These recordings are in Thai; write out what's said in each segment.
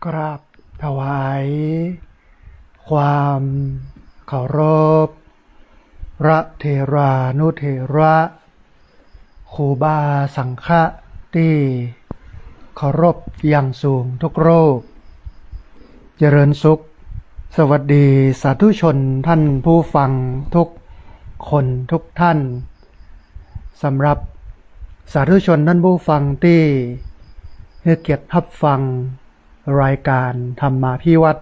กราบถวายความเคารพพระเถรานุเถระครูบาสังฆะที่เคารพอย่างสูงทุกรูปเจริญสุขสวัสดีสาธุชนท่านผู้ฟังทุกคนทุกท่านสำหรับสาธุชนท่านผู้ฟังที่ให้เกียรติรับฟังรายการธรรมาภิวัตร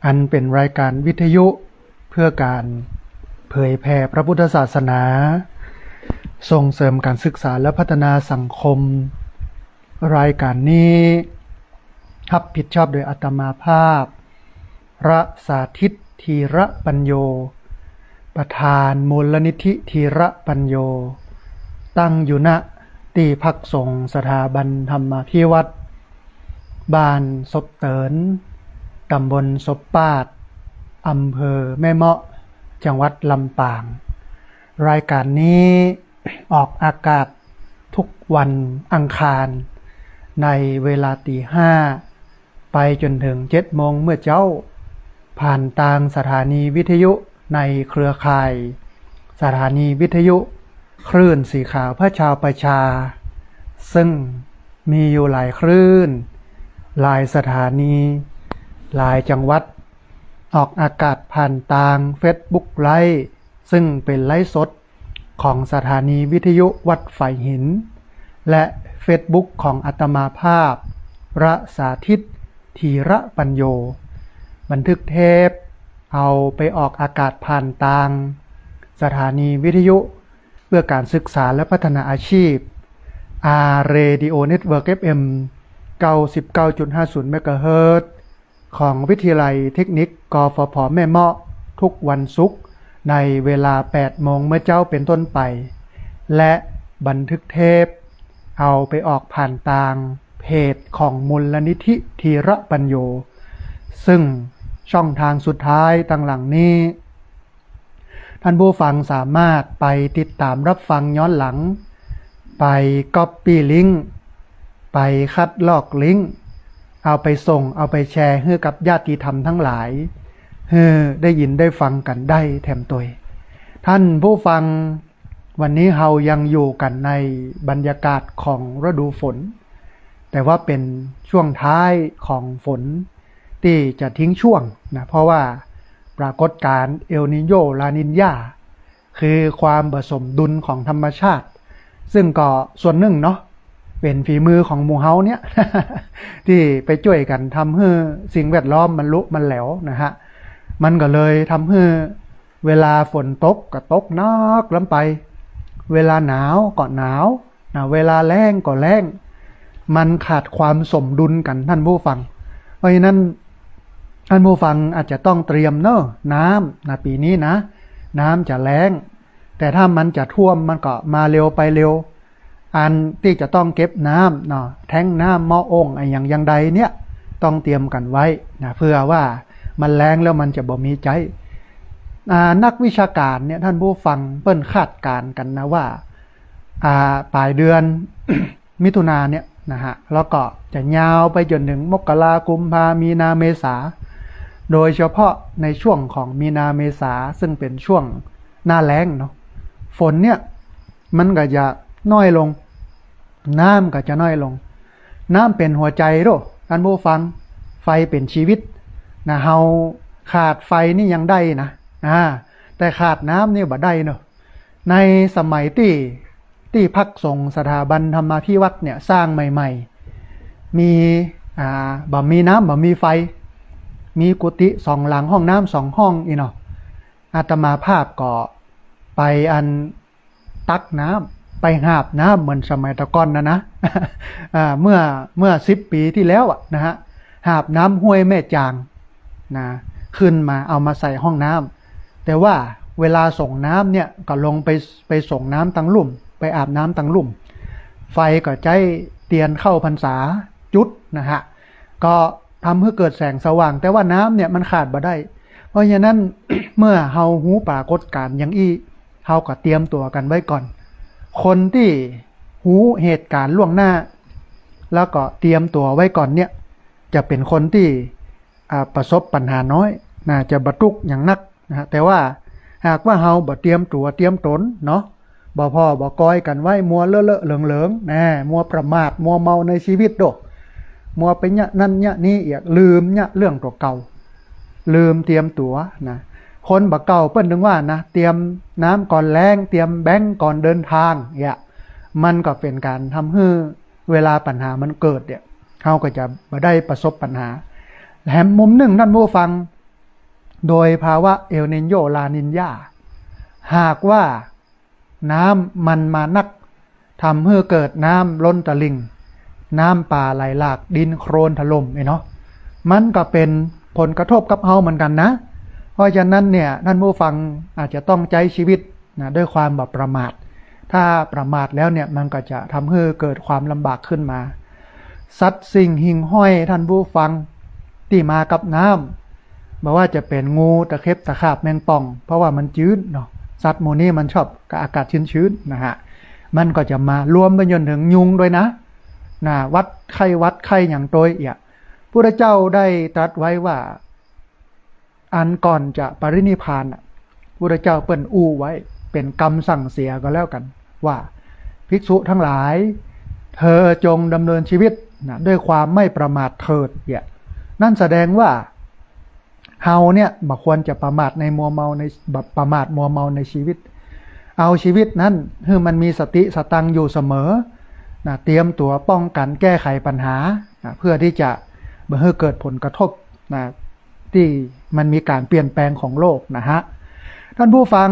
อันเป็นรายการวิทยุเพื่อการเผยแผ่พระพุทธศาสนาส่งเสริมการศึกษาและพัฒนาสังคมรายการนี้รับผิดชอบโดยอาตมาภาพพระสาธิตธีระปัญโยประธานมูลนิธิธีระปัญโยตั้งอยู่ณที่พักสงฆ์สถาบันธรรมาภิวัตรบ้านศพเตินตำบลศพปาดอำเภอแม่เมาะจังหวัดลำปางรายการนี้ออกอากาศทุกวันอังคารในเวลาตี 5ไปจนถึง 7 โมงเมื่อเจ้าผ่านทางสถานีวิทยุในเครือข่ายสถานีวิทยุคลื่นสีขาวเพื่อชาวประชาซึ่งมีอยู่หลายคลื่นหลายสถานีหลายจังหวัดออกอากาศผ่านทาง Facebook ไลฟ์ซึ่งเป็นไลฟ์สดของสถานีวิทยุวัดไฝหินและ Facebook ของอาตมาภาพพระสาธิตธีระปัญโยบันทึกเทปเอาไปออกอากาศผ่านทางสถานีวิทยุเพื่อการศึกษาและพัฒนาอาชีพ Radio Network FM 99.50 เมกะเฮิรตซ์ของวิทยาลัยเทคนิคกฟผ.แม่เมาะทุกวันศุกร์ในเวลา 8 โมงเมื่อเจ้าเป็นต้นไปและบันทึกเทปเอาไปออกผ่านทางเพจของมูลนิธิธีระปัญโยซึ่งช่องทางสุดท้ายตั้งหลังนี้ท่านผู้ฟังสามารถไปติดตามรับฟังย้อนหลังไปก๊อปปี้ลิงก์ไปคัดลอกลิงก์เอาไปส่งเอาไปแชร์ให้กับญาติธรรมทั้งหลายให้ได้ยินได้ฟังกันได้แถมตัวท่านผู้ฟังวันนี้เรายังอยู่กันในบรรยากาศของฤดูฝนแต่ว่าเป็นช่วงท้ายของฝนที่จะทิ้งช่วงนะเพราะว่าปรากฏการณ์เอลนิโญลานิญาคือความผสมดุลของธรรมชาติซึ่งก็ส่วนหนึ่งเนาะเป็นฝีมือของหมู่เฮาเนี่ย ที่ไปช่วยกันทำให้สิ่งแวดล้อมมันลุมันแหลวนะฮะมันก็เลยทำให้เวลาฝนตกก็ตกนักลำไปเวลาหนาวก็หนาวนะเวลาแล้งก็แล้งมันขาดความสมดุลกันท่านผู้ฟังเพราะฉะนั้นท่านผู้ฟังอาจจะต้องเตรียมเนอะน้ำนะปีนี้นะน้ำจะแล้งแต่ถ้ามันจะท่วมมันก็มาเร็วไปเร็วอันที่จะต้องเก็บน้ำเนาะแท้งน้ำหม้อองค์อย่างใดเนี่ยต้องเตรียมกันไว้นะเพื่อว่ามันแล้งแล้วมันจะบ่มีใจนักวิชาการเนี่ยท่านผู้ฟังเปิ้นคาดการณ์กันนะว่าปลายเดือน มิถุนาเนี่ยนะฮะแล้วก็จะยาวไปจนถึงมกรากุมภามีนาเมษาโดยเฉพาะในช่วงของมีนาเมษาซึ่งเป็นช่วงหน้าแล้งเนาะฝนเนี่ยมันก็จะน้อยลงน้ำก็จะน้อยลงน้ำเป็นหัวใจโรท่านผู้ฟังไฟเป็นชีวิตนะเฮาขาดไฟนี่ยังได้นะแต่ขาดน้ำนี่บ่ได้เนาะในสมัยที่พักสงฆ์สถาบันธรรมาภิวัตรเนี่ยสร้างใหม่ๆมีบ่มีน้ำบ่มีไฟมีกุฏิ2 หลังห้องน้ำ2 ห้องอีเนาะอาตมาภาพก็ไปตักน้ำไปหาบน้ำเหมือนสมัยตะก้อนนะเมื่อ10 ปีที่แล้วนะฮะหาบน้ำห้วยแม่จางนะขึ้นมาเอามาใส่ห้องน้ำแต่ว่าเวลาส่งน้ำเนี่ยก็ลงไปส่งน้ำตังลุ่มไปอาบน้ำตังลุ่มไฟก็ใจเตียนเข้าพรรษาจุดนะฮะก็ทำให้เกิดแสงสว่างแต่ว่าน้ำเนี่ยมันขาดบ่ได้เพราะฉะนั้น เมื่อเฮาหูปรากฏการณ์อย่างอี้เฮาก็เตรียมตัวกันไว้ก่อนคนที่หูเหตุการณ์ล่วงหน้าแล้วก็เตรียมตัวไว้ก่อนเนี่ย จะเป็นคนที่ประสบปัญหาน้อยจะบรรทุกอย่างนักนะฮะแต่ว่าหากว่าเฮาบ่เตรียมตัวเตรียมตนเนาะบ่พ่อบ่ก้อยกันไว้มัวเลอะๆเหลิงๆมัวประมาทมัวเมาในชีวิตโดมัวไปเนี่ยนั่นเนี่ยนี่อีกลืมเนี่ยเรื่องตัวเก่าลืมเตรียมตัวนะคนบ่เก่าเปิ้นถึงว่านะเตรียมน้ำก่อนแล้งเตรียมแบงก์ก่อนเดินทางเนี่ยมันก็เป็นการทำให้เวลาปัญหามันเกิดเนี่ยเขาก็จะบ่ได้ประสบปัญหาแถมมุมหนึ่งท่านผู้ฟังโดยภาวะเอลนิโญลานิญญาหากว่าน้ำมันมานักทำให้เกิดน้ำล้นตลิ่งน้ำป่าไหลหลากดินโคลนถล่มเนาะมันก็เป็นผลกระทบกับเฮาเหมือนกันนะเพราะฉะนั้นเนี่ยท่านผู้ฟังอาจจะต้องใช้ชีวิตนะด้วยความแบบประมาทถ้าประมาทแล้วเนี่ยมันก็จะทำให้เกิดความลำบากขึ้นมาสัตว์สิ่งหิ่งห้อยท่านผู้ฟังที่มากับน้ำไม่ว่าจะเป็นงูตะเข็บตะขาบแมงป่องเพราะว่ามันชื้นเนาะสัตว์หมู่นี้มันชอบอากาศชื้นๆนะฮะมันก็จะมารวมไปจนถึงยุงด้วยนะวัดไข้อย่างโดยพระเจ้าได้ตรัสไว้ว่าอันก่อนจะปรินิพพานพระเจ้าเปิ้นอู้ไว้เป็นกรรมสั่งเสียก็แล้วกันว่าภิกษุทั้งหลายเธอจงดำเนินชีวิตด้วยความไม่ประมาทเถิดนั่นแสดงว่าเฮาเนี่ยบ่ควรจะประมาทในมัวเมาในประมาทมัวเมาในชีวิตเอาชีวิตนั้นให้มันมีสติสตังอยู่เสมอเตรียมตัวป้องกันแก้ไขปัญหาเพื่อที่จะบ่ให้เกิดผลกระทบที่มันมีการเปลี่ยนแปลงของโลกนะฮะท่านผู้ฟัง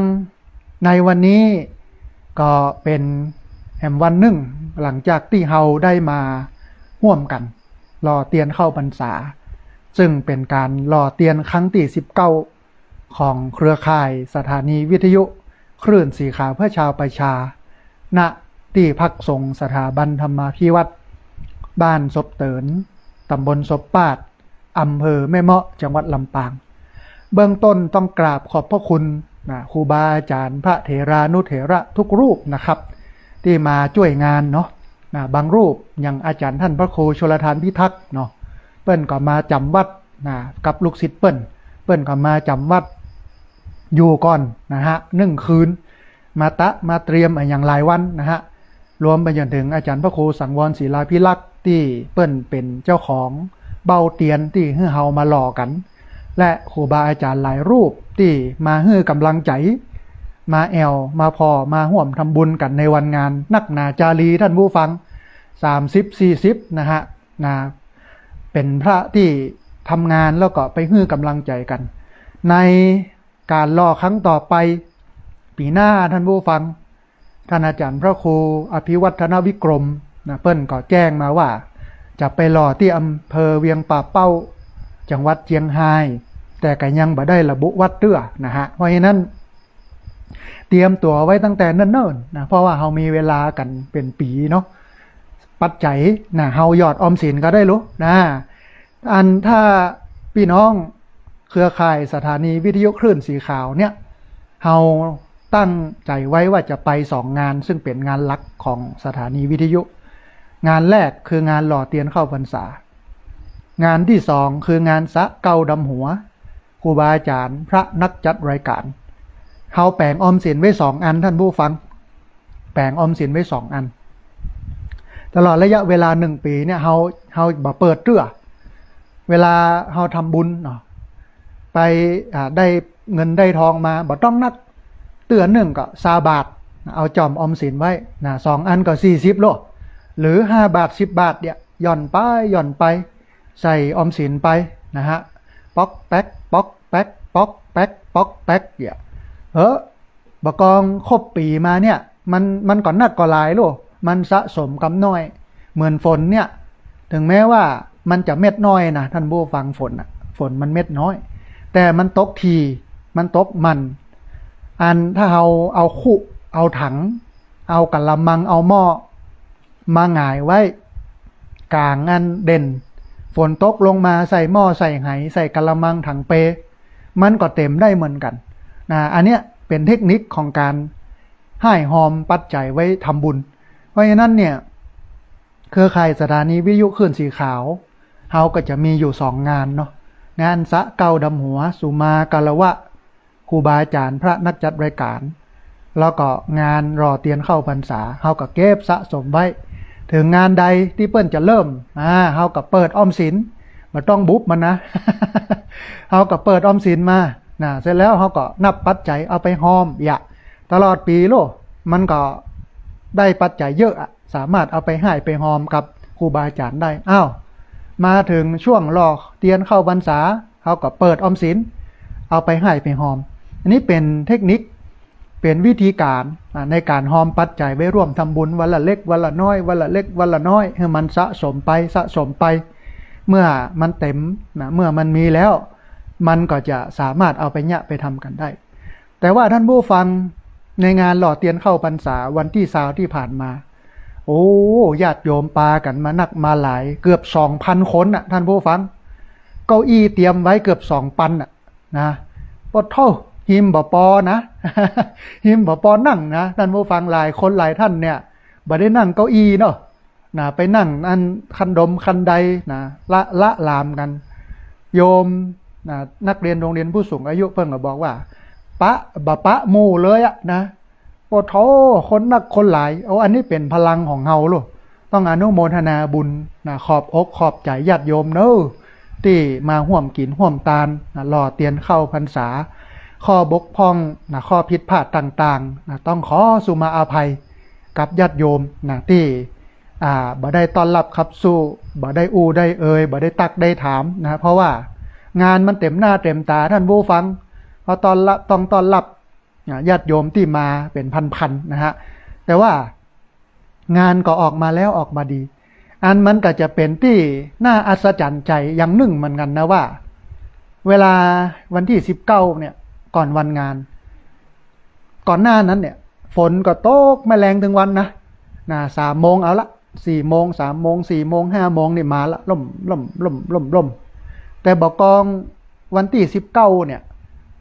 ในวันนี้ก็เป็นแห่งวันหนึ่งหลังจากที่เฮาได้มาร่วมกันรอเตียนเข้าพรรษาซึ่งเป็นการรอเตียนครั้งที่19ของเครือข่ายสถานีวิทยุคลื่นสีขาวเพื่อชาวประชาณที่พักสงฆ์สถาบันธรรมาภิวัตรบ้านศพเตินตำบลศพปาดอำเภอแม่เมาะจังหวัดลำปางเบื้องต้นต้องกราบขอบพระคุณครูบาอาจารย์พระเถรานุเถระทุกรูปนะครับที่มาช่วยงานเนาะบางรูปอย่างอาจารย์ท่านพระครูชลทานพิทักษ์เนาะเปิ้นก็มาจำวัดกับลูกศิษย์เปิ้นก็มาจำวัดอยู่ก่อนนะฮะ1 คืนมาเตรียมอย่างหลายวันนะฮะรวมไปจนถึงอาจารย์พระครูสังวรศิลาภิลักษ์ที่เปิ้นเป็นเจ้าของเบ้าเตียนที่ให้เฮามาหล่อกันและครูบาอาจารย์หลายรูปที่มาให้กำลังใจมาแอวมาพอมาห่วมทำบุญกันในวันงานนักนาจารีท่านผู้ฟัง30-40นะฮะเป็นพระที่ทำงานแล้วก็ไปให้กำลังใจกันในการรอครั้งต่อไปปีหน้าท่านผู้ฟังท่านอาจารย์พระครูอภิวัฒนวิกรมเปิ้นก็แจ้งมาว่าจะไปรอที่อำเภอเวียงป่าเป้าจังหวัดเจียงไฮ้แต่ก็ยังบ่ได้ระบุวัดเตื้อนะฮะเพราะฉะนั้นเตรียมตัวไว้ตั้งแต่เนิ่นๆนะเพราะว่าเฮามีเวลากันเป็นปีเนาะปัจจัยเฮาหยอดออมสินก็ได้รู้ถ้าพี่น้องเครือข่ายสถานีวิทยุคลื่นสีขาวเนี่ยเฮาตั้งใจไว้ว่าจะไป2 งานซึ่งเป็นงานหลักของสถานีวิทยุงานแรกคืองานหล่อเตียนเข้าพรรษางานที่2คืองานสะเกาดำหัวครูบาอาจารย์พระนักจัดรายการเฮาแปลงออมสินไว้2 อันท่านผู้ฟังแปลงออมสินไว้2 อันตลอดระยะเวลา1 ปีเนี่ยเฮาบ่เปิดเตื้อเวลาเฮาทำบุญเนาะไปได้เงินได้ทองมาบ่ต้องนักเตื้อ1ก็20 บาทเอาจอมออมสินไว้2 อันก็40โลหรือ5 บาท10 บาทเนี่ยหย่อนไปใส่ออมสินไปนะฮะป๊อกแป๊กป๊อกแป๊กป๊อกแป๊กป๊อกแป๊กบกองครบปีมาเนี่ยมันก่อนนักก็หลายโลมันสะสมกำน้อยเหมือนฝนเนี่ยถึงแม้ว่ามันจะเม็ดน้อยนะท่านผู้ฟังฝนมันเม็ดน้อยแต่มันตกทีมันตกถ้าเอาคุเอาถังเอากะละมังเอาหม้อมาหงายไว้กลางเด่นฝนตกลงมาใส่หม้อใส่ไหใส่กะละมังถังเปมันก็เต็มได้เหมือนกันอันเนี้ยเป็นเทคนิคของการให้หอมปัจจัยไว้ทำบุญเพราะฉะนั้นเนี่ยเครือข่ายสถานีวิทยุคลื่นสีขาว เฮาก็จะมีอยู่2 งานเนาะงานสะเก้าดำหัวสุมากาละวะครูบาอาจารย์พระนักจัดรายการแล้วก็งานรอเตียนเข้าพรรษาเฮาก็เก็บสะสมไว้ถึงงานใดที่เปิ้นจะเริ่มเฮาก็เปิดออมสินบ่ต้องบุ๊บมันนะเฮาก็เปิดออมสินมาเสร็จแล้วเฮาก็นับปัจจัยเอาไปหอมตลอดปีโลมันก็ได้ปัจจัยเยอะสามารถเอาไปให้ไปหอมกับครูบาอาจารย์ได้มาถึงช่วงรอเตียนเข้าพรรษาเขาก็เปิดออมสินเอาไปให้ไปหอมอันนี้เป็นเทคนิคเป็นวิธีการในการหอมปัจจัยไว้ร่วมทำบุญวันละเล็กวันละน้อยวันละเล็กวันละน้อยให้มันสะสมไปเมื่อมันเต็มเมื่อมันมีแล้วมันก็จะสามารถเอาไปเนี่ยไปทำกันได้แต่ว่าท่านผู้ฟังในงานหล่อเตียนเข้าพรรษาวันที่20ที่ผ่านมาโอ้ญาติโยมปากันมานักมาหลายเกือบ 2,000 คนท่านผู้ฟังเก้าอี้เตรียมไว้เกือบ2,000นะปดเท่าหิมบ่ปอนะ หิมบ่ปอนั่งนะท่านผู้ฟังหลายคนหลายท่านเนี่ยบ่ได้นั่งเก้าอี้เนาะไปนั่งอันคันดมคันใดละลามกันโยมนักเรียนโรงเรียนผู้สูงอายุเพิ่งก็บอกว่าปะหมู่เลยนะโอ้โธ่คนนักคนหลายอันนี้เป็นพลังของเฮาลูกต้องอนุโมทนาบุญขอบอกขอบใจญาติโยมเนอะที่มาห่วมกินห่วมตาลหล่อเตียนเข้าพรรษาข้อบกพร่องข้อผิดพลาดต่างๆต้องขอสุมาอาภัยกับญาติโยมที่บ่ได้ต้อนรับขับสู้บ่ได้ได้บ่ได้ตักได้ถามเพราะว่างานมันเต็มหน้าเต็มตาท่านผู้ฟังพอต้องต้อนรับญาติโยมที่มาเป็นพันๆนะฮะแต่ว่างานก็ออกมาแล้วออกมาดีอันมันก็จะเป็นที่น่าอัศจรรย์ใจอย่างหนึ่งเหมือนกันนะว่าเวลาวันที่19เนี่ยก่อนวันงานก่อนหน้านั้นเนี่ยฝนก็ตกแมลงถึงวันนะ3 โมงเอาละ4 โมง3 โมง4 โมง5 โมงนี่มาละล่มแต่บอกกองวันที่19เนี่ย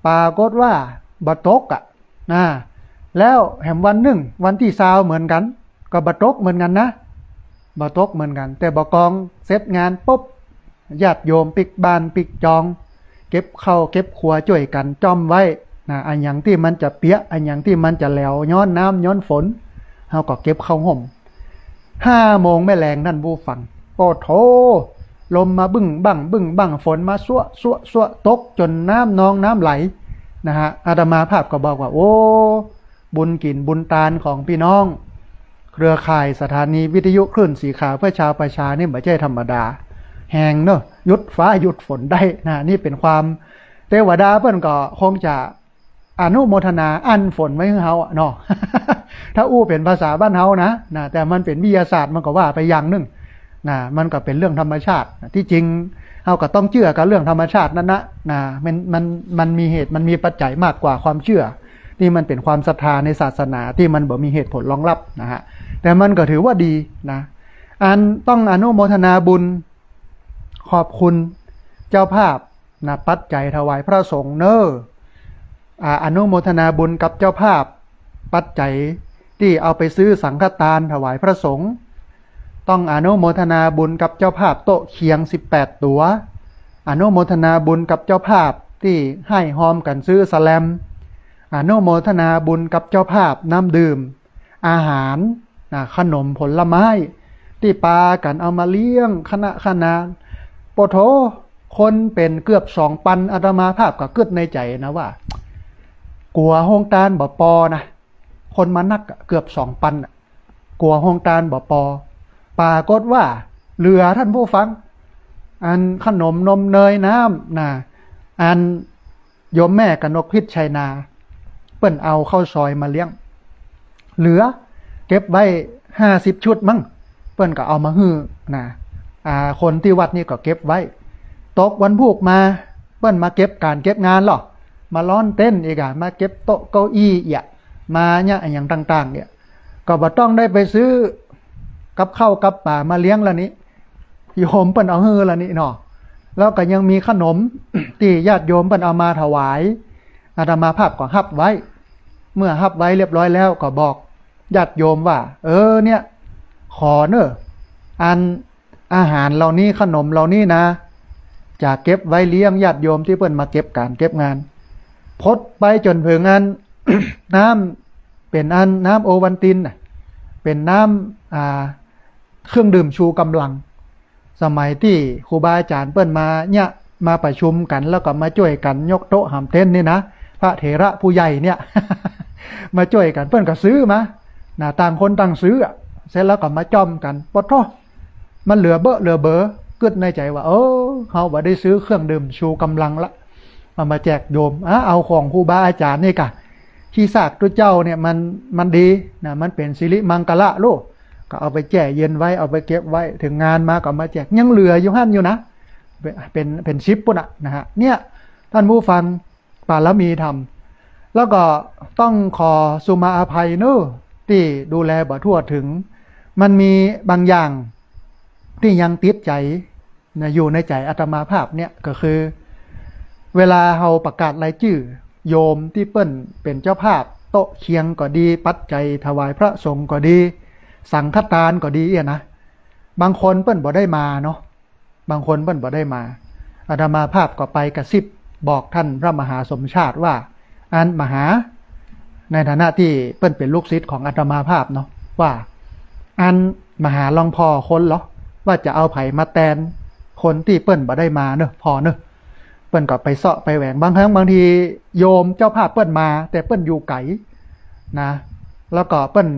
ปรากฏว่าบ่ตกแล้วแหมวันหนึ่งวันที่20เหมือนกันก็บ่ตกเหมือนกันนะบ่ตกเหมือนกันแต่บ่กองเสร็จงานปุ๊บญาติโยมปิกบ้านปิกจองเก็บข้าวเก็บครัวช่วยกันจ้อมไว้อันอย่างที่มันจะเปียกอันอย่างที่มันจะแหลวย้อนน้ำย้อนฝนเฮาก็เก็บเข้าห่ม5 โมงแม่แรงนั่นผู้ฟังโอ้โธลมมาบึ้งบังฝนมาซั่วตกจนน้ำนองน้ำไหลอาตมาภาพก็บอกว่าโอ้บุญกินบุญตาลของพี่น้องเครือข่ายสถานีวิทยุคลื่นสีขาวเพื่อชาวประชานี่ไม่ใช่ธรรมดาแหงเนอะหยุดฟ้าหยุดฝนได้นี่เป็นความเทวดาเพิ่นก็คงจะอนุโมทนาอันฝนไว้ให้เฮาเนาะ ถ้าเป็นภาษาบ้านเฮานะแต่มันเป็นวิทยาศาสตร์มันก็ว่าไปอย่างนึงมันก็เป็นเรื่องธรรมชาติที่จริงเฮาก็ต้องเชื่อกับเรื่องธรรมชาตินั้นมันมีเหตุมันมีปัจจัยมากกว่าความเชื่อที่มันเป็นความศรัทธาในศาสนาที่มันบ่มีเหตุผลรองรับแต่มันก็ถือว่าดีอันต้องอนุโมทนาบุญขอบคุณเจ้าภาพปัจจัยถวายพระสงฆ์เนอะอนุโมทนาบุญกับเจ้าภาพปัจจัยที่เอาไปซื้อสังฆทานถวายพระสงฆ์ต้องอนุโมทนาบุญกับเจ้าภาพโต๊ะเคียง18 ตัวอนุโมทนาบุญกับเจ้าภาพที่ให้หอมกันซื้อสแลมอนุโมทนาบุญกับเจ้าภาพน้ำดื่มอาหารขนมผลไม้ที่ปากันเอามาเลี้ยงคณะโปโถคนเป็นเกือบ2,000อาตมาภาพก็กึดในใจนะว่ากลัวโฮงตานบ่ปอนะคนมานักเกือบ2,000กลัวโฮงตานบ่ปอปรากฏว่าเหลือท่านผู้ฟังอันขนมนมเนยน้ำอันโยมแม่กนกพิษชัยนาเปิ้นเอาข้าวซอยมาเลี้ยงเหลือเก็บไว้50 ชุดมั้งเปิ้นก็เอามาฮื้อคนที่วัดนี่ก็เก็บไว้ตกวันพุธมาเปิ้นมาเก็บการเก็บงานหรอมาล้อนเต้นอีกมาเก็บโต๊ะเก้าอี้มาเนี่ยอย่างต่างๆเนี่ยก็บ่ต้องได้ไปซื้อกับข้าวกับป่ามาเลี้ยงละนี้โยมเปิ้นเอาฮื้อละนี้เนาะแล้วก็ยังมีขนม ที่ญาติโยมเปิ้นเอามาถวายอาตมาภาพก็ฮับไว้เมื่อฮับไว้เรียบร้อยแล้วก็บอกญาติโยมว่าเนี่ยขอเนอะอัน อาหารเหล่านี้ขนมเหล่านี้นะจะเก็บไว้เลี้ยงญาติโยมที่เพิ่นมาเก็บการเก็บงานพดไปจนถึงอัน น้ำเป็นอันน้ำโอวัลตินเป็นน้ำเครื่องดื่มชูกำลังสมัยที่ครูบาอาจารย์เปิ้นมาเนี่ยมาประชุมกันแล้วก็มาช่วยกันยกโต๊ะหามเต้นนี่นะพระเถระผู้ใหญ่เนี่ย มาช่วยกันเปิ้นก็ซื้อมาต่างคนต่างซื้อเสร็จแล้วก็มาจ้อมกันปะท้อมันเหลือเบอเกิดในใจว่าเขาบ่ได้ซื้อเครื่องดื่มชูกำลังละมาแจกโยมเอาของครูบาอาจารย์นี่กะที่ซากตัวเจ้าเนี่ยมันดีนะมันเป็นสิริมังกละโลกก็เอาไปแช่เย็นไว้เอาไปเก็บไว้ถึงงานมาก็มาแจกยังเหลืออยู่หั่นอยู่นะเป็นชิปปุ่นนะฮะเนี่ยท่านผู้ฟังปาละมีทำแล้วก็ต้องขอสุมาอภัยเนอะที่ดูแลบ่ทั่วถึงมันมีบางอย่างที่ยังติดใจนะอยู่ในใจอาตมาภาพเนี่ยก็คือเวลาเราประกาศรายชื่อโยมที่เปิ้นเป็นเจ้าภาพโต๊ะเคียงก็ดีปัจจัยถวายพระสงฆ์ก็ดีสังฆทานก็ดีนะบางคนเปิ้นบ่ได้มาเนาะบางคนเปิ้นบ่ได้มาอาตมาภาพก็ไปกระซิบบอกท่านพระมหาสมชาติว่าอันมหาในฐานะที่เปิ้นเป็นลูกศิษย์ของอาตมาภาพเนาะว่าอันมหาลองพอคนเหรอว่าจะเอาไผ่มาแทนคนที่เปิ้นบ่ได้มาเนอะพอเนอะเปิ้นก็ไปเสาะไปแหวงบางครั้งบางทีโยมเจ้าภาพเปิ้นมาแต่เปิ้นอยู่ไกลนะแล้วก็เปิ้น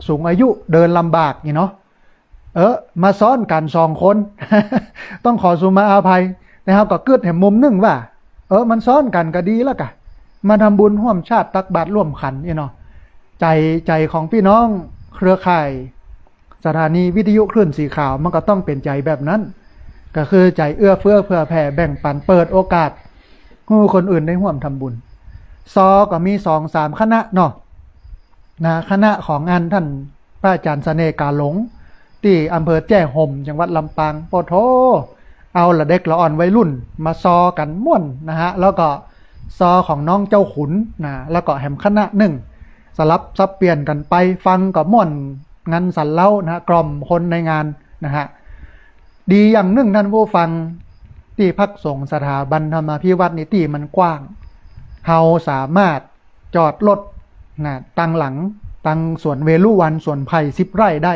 สูงอายุเดินลำบากนี่เนาะมาซ้อนกัน2 คน ต้องขอสุมาอาภัยนะครับก็เกิดเห็นมุมนึงว่ามันซ้อนกันก็ดีแล้วกะมาทำบุญร่วมชาติตักบาตรร่วมขันนี่เนาะใจของพี่น้องเครือข่ายสถานีวิทยุคลื่นสีขาวมันก็ต้องเป็นใจแบบนั้นก็คือใจเอื้อเฟื้อเผื่อแผ่แบ่งปันเปิดโอกาสให้คนอื่นได้ร่วมทำบุญก็มี2-3 คณะเนาะนะคณะของงานท่านพระอาจารย์เสน่ห์กาหลงที่อำเภอแจ้ห่มจังหวัดลำปางโปโทเอาละเด็กละอ่อนวัยรุ่นมากันม่วนนะฮะแล้วก็ของน้องเจ้าขุนนะแล้วก็แหมคณะหนึ่งสลับซับเปลี่ยนกันไปฟังกับม่วนงานสันเล่านะกล่อมคนในงานนะฮะดีอย่างหนึ่งท่านผู้ฟังที่พักสงฆ์สถาบันธรรมาภิวัตน์นี่ที่มันกว้างเฮาสามารถจอดรถนะตั้งหลังตั้งสวนเวลุวันสวนไผ่10 ไร่ได้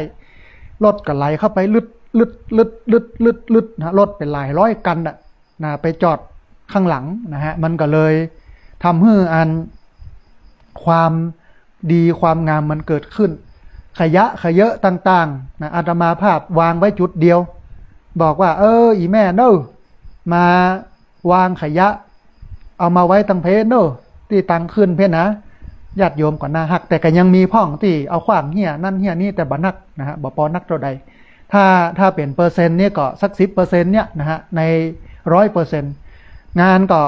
รถก็ไหลเข้าไปลึดนะรถเป็นหลายร้อยกันนะไปจอดข้างหลังนะฮะมันก็เลยทำให้อันความดีความงามมันเกิดขึ้นขยะต่างๆนะอาตมาภาพวางไว้จุดเดียวบอกว่าอีแม่เนอะมาวางขยะเอามาไว้ตั้งเพนเนอะที่ตังขึ้นเพนนะญาติโยมก่อนหน้าหักแต่ก็ยังมีพ่องที่เอาขว้างเหี้ยนั่นเหี้ยนี่แต่บ่นักนะฮะบ่พอนักเท่าใดถ้าเป็นเปอร์เซ็นต์เนี่ยก็สัก10%เนี่ยนะฮะใน100%งานก็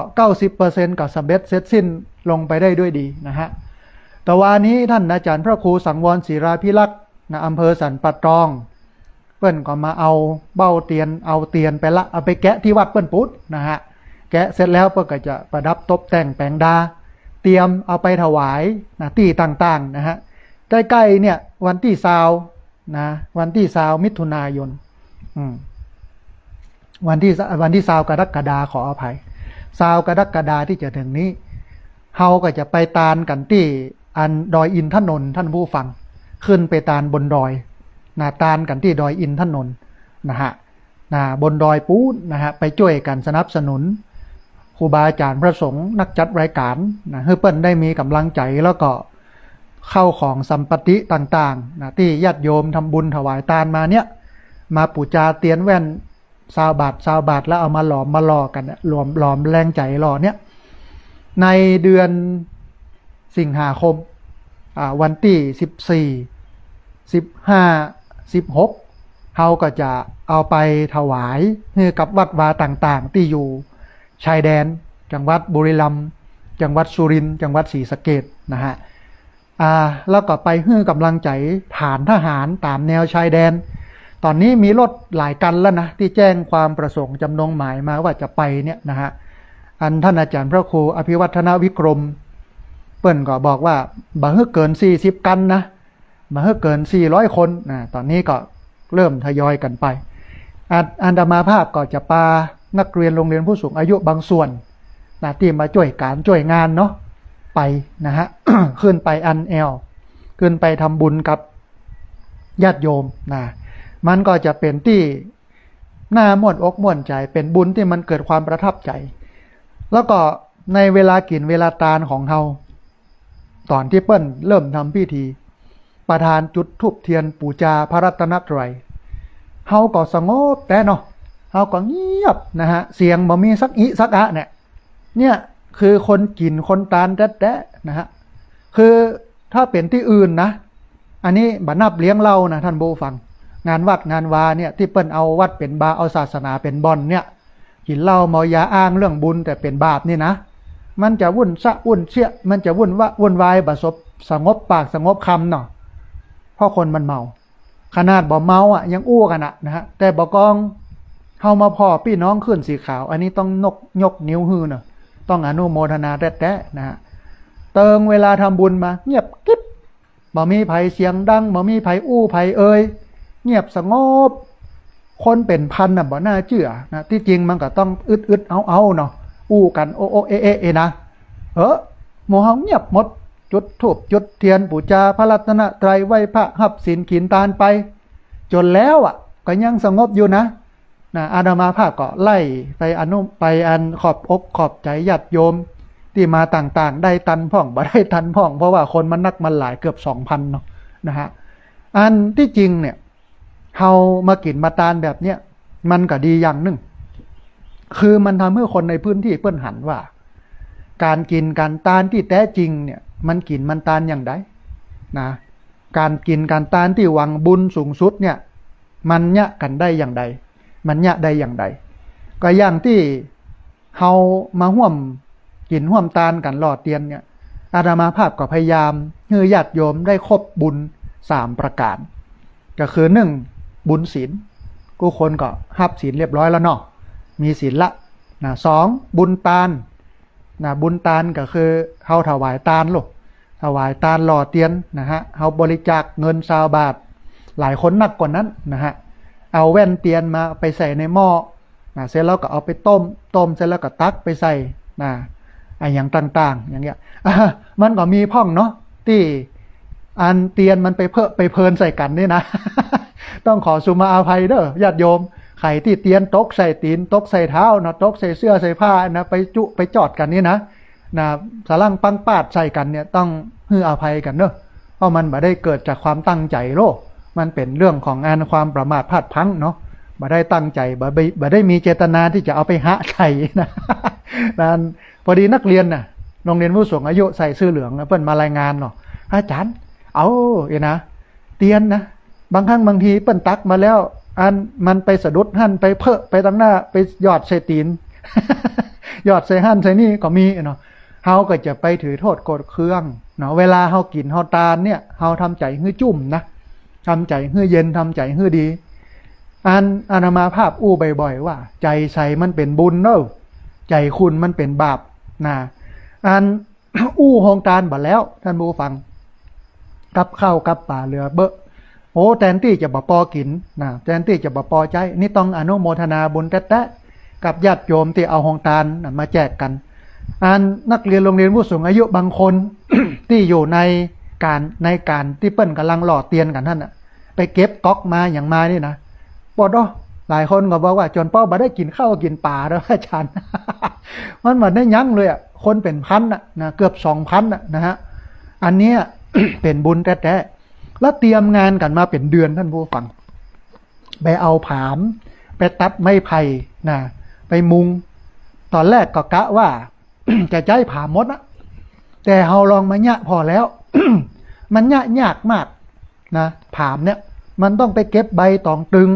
90%ก็สำเร็จเสร็จสิ้นลงไปได้ด้วยดีนะฮะแต่วันนี้ท่านอาจารย์พระครูสังวรศิราภิลักษ์นะอำเภอสันปะตองเปิ้นก็มาเอาเบ้าเตียนเอาเตียนไปละเอาไปแกะที่วัดเปิ้นพุทธนะฮะแกะเสร็จแล้วเปิ้นก็จะประดับตกแต่งแปลงดาเตรียมเอาไปถวายนะที่ต่างๆนะฮะใกล้ๆเนี่ยวันที่20นะวันที่20 มิถุนายนวันที่20 กรกฎาคมขออภัย20 กรกฎาคมที่จะถึงนี้เฮาก็จะไปตานกันที่อันดอยอินทนนท์ท่านผู้ฟังขึ้นไปตานบนดอยนะตานกันที่ดอยอินทนนท์นะฮะบนดอยปูนนะฮะไปช่วยกันสนับสนุนครูบาอาจารย์พระสงฆ์นักจัดรายการนะให้เปิ้นได้มีกำลังใจแล้วก็เข้าของสัมปติต่างๆนะที่ญาติโยมทำบุญถวายทานมาเนี่ยมาปูจาเตียนแว่น20 บาทแล้วเอามาหลอมมาล่อกันหลอมแรงใจหล่อเนี่ยในเดือนสิงหาคมวันที่14 15 16เฮาก็จะเอาไปถวายให้กับวัดวาต่างๆที่อยู่ชายแดนจังหวัดบุรีรัมย์จังหวัดสุรินทร์จังหวัดศรีสะเกษนะฮะแล้วก็ไปให้กำลังใจฐานทหารตามแนวชายแดนตอนนี้มีรถหลายกันแล้วนะที่แจ้งความประสงค์จำนงหมายมาว่าจะไปเนี่ยนะฮะท่านอาจารย์พระครูอภิวัฒนวิกรมเปิ้นก็บอกว่าบ่ให้เกิน40 กันนะบ่ให้เกิน400 คนนะตอนนี้ก็เริ่มทยอยกันไป อันดามาภาพก็จะปานักเรียนโรงเรียนผู้สูงอายุบางส่วนนะที่มาช่วยการช่วยงานเนาะไปนะฮะ ขึ้นไปอันแอลขึ้นไปทำบุญกับญาติโยมนะมันก็จะเป็นที่น่าม่วนอกม่วนใจเป็นบุญที่มันเกิดความประทับใจแล้วก็ในเวลากินเวลาตาลของเฮาตอนที่เปิ้นเริ่มทำพิธีประธานจุดธูปเทียนปูชาพระรัตนตรัยเฮาก็สงบแต่เนาะเฮาก็เงียบนะฮะเสียงบ่มีสักอิสักอะเนี่ยคือคนกินคนตาลแด๊ะๆนะฮะคือถ้าเป็นที่อื่นนะอันนี้บันับเลี้ยงเล่านะท่านผู้ฟังงานวัดงานวาเนี่ยที่เปิ้นเอาวัดเป็นบาเอาศาสนาเป็นบ่อนเนี่ยกินเหล้าเมายาอ้างเรื่องบุญแต่เป็นบาปนี่นะมันจะวุ่นซะวุ่นเชี่ยมันจะวุ่นวายประสบสงบปากสงบคำเนาะเพราะคนมันเมาขนาดบ่เมาอ่ะยังอู้กันนะฮะแต่บ่กองเฮามาพ่อพี่น้องขึ้นสีขาวอันนี้ต้องยกนิ้วฮือเนาะต้องอนุโมทนาแต๊ะนะฮะเติงเวลาทำบุญมาเงียบกิ๊บบ่มีไผเสียงดังบ่มีไผอู้ไผเอ่ยเงียบสงบคนเป็นพันน่ะบ่น่าเชื่อนะที่จริงมันก็ต้องอึดเอาเนาะอู้กันโอเอนะหมู่เฮาเงียบหมดจุดธูปจุดเทียนบูชาพระรัตนตรัยไหว้พระหับศีลขีนตาลไปจนแล้วอ่ะก็ยังสงบอยู่นะอาดามาภาพก็ไล่ไปอันขอบอกขอบใจญาติโยมที่มาต่างๆได้ตันพ่องบ่ได้ตันพ่องเพราะว่าคนมันนักมันหลายเกือบ 2,000 เนาะนะฮะอันที่จริงเนี่ยเฮามากินมาตาลแบบเนี้ยมันก็ดีอย่างหนึ่งคือมันทำให้คนในพื้นที่เปิ้นหันว่าการกินการตาลที่แท้จริงเนี่ยมันกินมันตาลอย่างไรนะการกินการตาลที่หวังบุญสูงสุดเนี่ยมันเนี่ยกันได้อย่างใดมันเนี่ยได้อย่างใดก็อย่างที่เฮามาร่วมกินร่วมตาลกันหล่อเตียนเนี่ยอาตมาภาพก็พยายามให้ญาติโยมได้ครบบุญ3ประการก็คือ1บุญศีลกูคนก็หับศีลเรียบร้อยแล้วเนาะมีศีลละนะ2บุญตาลนะบุญตาลก็คือเฮาถวายตาลลูกถวายตาลหล่อเตียนนะฮะเฮาบริจาคเงิน20 บาทหลายคนนักกว่านั้นนะฮะเอาแว่นเตียนมาไปใส่ในหม้อนะเสร็จแล้วก็เอาไปต้มเสร็จแล้วก็ตักไปใส่นะอย่างต่างๆอย่างเงี้ยมันก็มีพ่องเนาะที่อันเตียนมันไปเพลินใส่กันนี่นะ ต้องขอสุมาอภัยเด้อญาติโยมไข่ที่เตียนตกใส่ตีนตกใส่เท้านะตกใส่เสื้อใส่ผ้านะไปจอดกันนี่นะสลังปังปาดใส่กันเนี่ยต้องให้อภัยกันเด้อเพราะมันไม่ได้เกิดจากความตั้งใจโลกมันเป็นเรื่องของความประมาทพลาดพลั้งเนาะไม่ได้ตั้งใจไม่ได้มีเจตนาที่จะเอาไปหะใส่นะนั่นพอดีนักเรียนน่ะโรงเรียนผู้สูงอายุใส่เสื้อเหลืองเปิ้นมารายงานเนาะอาจารย์เอานะเตียนนะบางครั้งบางทีเปิ้นตักมาแล้วอันมันไปสะดุดหั่นไปเพอะไปตั้งหน้าไปหยอดใส่ตีน หยอดใส่หั่นใส่นี่ก็มีเนาะเฮาก็จะไปถือโทษโกรธเคืองเนาะเวลาเฮากินเฮาตาลเนี่ยเฮาทำใจฮื้อจุ่มนะทำใจฮื้อเย็นทำใจฮื้อดีอันอานามาภาพอู้บ่อยๆว่าใจใส่มันเป็นบุญเนาะใจคุณมันเป็นบาปนะอัน อู้หงตาลบัดแล้วท่านผู้ฟังกับข้าวกับป่าเรือเบอะโอ้แทนที่จะบ่ปอกินนะแทนที่จะบ่ปอใจนี่ต้องอนุโมทนาบุญแต๊ะกับญาติโยมที่เอาหงตาลมาแจกกันอันนักเรียนโรงเรียนผู้สูงอายุบางคน ที่อยู่ในการที่เปิ้นกำลังหล่อเตียนกันท่านน่ะไปเก็บก๊อกมาอย่างมานี่นะปวดหลายคนก็บอกว่าจนป้อบ่ได้กินข้าวกินปลาแล้วอาจารย์ มันได้ยั้งเลยอ่ะคนเป็นพันนะเกือบ 2,000นะฮะอันเนี้ย เป็นบุญแท้ๆแล้วเตรียมงานกันมาเป็นเดือนท่านผู้ฟังไปเอาผามไปตัดไม้ไผ่นะไปมุงตอนแรกก็กะว่า จะใช้ผามดนะแต่เฮาลองมาเนี่ยพอแล้ว มันยากมากนะผามเนี่ยมันต้องไปเก็บใบตองตึง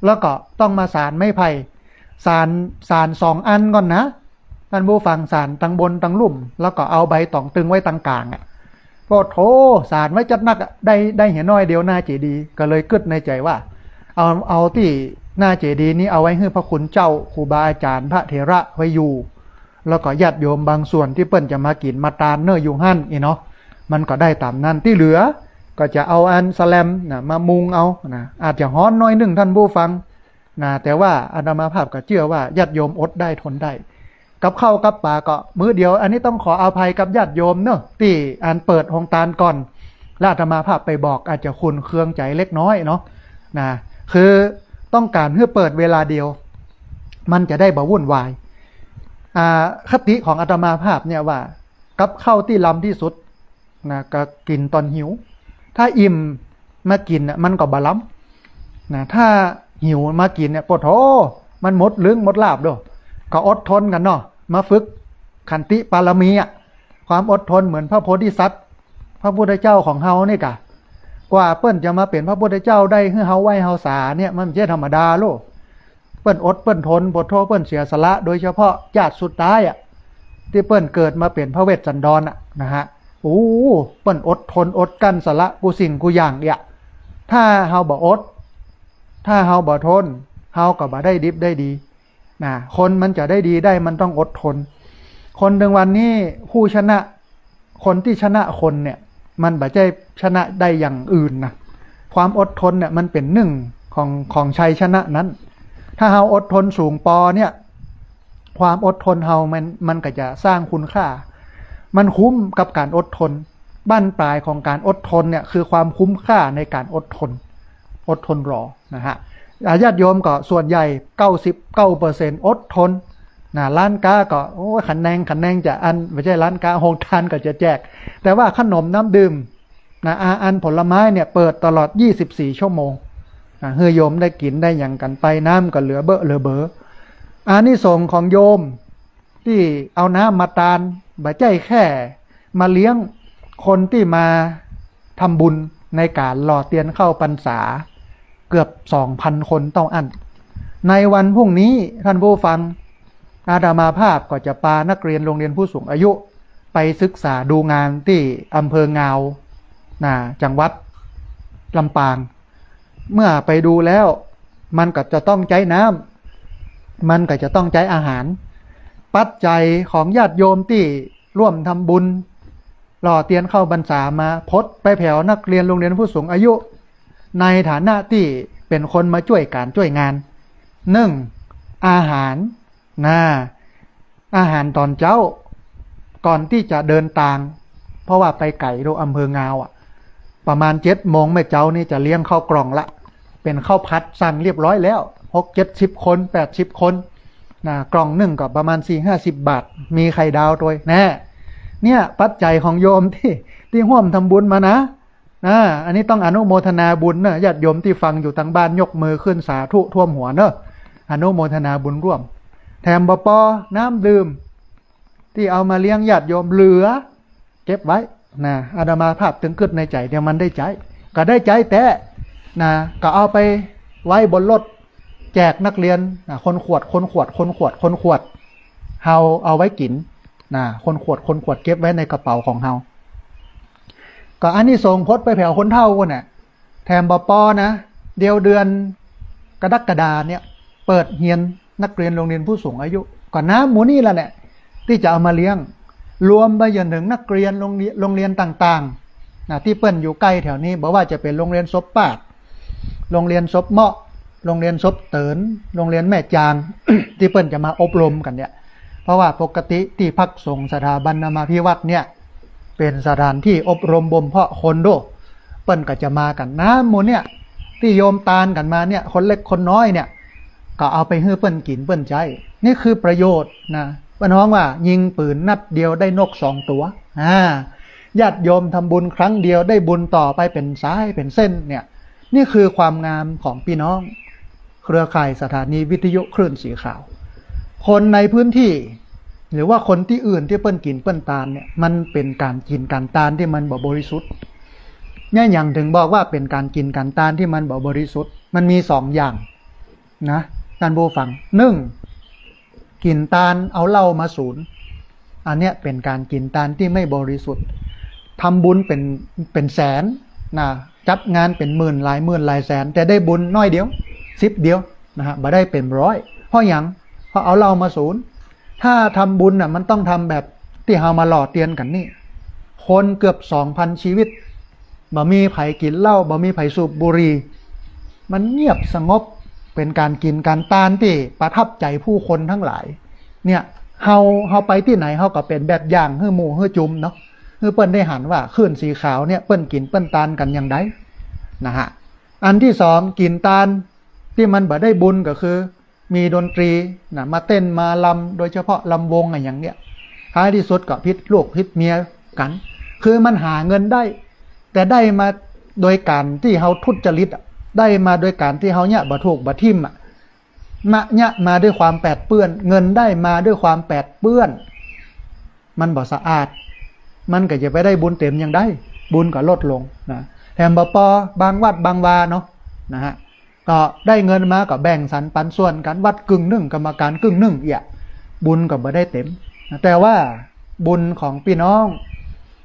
แล้วก็ต้องมาสานไม้ไผ่สาน2 อันก่อนนะท่านผู้ฟังสานตั้งบนตั้งลุ่มแล้วก็เอาใบตองตึงไว้ตั้งกลางก็โถสารไว้จัดนักได้เห็นน้อยเดียวหน้าเจดีย์ก็เลยกึดในใจว่าเอาที่หน้าเจดีย์นี้เอาไว้ให้พระคุณเจ้าครูบาอาจารย์พระเถระไว้อยู่แล้วก็ญาติโยมบางส่วนที่เปิ้นจะมากินมาตานเนื้ออยู่หั่นเนาะมันก็ได้ตามนั้นที่เหลือก็จะเอาอันสแลมนะมามุงเอานะอาจจะฮ้อนน้อยหนึ่งท่านผู้ฟัง นะแต่ว่าอาตมาภาพก็เชื่อว่าญาติโยมอดได้ทนได้กับข้าวกับปลาก็มื้อเดียวอันนี้ต้องขออภัยกับญาติโยมเนอะที่อ่านเปิดห้องตาลก่อนแล้วอาตมาภาพไปบอกอาจจะคุณเครื่องใจเล็กน้อยเนาะนะคือต้องการเพื่อเปิดเวลาเดียวมันจะได้บ่วุ่นวายคติของอาตมาภาพเนี่ยว่ากับข้าวที่ล้ำที่สุดนะก็กินตอนหิวถ้าอิ่มมากินมันก็บาล้ำนะถ้าหิวมากินเนี่ยปวดโธมันหมดลึงหมดลาบด้วยก็อดทนกันเนาะมาฝึกขันติปารมีความอดทนเหมือนพระโพธิสัตว์พระพุทธเจ้าของเฮานี่กะกว่าเปิ้นจะมาเป็นพระพุทธเจ้าได้คือเฮาไหวเฮาสาเนี่ยมันไม่ใช่ธรรมดาโลเปิ้นอดเปิ้นทนปวดโธเปิ้นเสียสละโดยเฉพาะญาติสุดท้ายที่เปิ้นเกิดมาเป็นพระเวสสันดรนะฮะโอ้เปิ้นอดทนอดกั้นสละกูสิ่งกูอย่างเนี่ยถ้าเฮาบ่อดถ้าเฮาบ่ทนเฮาก็บ่ได้ดิบได้ดีนะคนมันจะได้ดีได้มันต้องอดทนคนหนึ่งวันนี้ผู้ชนะคนที่ชนะคนเนี่ยมันบ่ใช่ชนะได้อย่างอื่นนะความอดทนเนี่ยมันเป็นหนึ่งของชัยชนะนั้นถ้าเฮาอดทนสูงปอเนี่ยความอดทนเฮามันก็จะสร้างคุณค่ามันคุ้มกับการอดทนบั้นปลายของการอดทนเนี่ยคือความคุ้มค่าในการอดทนรอนะฮะญาติโยมก็ส่วนใหญ่ 99% อดทนนะร้านค้าก็โอ้ขันแนงจะอันไม่ใช่ร้านค้าโฮงทานก็จะแจกแต่ว่าขนมน้ำดื่มนะอันผลไม้เนี่ยเปิดตลอด24ชั่วโมงนะเฮือโยมได้กินได้อย่างกันไปน้ำก็เหลือเบออานิสงส์ของโยมที่เอาน้ำมาตาลบ่ใจแค่มาเลี้ยงคนที่มาทำบุญในการหล่อเตียนเข้าพรรษาเกือบ 2,000 คนต้องอันในวันพรุ่งนี้ท่านผู้ฟังอาตมาภาพก็จะพานักเรียนโรงเรียนผู้สูงอายุไปศึกษาดูงานที่อำเภองาวจังหวัดลำปางเมื่อไปดูแล้วมันก็จะต้องใช้น้ำมันก็จะต้องใช้อาหารปัจจัยของญาติโยมที่ร่วมทำบุญหล่อเตียนเข้าพรรษามาพดไปแผ่วนักเรียนโรงเรียนผู้สูงอายุในฐานะที่เป็นคนมาช่วยการช่วยงานอาหารอาหารตอนเจ้าก่อนที่จะเดินทางเพราะว่าไปไก่โดอำเภองาวประมาณ7 โมงแม่เจ้านี่จะเลี้ยงข้าวกล่องละเป็นข้าวพัดสั่งเรียบร้อยแล้ว6-70 คน80 คนกล่องหนึ่งก็ประมาณ40-50 บาทมีไข่ดาวด้วยเนี่ยปัจจัยของโยมที่ร่วมทำบุญมานะอันนี้ต้องอนุโมทนาบุญเนอะญาติโยมที่ฟังอยู่ทางบ้านยกมือขึ้นสาธุท่วมหัวเนอะอนุโมทนาบุญร่วมแถมบปอน้ำดื่มที่เอามาเลี้ยงญาติโยมเหลือเก็บไว้อาตมาภาพถึงขึ้นในใจเดี๋ยวมันได้ใจก็ได้ใจแต่ก็เอาไปไว้บนรถแจกนักเรียนคนขวดเฮาเอาไว้กินคนขวดเก็บไว้ในกระเป๋าของเฮาก็อันนี้ส่งพดไปแผ่วคนเท่ากันแถมบปอนะเดียวเดือนกรกฎาเนี่ยเปิดเรียนนักเรียนโรงเรียนผู้สูงอายุก่อนน้ำหมูนี่แหละเนี่ยที่จะเอามาเลี้ยงรวมไปจนถึงนักเรียนโรงเรียนต่างๆที่เปิ้นอยู่ใกล้แถวนี้บอกว่าจะเป็นโรงเรียนซบปาดโรงเรียนซบเมาะโรงเรียนซบเตินโรงเรียนแม่จาง ที่เปิ้นจะมาอบรมกันเนี่ยเพราะว่าปกติที่พักสงฆ์สถาบันนามาพิวัตรเนี่ยเป็นสถานที่อบรมบ่มเพาะคนด้วยเปิ้นก็จะมากันน้ำหมูเนี่ยที่โยมตาลกันมาเนี่ยคนเล็กคนน้อยเนี่ยก็เอาไปให้เปิ้นกินเปิ้นใจนี่คือประโยชน์ป้าน้องว่ายิงปืนนัดเดียวได้นก2 ตัวญาติโยมทำบุญครั้งเดียวได้บุญต่อไปเป็นสายเป็นเส้นเนี่ยนี่คือความงามของพี่น้องเครือข่ายสถานีวิทยุคลื่นสีขาวคนในพื้นที่หรือว่าคนที่อื่นที่เปิ้นกินเปิ้นตาลเนี่ยมันเป็นการกินการตาลที่มันบ่บริสุทธิ์เนี่ยอย่างถึงบอกว่าเป็นการกินการตาลที่มันบ่บริสุทธิ์มันมี2 อย่างท่านผู้ฟังกินตาลเอาเหล้ามาสูญอันเนี้ยเป็นการกินตาลที่ไม่บริสุทธิ์ทำบุญเป็นแสนจัดงานเป็นหมื่นหลายหมื่นหลายแสนแต่ได้บุญน้อยเดียว10 เดียวบ่ได้เป็นร้อยเพราะอย่างเพราะเอาเหล้ามาสูญถ้าทำบุญมันต้องทำแบบที่เฮามาหล่อเตียนกันนี่คนเกือบ 2,000 ชีวิตบ่มีไผกินเหล้าบ่มีไผสูบบุหรี่มันเงียบสงบไป เป็นการกินการตานที่ประทับใจผู้คนทั้งหลายเนี่ยเฮาไปที่ไหนเฮาก็เป็นแบบอย่างให้หมู่ให้จุ่มเนาะให้เปิ้นได้หันว่าขึ้นสีขาวเนี่ยเปิ้นกินเปิ้นตานกันอย่างไรนะฮะอันที่สองกินตานที่มันบ่ได้บุญก็คือมีดนตรีนะมาเต้นมาลำโดยเฉพาะลำวงอะไรอย่างเนี้ยท้ายที่สุดก็พิษลูกพิษเมียกันคือมันหาเงินได้แต่ได้มาโดยการที่เฮาทุจริตได้มาโดยการที่เฮาเนี่ยบ่ถูกบ่ทิ่มเนี่ยมาด้วยความแปดเปื้อนเงินได้มาด้วยความแปดเปื้อนมันบ่สะอาดมันก็จะไปได้บุญเต็มอย่างได้บุญก็ลดลงนะแถมบ่พอบางวัดบางวาเนาะนะฮะก็ได้เงินมาก็แบ่งสรรปันส่วนกันวัดกึ่งหนึ่งกรรมการกึ่งหนึ่งบุญก็บ่ได้เต็มแต่ว่าบุญของพี่น้อง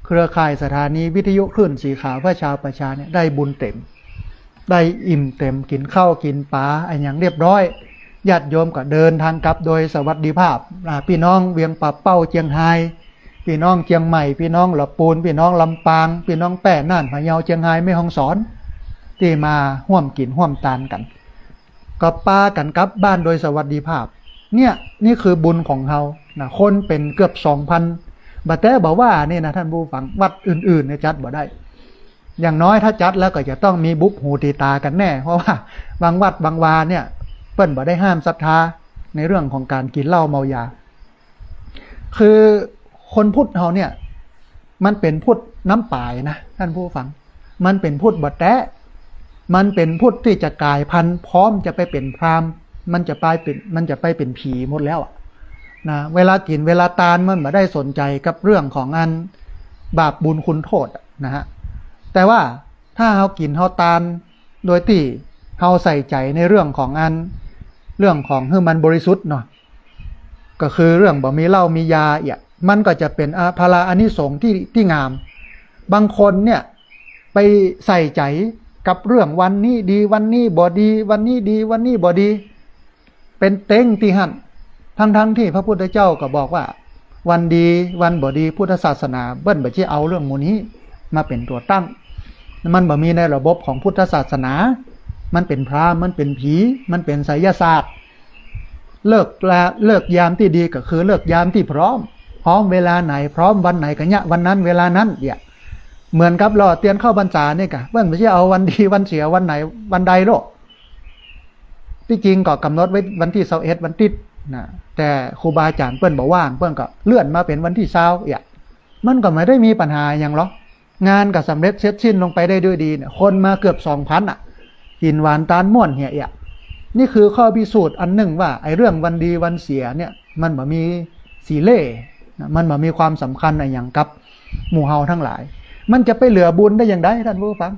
เครือข่ายสถานีวิทยุคลื่นสีขาวเพื่อชาวประชาเนี่ยได้บุญเต็มได้อิ่มเต็มกินข้าวกินปลาอะไรอย่างเรียบร้อยญาติโยมก็เดินทางกลับโดยสวัสดิภาพพี่น้องเวียงป่าเป้าเจียงไฮ้พี่น้องเชียงใหม่พี่น้องหลบปูนพี่น้องลำปางพี่น้องแป้น่านพะเยาเชียงไฮ้แม่ฮ่องสอนที่มาห่วมกินห่วมตานกันก็ปากันกลับบ้านโดยสวัสดิภาพเนี่ยนี่คือบุญของเฮานะคนเป็นเกือบ 2,000 บัดแต่บอกว่านี่นะท่านผู้ฟังวัดอื่นๆเนี่ยจัดบ่ได้อย่างน้อยถ้าจัดแล้วก็จะต้องมีบุบหูตีตากันแน่เพราะว่าบางวัดบางวาเนี่ยเปิ้นบ่ได้ห้ามศรัทธาในเรื่องของการกินเหล้าเมายาคือคนพุทธเฮาเนี่ยมันเป็นพุทธน้ำปลายนะท่านผู้ฟังมันเป็นพุทธบ่แตะมันเป็นพุทธที่จะกลายพันธุ์พร้อมจะไปเป็นพราหมณ์มันจะไปเป็นผีหมดแล้วนะเวลากินเวลาตานมันไม่ได้สนใจกับเรื่องของอันบาปบุญคุณโทษนะฮะแต่ว่าถ้าเฮากินเฮาตานโดยที่เฮาใส่ใจในเรื่องของอันเรื่องของให้มันบริสุทธิ์เนาะก็คือเรื่องบ่มีเหล้ามียามันก็จะเป็นพลาอานิสงส์ที่งามบางคนเนี่ยไปใส่ใจกับเรื่องวันนี้ดีวันนี้บ่ดีวันนี้ดีวันนี้บ่ดีเป็นเต็งที่หั่นทั้งที่พระพุทธเจ้าก็บอกว่าวันดีวันบ่ดีพุทธศาสนาเบิ้นบ่ใช่เอาเรื่องหมู่นี้มาเป็นตัวตั้งมันบ่มีในระบบของพุทธศาสนามันเป็นพราหมณ์มันเป็นผีมันเป็นไสยศาสตร์เลิกยามที่ดีก็คือเลิกยามที่พร้อมเวลาไหนพร้อมวันไหนก็เนี่ยวันนั้นเวลานั้นเหมือนกับรอเตียนเข้าพรรษาเนี่ยกะเบิ้นบ่ใช่เอาวันดีวันเสียวันไหนวันใดโลกที่จริงก็กำหนดไว้วันที่21วันติดนะแต่ครูบาอาจารย์เปิ้นบอกว่างเปิ้นก็เลื่อนมาเป็นวันที่20มันก็ไม่ได้มีปัญหาอย่างหรอกงานก็สำเร็จเสร็จสิ้นลงไปได้ด้วยดีเนี่ยคนมาเกือบ 2,000 กินหวานตาลม่วนนี่คือข้อพิสูจน์อันหนึ่งว่าไอ้เรื่องวันดีวันเสียเนี่ยมันบ่มีสีเล่มันบ่มีความสำคัญอะไรอย่างกับหมู่เฮาทั้งหลายมันจะไปเหลือบุญได้อย่างไรท่านผู้ฟัง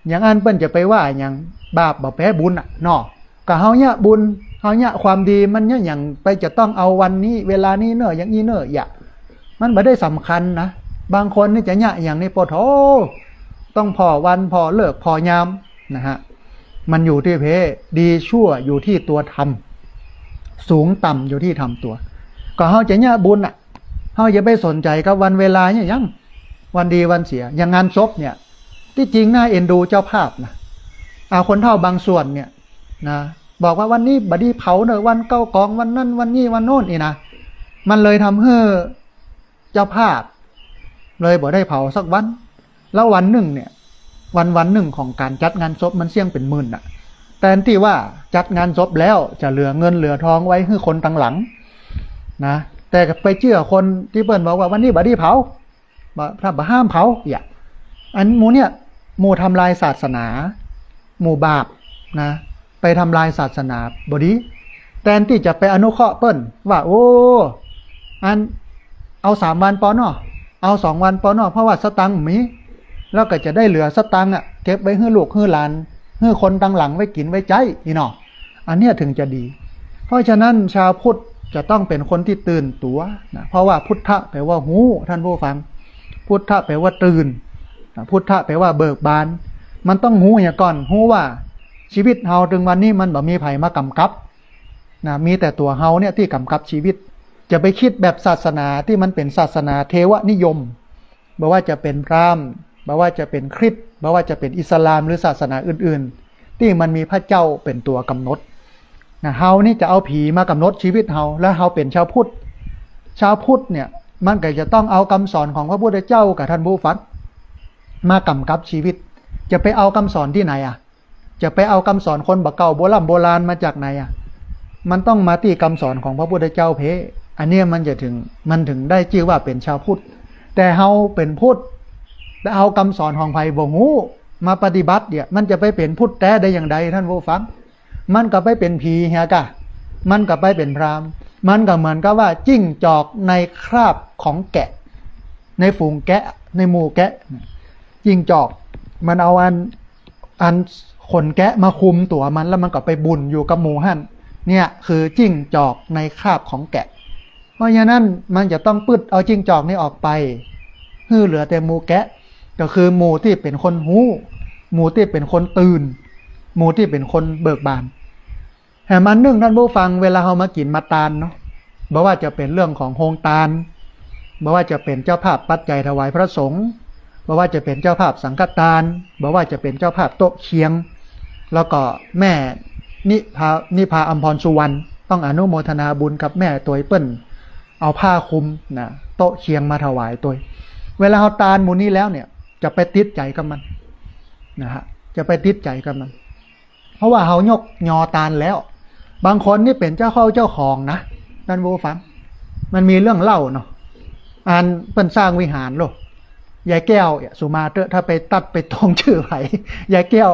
อย่างอันเปิ้นจะไปว่าอย่างบาปบ่แพ้บุญเนาะก็เฮาเนี่ยบุญเฮาเนี่ยความดีมันเนี่ยอย่างไปจะต้องเอาวันนี้เวลานี้เนอะอย่างนี้เนอะมันไม่ได้สำคัญนะบางคนนี่จะเนี่ยอย่างนี้ปโถต้องพอวันพอเลิกพอยามนะฮะมันอยู่ที่เพดีชั่วอยู่ที่ตัวทำสูงต่ำอยู่ที่ทำตัวก็เฮาจะเนี่ยบุญเฮาอย่าไปสนใจกับวันเวลาเนี่ยยังวันดีวันเสียอย่างงานศพเนี่ยที่จริงน่าเอ็นดูเจ้าภาพนะคนเฒ่าบางส่วนเนี่ยนะบอกว่าวันนี้บัดนี้เผาเนอะวันเก้ากองวันนั้นวันนี้วันโน้นนะมันเลยทำให้เจ้าภาพเลยบ่ได้เผาสักวันแล้ววันหนึ่งเนี่ยวันหนึ่งของการจัดงานศพมันเสี่ยงเป็นหมื่นแต่ที่ว่าจัดงานศพแล้วจะเหลือเงินเหลือทองไว้ให้คนต่างหลังนะแต่ไปเชื่อคนที่เปิ้นบอกว่าวันนี้บัดนี้เผาถ้าบ่ห้ามเผาอันหมู่เนี่ยหมู่ทำลายศาสนาหมู่บาปนะไปทำลายศาสนาบดีแทนที่จะไปอนุเคราะห์เปิ้นว่าโอ้อันเอา3 วันปอนอเอา2 วันปอนอเพราะว่าสตังค์มีแล้วก็จะได้เหลือสตังค์เก็บไว้ให้ลูกให้หลานให้คนต่างหลังไว้กินไว้ใจนี่เนาะอันเนี้ยถึงจะดีเพราะฉะนั้นชาวพุทธจะต้องเป็นคนที่ตื่นตัวนะเพราะว่าพุทธะแปลว่าหูท่านผู้ฟังพุทธะแปลว่าตื่นพุทธะแปลว่าเบิกบานมันต้องหูอย่างก่อนหูว่าชีวิตเฮาถึงวันนี้มันบ่มีไผมากำกับนะมีแต่ตัวเฮาเนี่ยที่กำกับชีวิตจะไปคิดแบบศาสนาที่มันเป็นศาสนาเทวนิยมบ่ว่าจะเป็นพราหมณ์บ่ว่าจะเป็นคริสต์บ่ว่าจะเป็นอิสลามหรือศาสนาอื่นๆ ที่มันมีพระเจ้าเป็นตัวกำหนดนะเฮานี่จะเอาผีมากำหนดชีวิตเฮาแล้วเฮาเป็นชาวพุทธเนี่ยมันก็จะต้องเอาคำสอนของพระพุทธเจ้ากับท่านผู้ฟังมากำกับชีวิตจะไปเอาคำสอนที่ไหนอ่ะจะไปเอาคำสอนคนบักเก่าโบราณมาจากไหนอ่ะมันต้องมาที่คำสอนของพระพุทธเจ้าเพอันนี้มันถึงได้ชื่อว่าเป็นชาวพุทธแต่เฮาเป็นพุทธแต่เอาคำสอนของไผบ่ฮู้มาปฏิบัติเนี่ยมันจะไปเป็นพุทธแท้ได้อย่างใดท่านผู้ฟังมันก็ไปเป็นผีเฮียกะมันก็ไปเป็นพราหมณ์มันก็เหมือนกับว่าจิ้งจอกในคราบของแกะในฝูงแกะในหมู่แกะจิ้งจอกมันเอาอันขนแกะมาคุมตัวมันแล้วมันก็ไปบุญอยู่กับหมู่หั่นเนี่ยคือจิ้งจอกในคราบของแกะเพราะฉะนั้นมันจะต้องปึดเอาจิ้งจอกนี้ออกไปเหลือแต่หมู่แกะก็คือหมู่ที่เป็นคนหูหมู่ที่เป็นคนตื่นหมู่ที่เป็นคนเบิกบานแห่มันนึ่งท่านผู้ฟังเวลาเรามากินมาตานเนาะบ่ว่าจะเป็นเรื่องของโฮงตาลบ่ว่าจะเป็นเจ้าภาพปัจจัยถวายพระสงฆ์บ่ว่าจะเป็นเจ้าภาพสังฆทานบ่ว่าจะเป็นเจ้าภาพโต๊ะเคียงแล้วก็แม่นิพาอัมพรสุวรรณต้องอนุโมทนาบุญกับแม่ตัวเปิ้นเอาผ้าคลุมนะโต๊ะเคียงมาถวายตัวเวลาเราตานหมู่นี้แล้วเนี่ยจะไปติดใจกับมันนะฮะจะไปติดใจกับมันเพราะว่าเขายกยอตานแล้วบางคนนี่เป็นเจ้าของนะท่านผู้ฟังมันมีเรื่องเล่าเนาะอันเปิ้นสร้างวิหารโลกยายแก้วสุมาเตอร์ถ้าไปตัดไปตรงชื่อไผยายแก้ว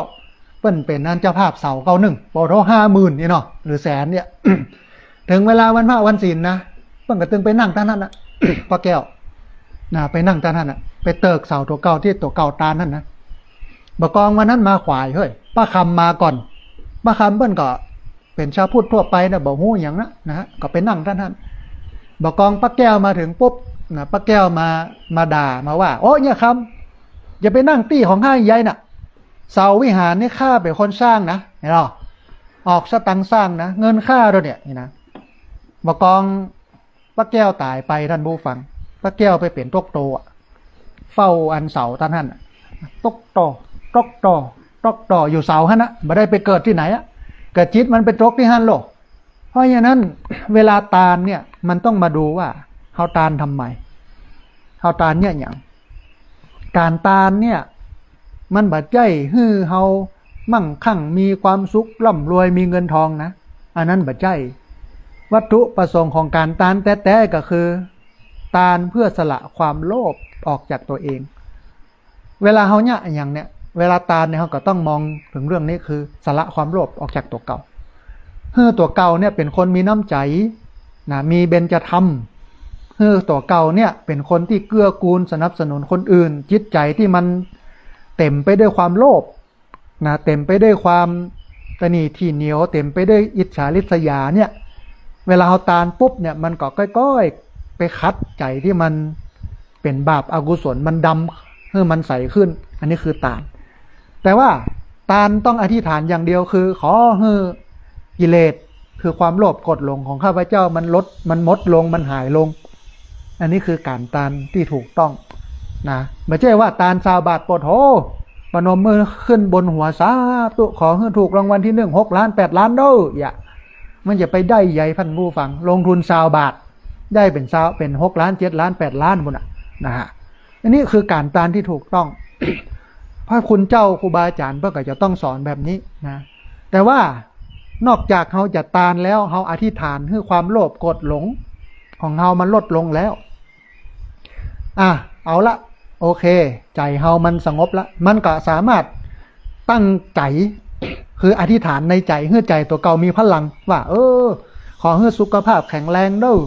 เปิ้นเป็นนั่นเจ้าภาพเสา91ปอโท50,000นี่เนาะหรือแสนเนี่ย ถึงเวลาวันพระวันศีลนะเปิ้นก็ตึงไปนั่งท่านนั้นน่ะ ป้าแก้วนะไปนั่งท่านนั้นน่ะไปเติกเสาตัวเก่าที่ตัวเก่าตาลนั่นนะบกองวันนั้นมาขวายเฮ้ยป้าคำมาก่อนป้าคำเปิ้นก็เป็นชาวพุทธทั่วไปนะบ่ฮู้หยังนะฮะก็ไปนั่งท่านบกองป้าแก้วมาถึงปุ๊บนะป้าแก้วมาด่ามาว่าโอ้เนี่ยคำอย่าไปนั่งตี้ของข้าใหญ่น่ะเสาวิหารนี่ข้าเป็นคนสร้างนะเห็นหรอออกสตังค์สร้างนะเงินค่าเราเนี่ยนี่นะบกองป้าแก้วตายไปท่านผู้ฟังป้าแก้วไปเปลี่ยนตกโตเฝ้าอันเสาท่านตกโตอยู่เสาฮะนะไม่ได้ไปเกิดที่ไหนอะเกิดจิตมันไปตกที่ฮั่นโลกเพราะฉะนั้นเวลาตาลเนี่ยมันต้องมาดูว่าเฮาตาลทำไมเฮาตาลเนี่ยอย่างการตาลเนี่ยมันบัดใจฮื้อเฮามั่งคั่งมีความสุขร่ำรวยมีเงินทองนะอันนั้นบัดใจวัตถุประสงค์ของการตาลแท้ๆก็คือตาลเพื่อสละความโลภออกจากตัวเองเวลาเฮาเนี่ยอย่างเนี้ยเวลาตาลเนี่ยเขาก็ต้องมองถึงเรื่องนี้คือสละความโลภออกจากตัวเก่าตัวเก่าเนี่ยเป็นคนมีน้ำใจนะมีเบญจธรรมตัวเก่าเนี่ยเป็นคนที่เกื้อกูลสนับสนุนคนอื่นจิตใจที่มันเต็มไปด้วยความโลภนะเต็มไปด้วยความตนีที่เหนียวเต็มไปด้วยอิจฉาริษยาเนี่ยเวลาเอาตาลปุ๊บเนี่ยมันก็ก้อยๆไปคัดใจที่มันเป็นบาปอกุศลมันดำมันใสขึ้นอันนี้คือตาลแต่ว่าตาลต้องอธิษฐานอย่างเดียวคือขอให้กิเลสคือความโลภกดลงของข้าพเจ้ามันลดมันมดลงมันหายลงอันนี้คือการตาลที่ถูกต้องนะไม่ใช่ว่าตาล20 บาทปดโหปนมมือขึ้นบนหัวสาธุขอให้ถูกรางวัลที่1 6 ล้าน8 ล้านเด้ออย่ามันจะไปได้ใหญ่พันผู้ฟังลงทุน20 บาทได้เป็น6 ล้าน7 ล้าน8 ล้านบุญนะฮะอันนี้คือการตาลที่ถูกต้อง พระคุณเจ้าครูบาอาจารย์เพื่อก็จะต้องสอนแบบนี้นะแต่ว่านอกจากเขาจะตาลแล้วเขาอธิษฐานให้ความโลภกดหลงของเขามันลดลงแล้วเอาละโอเคใจเขามันสงบละมันก็สามารถตั้งใจคืออธิษฐานในใจให้ใจตัวเก่ามีพลังว่าขอให้สุขภาพแข็งแรงเด้อ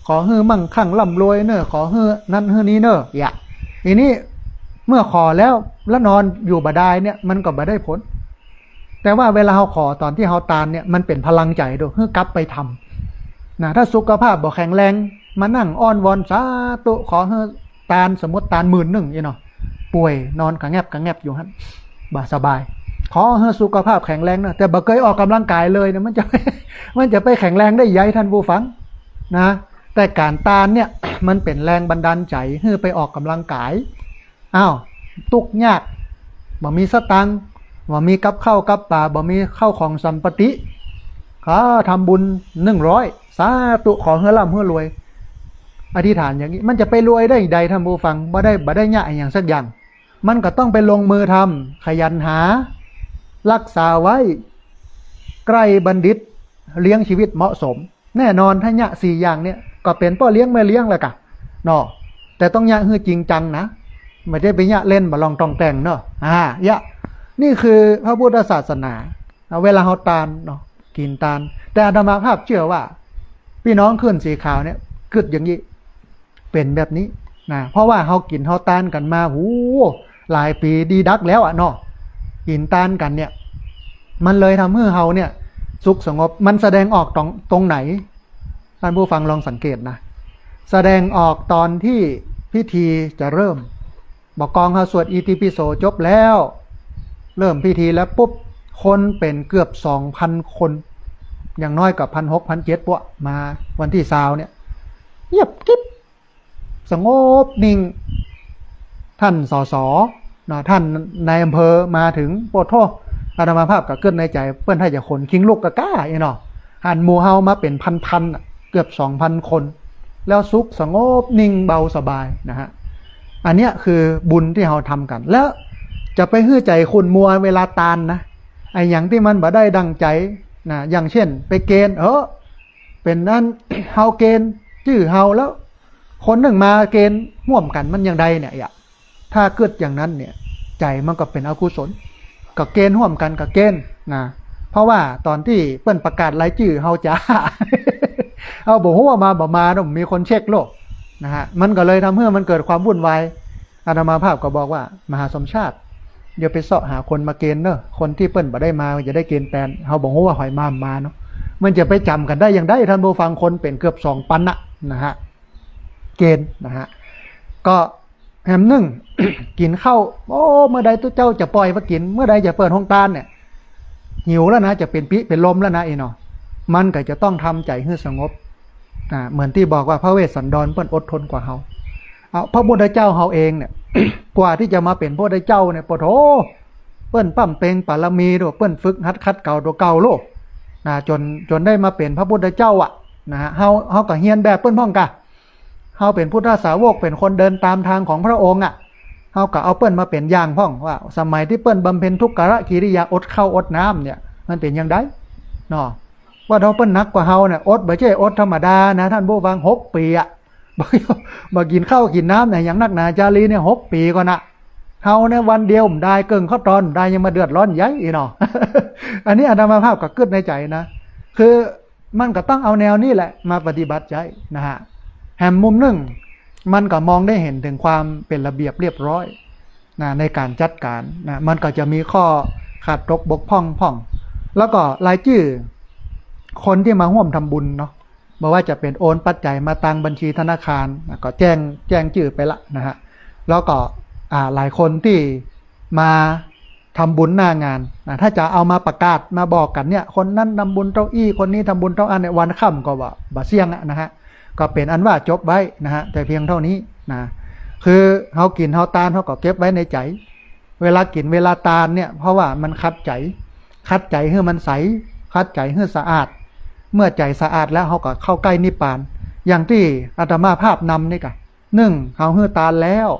ขอให้มั่งคั่งร่ำรวยเนอะขอให้นั่นให้นี้เนอะอย่าทีนี้เมื่อขอแล้วนอนอยู่บ่ได้เนี่ยมันก็บ่ได้ผลแต่ว่าเวลาเราขอตอนที่เราตานเนี่ยมันเป็นพลังใจด้วยเพื่อกลับไปทำนะถ้าสุขภาพบ่แข็งแรงมานั่งอ้อนวอนสาธุขอให้ตานสมมติตาน11,000นี่เนาะป่วยนอนกะแงบอยู่ฮะบ่สบายขอให้สุขภาพแข็งแรงนะแต่บ่เคยออกกำลังกายเลยนะมันจะไปแข็งแรงได้ยัยท่านผู้ฟังนะแต่การตานเนี่ย มันเป็นแรงบันดาลใจให้ไปออกกำลังกายตุกยากบ่มีสตังค์ ว่ามีกับข้าวกับปลาบ่มีข้าวของสัมปติเขาทำบุญ100สาธุขอเฮือร่ำเฮือรวยอธิษฐานอย่างนี้มันจะไปรวยได้ใดท่านผู้ฟังบ่ได้ยะอย่างสักอย่างมันก็ต้องไปลงมือทำขยันหารักษาไว้ใกล้บัณฑิตเลี้ยงชีวิตเหมาะสมแน่นอนถ้ายะ4อย่างเนี่ยก็เป็นพ่อเลี้ยงแม่เลี้ยงแหละกะเนาะแต่ต้องยะฮือจริงจังนะไม่ได้ไปยะเล่นมาลองตองแต่งเนาะยะนี่คือพระพุทธศาสนาเวลาเฮาตานเนาะกินตานแต่อาตมาภาพเชื่อว่าพี่น้องขึ้นสีขาวเนี่ยกึดอย่างนี้เป็นแบบนี้นะเพราะว่าเฮากินเฮาตานกันมาหลายปีดีดักแล้วเนาะกินตานกันเนี่ยมันเลยทำให้เฮาเนี่ยสุขสงบมันแสดงออกตรงไหนท่านผู้ฟังลองสังเกตนะแสดงออกตอนที่พิธีจะเริ่มบอกกองเฮาสวดอิติปิโสจบแล้วเริ่มพิธีแล้วปุ๊บคนเป็นเกือบ 2,000 คนอย่างน้อยกับ 1,600 1,700 พวกมาวันที่20เนี่ยเงียบกิ๊บสงบนิ่งท่านสสนะท่านนายอำเภอมาถึงโปรดโทษอาตมาภาพก็เกิดในใจเพื่อนให้จะคนคิงลูกกะก้าเนาะหันหมู่เฮามาเป็นพันเกือบ 2,000 คนแล้วสุขสงบนิ่งเบาสบายนะฮะอันเนี้ยคือบุญที่เราทำกันแล้วจะไปฮื้อใจคุณมัวเวลาตานนะไอ้อย่างที่มันบ่ได้ดังใจนะอย่างเช่นไปเกณฑ์เป็นนั่น เฮาเกณฑ์ชื่อเฮาแล้วคนหนึ่งมาเกณฑ์ห่วมกันมันอย่างใดเนี่ยถ้าเกิดอย่างนั้นเนี่ยใจมันก็เป็นอกุศลก็เกณฑ์ห่วมกันกับเกณฑ์นะเพราะว่าตอนที่เปิ้นประกาศรายชื่อเฮาจ้า เอาบอกว่ามาบ่มาต้องมีคนเช็คโลกนะฮะมันก็เลยทำให้มันเกิดความวุ่นวายอาตมาภาพก็บอกว่ามหาสมชาติเดี๋ยวไปเสาะหาคนมาเกณฑ์เนอะคนที่เปิ้นบ่ได้มาจะได้เกณฑ์แปลนเฮาบอกว่าหอยมาเนาะมันจะไปจำกันได้อย่างได้ท่านผู้ฟังคนเป็นเกือบ 2,000 นะฮะเกณฑ์นะฮะก็แหมนึ่ง กินข้าวเมื่อใดตัวเจ้าจะปล่อยมากินเมื่อใดจะเปิดห้องตานเนี่ยหิวแล้วนะจะเป็นลมแล้วนะเนาะมันก็จะต้องทำใจให้สงบเหมือนที่บอกว่าพระเวสสันดรเปิ้นอดทนกว่าเฮาพระพุทธเจ้าเฮาเองเนี่ย กว่าที่จะมาเป็นพระพุทธเจ้าเนี่ยปะโถเปิ้นปั้มเปงปารมีด้วยเปิ้นฝึกหัดคัดเก่าตัวเก่าโลกจนได้มาเป็นพระพุทธเจ้านะฮะเฮาก็เฮียนแบบเปิ้นพ้องกะเฮาเป็นพุทธสาวกเป็นคนเดินตามทางของพระองค์เฮาก็เอาเปิ้นมาเป็นอย่างพ้องว่าสมัยที่เปิ้นบำเพ็ญทุกขกิริยาอดข้าวอดน้ำเนี่ยมันเป็นอย่างไดเนาะว่าเราเปิ้นนักกว่าเฮาเนี่ยอดบ่ใช่อดธรรมดานะท่านผู้ฟัง6 ปีบ่กินข้าวกินน้ำเนี่ยอย่างนักหนาจารีเนี่ย6 ปีก่อนนะเฮาเนี่ยวันเดียวได้เกิงข้าวตอนได้ยังมาเดือดร้อนใหญ่เนาะ อันนี้อาตมาภาพก็เกิดในใจนะคือมันก็ต้องเอาแนวนี้แหละมาปฏิบัติใจนะฮะแหมมุมหนึ่งมันก็มองได้เห็นถึงความเป็นระเบียบเรียบร้อยนะในการจัดการนะมันก็จะมีข้อขาดตกบกพร่องแล้วก็รายชื่อคนที่มาร่วมทำบุญเนาะบอกว่าจะเป็นโอนปัจจัยมาตังบัญชีธนาคารก็แจ้งชื่อไปละนะฮะแล้วก็หลายคนที่มาทำบุญหน้างานนะถ้าจะเอามาประกาศมาบอกกันเนี่ยคนนั้นทำบุญเต้าอี้คนนี้ทำบุญเต้าอันในวันค่ำก็ว่าบะเสี่ยงนะฮะก็เป็นอันว่าจบไว้นะฮะแต่เพียงเท่านี้นะคือเฮากินเฮาตานเฮาก็เก็บไว้ในใจเวลากินเวลาตานเนี่ยเพราะว่ามันคัดใจให้มันใสคัดใจให้สะอาดเมื่อใจสะอาดแล้วเขาก็เข้าใกล้นิพพานอย่างที่อาตมาภาพนำนี่กะ1เขาฮื้อตานแล้ว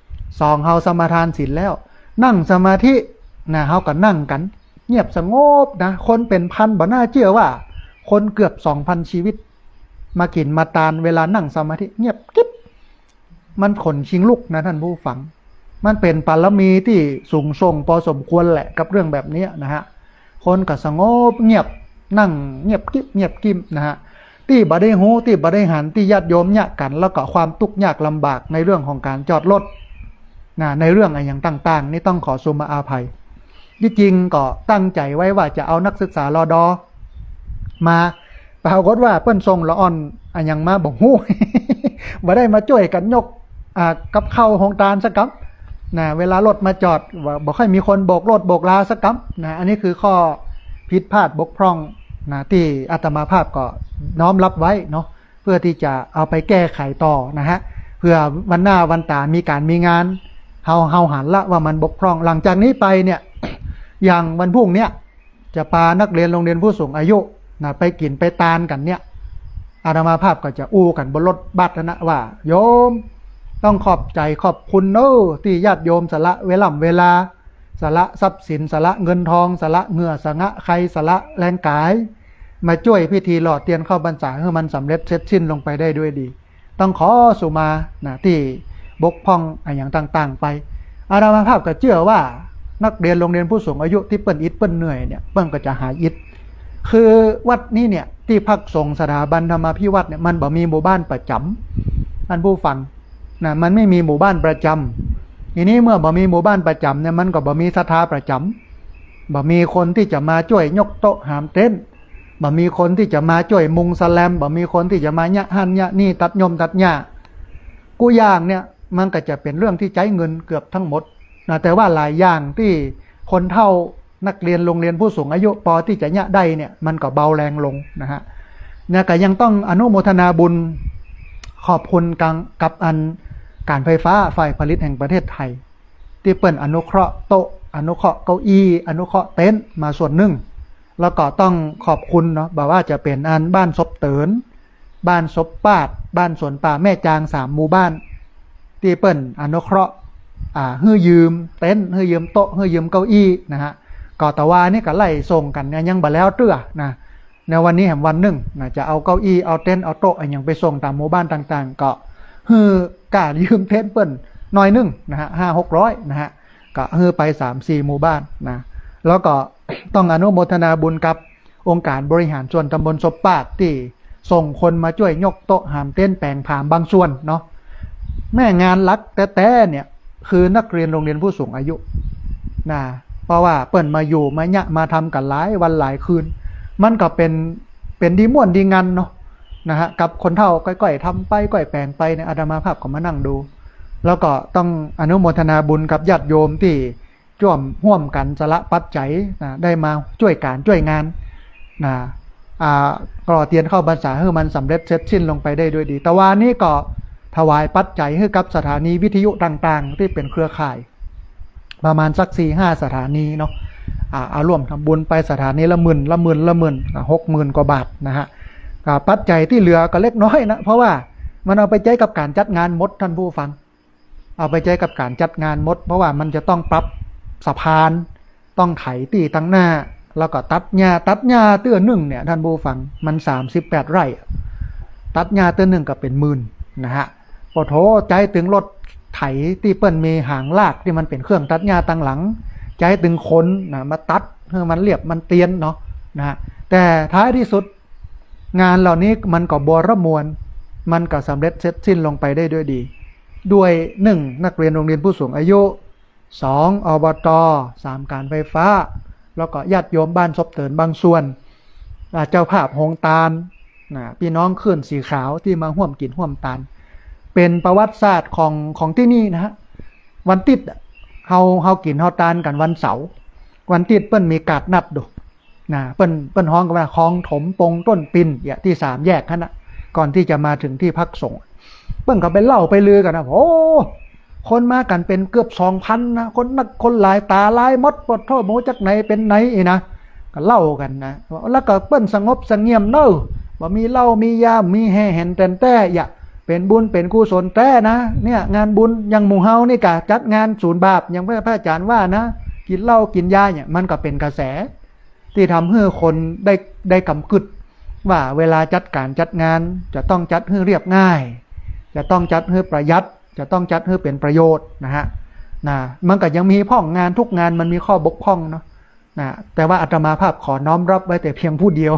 2เขาสมาทานศีลแล้วนั่งสมาธินะเขาก็นั่งกันเงียบสงบนะคนเป็นพันบ่น่าเชื่อว่าคนเกือบ 2,000 ชีวิตมากินมาตานเวลานั่งสมาธิเงียบกิ๊บมันขนชิงลุกนะท่านผู้ฟังมันเป็นปารมีที่สูงส่งพอสมควรแหละกับเรื่องแบบนี้นะฮะคนก็สงบเงียบนั่งเงียบกิ๊บนะฮะที่บ่ได้หูที่บ่ได้หันที่ญาติโยมเนี่ยกันแล้วก็ความทุกข์ยากลำบากในเรื่องของการจอดรถนะในเรื่องอะไรอย่างต่างๆนี่ต้องขอสุมาอาภัยที่จริงก็ตั้งใจไว้ว่าจะเอานักศึกษารอดอมาปรากฏว่าเปิ้นทรงละอ่อนอันยังมาบอกฮู้ บ่ได้มาช่วยกันยกกับเข้าห้องตาลสักกับนะเวลารถมาจอดบ่ค่อยมีคนโบกรถโบกลาสักกับนะอันนี้คือข้อผิดพลาดบกพร่องนะที่อาตมาภาพก็น้อมรับไว้เนาะเพื่อที่จะเอาไปแก้ไขต่อนะฮะเพื่อวันหน้าวันตามีการมีงานเฮาหันละว่ามันบกพร่องหลังจากนี้ไปเนี่ย อย่างวันพรุ่งเนี้ยจะพานักเรียนโรงเรียนผู้สูงอายุนะไปกินไปตานกันเนี่ยอาตมาภาพก็จะอู้กันบนรถบัสนะว่าโยมต้องขอบใจขอบคุณเนอะที่ญาติโยมสละเวลาสละทรัพย์สินสละเงินทองสละเหงื่อสละใครสละแรงกายมาช่วยพิธีหล่อเทียนเข้าพรรษาให้มันสำเร็จเสร็จสิ้นลงไปได้ด้วยดีต้องขอสุมานะที่บกพร่องอย่างต่างๆไปอาตมาภาพก็เชื่อว่านักเรียนโรงเรียนผู้สูงอายุที่เปิ้นอิดเปิ้นเหนื่อยเนี่ยเปิ้นก็จะหายอิดคือวัดนี้เนี่ยที่พักสงฆ์สถาบันธรรมาภิวัตน์เนี่ยมันบ่มีหมู่บ้านประจำท่านผู้ฟังนะมันไม่มีหมู่บ้านประจำทีนี้เมื่อบ่มีหมู่บ้านประจำเนี่ยมันก็บ่มีศรัทธาประจำบ่มีคนที่จะมาช่วยยกโต๊ะหามเต้นบ่มีคนที่จะมาช่วยมุงสแลมบ่มีคนที่จะมาญะหันญะนี่ตัดยมตัดหญ้ากูอย่างเนี่ยมันก็จะเป็นเรื่องที่ใช้เงินเกือบทั้งหมดนะแต่ว่าหลายอย่างที่คนเฒ่านักเรียนโรงเรียนผู้สูงอายุพอที่จะญะได้เนี่ยมันก็เบาแรงลงนะฮะเนี่ยก็ยังต้องอนุโมทนาบุญขอบคุณกับการไฟฟ้าฝ่ายผลิตแห่งประเทศไทยที่เปิ้นอนุเคราะห์โต๊ะอนุเคราะห์เก้าอี้อนุเคราะห์เต็นท์มาส่วนหนึ่งแล้วก็ต้องขอบคุณเนาะบอกว่าจะเป็นบ้านศพเตินบ้านศพปาดบ้านสวนป่าแม่จาง3หมู่บ้านที่เปิ้นอนุเคราะห์ให้ยืมเต็นท์ให้ยืมโต๊ะให้ยืมเก้าอี้นะฮะก็แต่ว่านี่ก็ไล่ส่งกันเนี่ยยังบ่แล้วเตื้อนะในวันนี้แห่งวันหนึ่งนะจะเอาเก้าอี้เอาเต็นท์เอาโต๊ะอย่างไปส่งตามหมู่บ้านต่างๆก็ฮือกายืมเต็นท์เปิ้นน้อยนึงนะฮะ500-600นะฮะก็ฮือไป 3-4 หมู่บ้านนะแล้วก็ต้องอนุโมทนาบุญกับองค์การบริหารส่วนตำบลศพปาดที่ส่งคนมาช่วยยกโต๊ะหามเต็นท์แปลงผามบางส่วนเนาะแม่งานหลักแต่เนี่ยคือนักเรียนโรงเรียนผู้สูงอายุนะเพราะว่าเปิ้นมาอยู่มาเนี่ยมาทำกันหลายวันหลายคืนมันก็เป็นดีม่วนดีงันเนาะนะฮะกับคนเฒ่าก้อยๆทำไปก้อยแปลงไปในอาตมาภาพก็มานั่งดูแล้วก็ต้องอนุโมทนาบุญกับญาติโยมที่ร่วมกันสละปัจจัยนะได้มาช่วยการช่วยงานนะกรอเตียนเข้าพรรษาให้มันสำเร็จเสร็จสิ้นลงไปได้ด้วยดีแต่ว่านี้ก็ถวายปัจจัยให้กับสถานีวิทยุต่างๆที่เป็นเครือข่ายประมาณสัก 4-5 สถานีเนาะเอาร่วมทำบุญไปสถานีละหมื่น60,000 กว่าบาทนะฮะปัจจัยที่เหลือก็เล็กน้อยนะเพราะว่ามันเอาไปใช้กับการจัดงานมดท่านผู้ฟังเอาไปใช้กับการจัดงานมดเพราะว่ามันจะต้องปรับสะพานต้องไถตีตั้งหน้าแล้วก็ตัดหญ้าเตื้อหนึ่งเนี่ยท่านผู้ฟังมัน38 ไร่ตัดหญ้าเตื้อหนึ่งก็เป็นหมื่นนะฮะพอโถใจถึงรถไถที่เปิ้นมีหางลากที่มันเป็นเครื่องตัดหญ้าตั้งหลังใจถึงคนนะมาตัดให้มันเรียบมันเตียนเนาะนะฮะแต่ท้ายที่สุดงานเหล่านี้มันก็บรมวลมันก็สำเร็จเสร็จสิ้นลงไปได้ด้วยดีด้วย1นักเรียนโรงเรียนผู้สูงอายุ2อบต3การไฟฟ้าแล้วก็ญาติโยมบ้านศพเตินบางส่วนเจ้าภาพโฮงตาลพี่น้องขึ้นสีขาวที่มาร่วมกินร่วมตาลเป็นประวัติศาสตร์ของที่นี่นะฮะวันติดเฮากินเฮาตาลกันวันเสาร์วันติดเปิ้นมีการนัดดูนะเปิ้นฮ้องกันว่าคลองถมปงต้นปิ่นเนี่ยที่3แยกนั่นน่ะก่อนที่จะมาถึงที่พักสงฆ์เปิ้นก็ไปเล่าไปลือกันนะโอ้คนมากันเป็นเกือบ 2,000 นะคนหลายตาหลายมดปดโทษโมจากไหนเป็นไหนอีนะก็เล่ากันนะแล้วก็เปิ้นสงบเสงี่ยมเน้อบ่มีเหล้ามียามีแห่แห่นแต่อย่าเป็นบุญเป็นกุศลแต่นะเนี่ยงานบุญยังหมู่เฮานี่กะจัดงานศูนย์บาปยังพระอาจารย์ว่านะกินเหล้ากินยาเนี่ยมันก็เป็นกระแสที่ทำให้คนได้กำกึดว่าเวลาจัดการจัดงานจะต้องจัดให้เรียบง่ายจะต้องจัดให้ประหยัดจะต้องจัดให้เป็นประโยชน์นะฮะมันก็ยังมีพ่องงานทุกงานมันมีข้อบกพร่องเนาะแต่ว่าอาตมาภาพขอน้อมรับไว้แต่เพียงผู้เดียว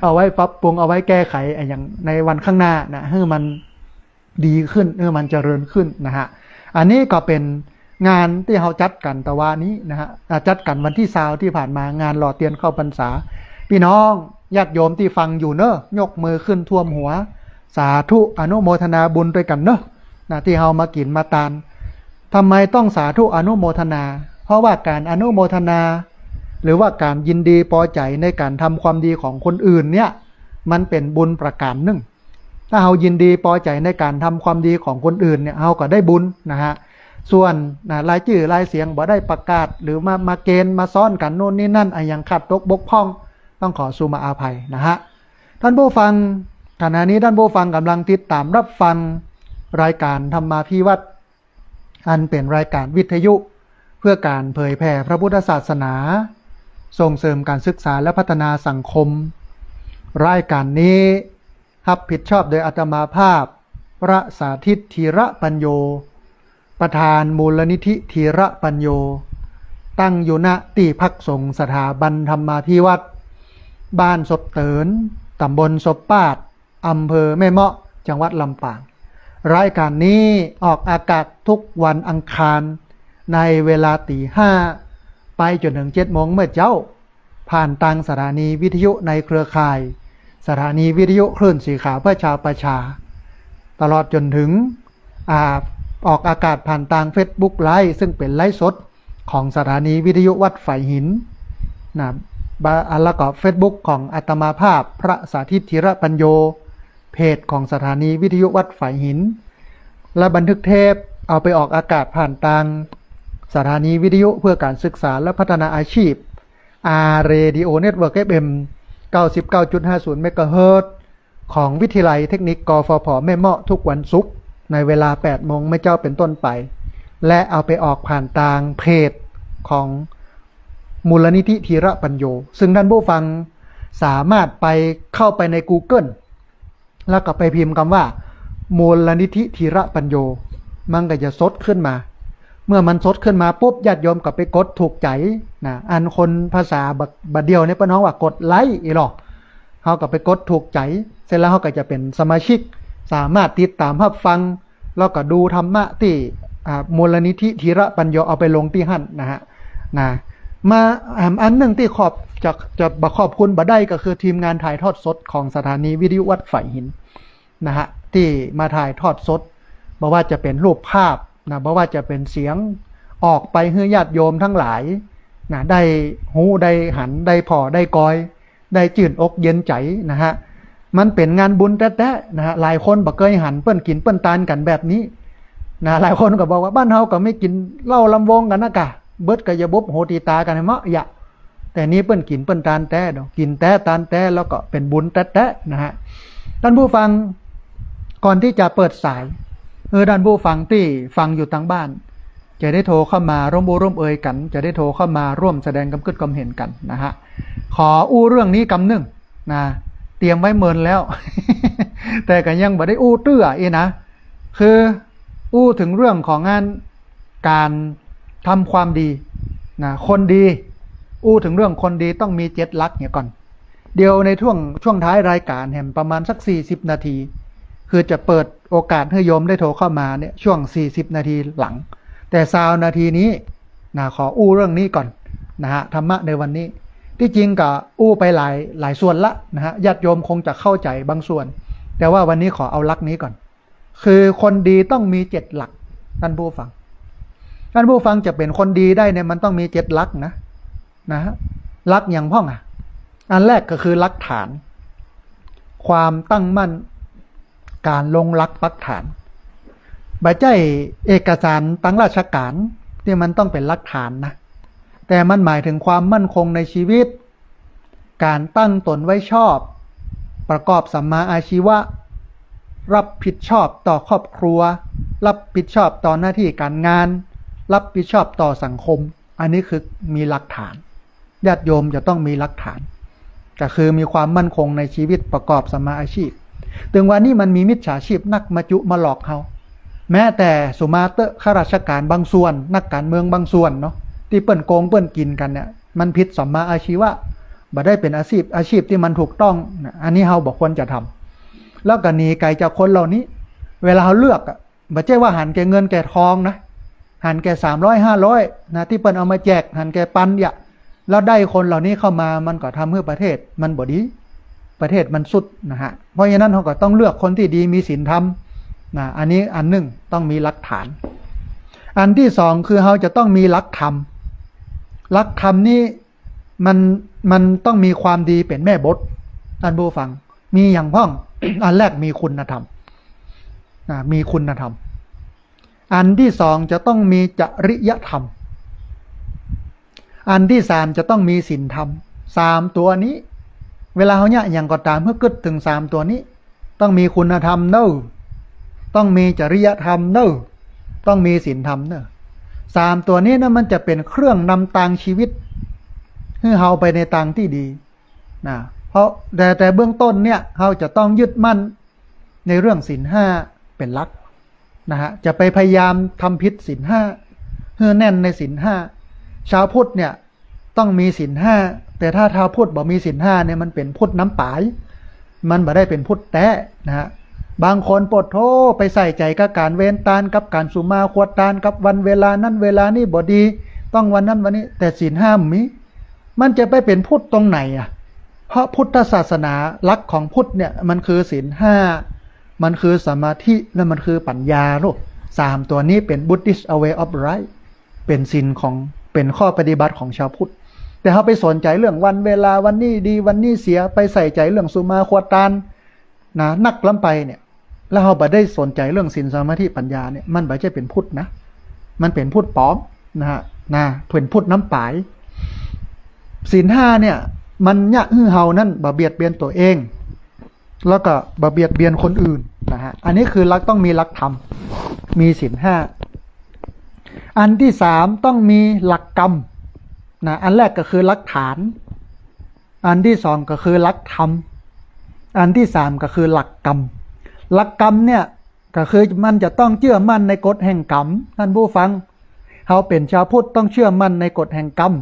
เอาไว้ปรับปรุงเอาไว้แก้ไขอย่างในวันข้างหน้านะให้มันดีขึ้นให้มันเจริญขึ้นนะฮะอันนี้ก็เป็นงานที่เราจัดกันตะวันนี้นะฮะจัดกันวันที่20ที่ผ่านมางานหล่อเทียนเข้าพรรษาพี่น้องญาติโยมที่ฟังอยู่เนอะยกมือขึ้นท่วมหัวสาธุอนุโมทนาบุญด้วยกันเนอะที่เรามากินมาตานทำไมต้องสาธุอนุโมทนาเพราะว่าการอนุโมทนาหรือว่าการยินดีพอใจในการทำความดีของคนอื่นเนี่ยมันเป็นบุญประการหนึ่งถ้าเรายินดีพอใจในการทำความดีของคนอื่นเนี่ยเราก็ได้บุญนะฮะ ส่วนรายชื่อรายเสียงบ่ได้ประกาศหรือมาเกณฑ์มาซ้อนกันโน่นนี่นั่นอย่างขาดตกบกพร่องต้องขอสุมาอาภัยนะฮะท่านผู้ฟังขณะนี้ท่านผู้ฟังกำลังติดตามรับฟังรายการธรรมาภิวัตรอันเป็นรายการวิทยุเพื่อการเผยแผ่พระพุทธศาสนาส่งเสริมการศึกษาและพัฒนาสังคมรายการนี้รับผิดชอบโดยอาตมาภาพพระสาธิตธีระปัญโยประธานมูลนิธิธีระปัญโยตั้งอยู่ณที่พักสงฆ์สถาบันธรรมาภิวัตรบ้านศพเตินตำบลศพปาดอำเภอแม่เมาะจังหวัดลำปางรายการนี้ออกอากาศทุกวันอังคารในเวลา5:00ไปจนถึง7:00 นเมื่อเจ้าผ่านทางสถานีวิทยุในเครือข่ายสถานีวิทยุคลื่นสีขาวเพื่อชาวประชาตลอดจนถึงออกอากาศผ่านทาง Facebook ไลฟ์ซึ่งเป็นไลฟ์สดของสถานีวิทยุวัดฝ่ายหินนะแล้วก็ Facebook ของอาตมาภาพพระสาธิตธีระปัญโยเพจของสถานีวิทยุวัดฝ่ายหินและบันทึกเทปเอาไปออกอากาศผ่านทางสถานีวิทยุเพื่อการศึกษาและพัฒนาอาชีพRadio Network FM 99.50 เมกะเฮิรตซ์ของวิทยาลัยเทคนิคกฟผ.แม่เมาะทุกวันศุกร์ในเวลา 8 โมงเมื่อเจ้าเป็นต้นไปและเอาไปออกผ่านทางเพจของมูลนิธิธีระปัญโยซึ่งท่านผู้ฟังสามารถไปเข้าไปใน Google แล้วก็ไปพิมพ์คำว่ามูลนิธิธีระปัญโยมันก็จะสดขึ้นมาเมื่อมันสดขึ้นมาปุ๊บญาติโยมก็ไปกดถูกใจนะอันคนภาษาบัดเดียวเนี่ยป้าน้องว่ากดไลค์อีหรอกเขาก็ไปกดถูกใจเสร็จแล้วเขาก็จะเป็นสมาชิกสามารถติดตามรับฟังแล้วก็ดูธรรมะที่มูลนิธิธีระปัญโยเอาไปลงที่หั่นนะฮะมาอันหนึ่งที่จะขอบคุณบ่ได้ก็คือทีมงานถ่ายทอดสดของสถานีวิทยุวัดฝ่ายหินนะฮะที่มาถ่ายทอดสดบอกว่าจะเป็นรูปภาพนะบอกว่าจะเป็นเสียงออกไปให้ญาติโยมทั้งหลายนะได้หูได้หันได้พอได้กอยได้จื่นอกเย็นใจนะฮะมันเป็นงานบุญแท้ๆนะฮะหลายคนบ่เคยหันเปิ้นกินเปิ้นตานกันแบบนี้นะหลายคนก็บอกว่าบ้านเฮาก็ไม่กินเหล้าลำวงกันนะกะเบิดก็อย่าบบโหตีตากันให้เหมาะอย่าแต่นี้เปิ้นกินเปิ้นตานแท้ดอกกินแท้ตานแท้แล้วก็เป็นบุญแท้ๆนะฮะท่านผู้ฟังก่อนที่จะเปิดสายท่านผู้ฟังที่ฟังอยู่ทางบ้านจะได้โทรเข้ามาร่วมโอร่วมเอ่ยกันจะได้โทรเข้ามาร่วมแสดงความคิดความเห็นกันนะฮะขออู้เรื่องนี้กำหนึ่งนะเตรียมไว้เมินแล้ว แต่ก็ยังบ่ได้อู้เตื้ออีนะคืออู้ถึงเรื่องของงานการทำความดีนะคนดีอู้ถึงเรื่องคนดีต้องมี7 ลักษณ์เนี่ยก่อนเดี๋ยวในช่วงท้ายรายการแห่มประมาณสัก40 นาทีคือจะเปิดโอกาสให้โยมได้โทรเข้ามาเนี่ยช่วง40 นาทีหลังแต่20 นาทีนี้นะขออู้เรื่องนี้ก่อนนะฮะธรรมะในวันนี้ที่จริงก็อู้ไปหลายส่วนละนะฮะญาติโยมคงจะเข้าใจบางส่วนแต่ว่าวันนี้ขอเอาลักนี้ก่อนคือคนดีต้องมี7 หลักท่านผู้ฟังจะเป็นคนดีได้เนี่ยมันต้องมี7 ลักนะฮะลักอย่างพ่องอันแรกก็คือลักฐานความตั้งมั่นการลงลักปักฐานบ่ใช่เอกสารตั้งราชการที่มันต้องเป็นลักฐานนะแต่มันหมายถึงความมั่นคงในชีวิตการตั้งตนไว้ชอบประกอบสัมมาอาชีวะรับผิดชอบต่อครอบครัวรับผิดชอบต่อหน้าที่การงานรับผิดชอบต่อสังคมอันนี้คือมีหลักฐานญาติโยมจะต้องมีหลักฐานก็คือมีความมั่นคงในชีวิตประกอบสัมมาอาชีพถึงวันนี้มันมีมิจฉาชีพนักมาจุมาหลอกเขาแม้แต่สุมาเตอร์ข้าราชการบางส่วนนักการเมืองบางส่วนเนาะที่เปิ้นโกงเปิ้นกินกันเนี่ยมันผิดสัมมาอาชีวะบ่ได้เป็นอาชีพที่มันถูกต้องอันนี้เฮาบอกควรจะทำแล้วก็หนีไกลจากคนเหล่านี้เวลาเขาเลือกบ่ใช่ว่าหันแก่เงินแก่ทองนะหันแก่300-500นะที่เปิ้นเอามาแจกหันแก่ปันเนี่ยแล้วได้คนเหล่านี้เข้ามามันก็ทำให้ประเทศมันบ่ดีประเทศมันสุดนะฮะเพราะฉะนั้นเขาก็ต้องเลือกคนที่ดีมีศีลธรรมนะอันนี้อันหนึ่งต้องมีหลักฐานอันที่2คือเขาจะต้องมีหลักธรรมนี่มันต้องมีความดีเป็นแม่บทท่านผู้ฟังมีอย่างพ้อง อันแรกมีคุณธรรมมีคุณธรรม อันที่สองจะต้องมีจริยธรรมอันที่สามจะต้องมีศีลธรรมสามตัวนี้เวลาเขาเนี่ยอย่างก็ตามเพื่อกึศถึงสามตัวนี้ต้องมีคุณธรรมเนอะต้องมีจริยธรรมเนอะต้องมีศีลธรรมเนอะสามตัวนี้นะมันจะเป็นเครื่องนำทางชีวิตให้เราไปในทางที่ดีนะเพราะแต่เบื้องต้นเนี่ยเราจะต้องยึดมั่นในเรื่องศีลห้าเป็นหลักนะฮะจะไปพยายามทำผิดศีลห้าให้แน่นในศีลห้าชาวพุทธเนี่ยต้องมีศีลห้าแต่ถ้าชาวพุทธบอกมีศีลห้าเนี่ยมันเป็นพุทธน้ำปายมันไม่ได้เป็นพุทธแท้นะฮะบางคนปวดโทไปใส่ใจกับการเว้นตานกับการสุมาควรตานกับวันเวลานั้นเวลานี้บ่ดีต้องวันนั้นวันนี้แต่ศีลห้ามันจะไปเป็นพุทธตรงไหนอ่ะเพราะพุทธศาสนาหลักของพุทธเนี่ยมันคือศีลห้ามันคือสมาธิและมันคือปัญญาลูกสามตัวนี้เป็น Buddhist way of life เป็นศีลของเป็นข้อปฏิบัติของชาวพุทธแต่เขาไปสนใจเรื่องวันเวลาวันนี้ดีวันนี้เสียไปใส่ใจเรื่องสุมาควรตานนะนักล้ำไปเนี่ยแล้วเขาบ่ได้สนใจเรื่องศีลสมาธิปัญญาเนี่ยมันบ่ใช่เป็นพุทธนะมันเป็นพุทธปลอมนะฮะเป็นพุทธน้ำปายศีลห้าเนี่ยมันเนี่ยเฮานั่นบ่เบียดเบียนตัวเองแล้วก็บ่เบียดเบียนคนอื่นนะฮะอันนี้คือหลักต้องมีหลักธรรมมีศีลห้าอันที่สามต้องมีหลักกรรมนะอันแรกก็คือหลักฐานอันที่สองก็คือหลักธรรมอันที่สามก็คือหลักกรรมหลักกรรมเนี่ยก็คือมันจะต้องเชื่อมั่นในกฎแห่งกรรมท่านผู้ฟังเขาเป็นชาวพุทธต้องเชื่อมั่นในกฎแห่งกรรม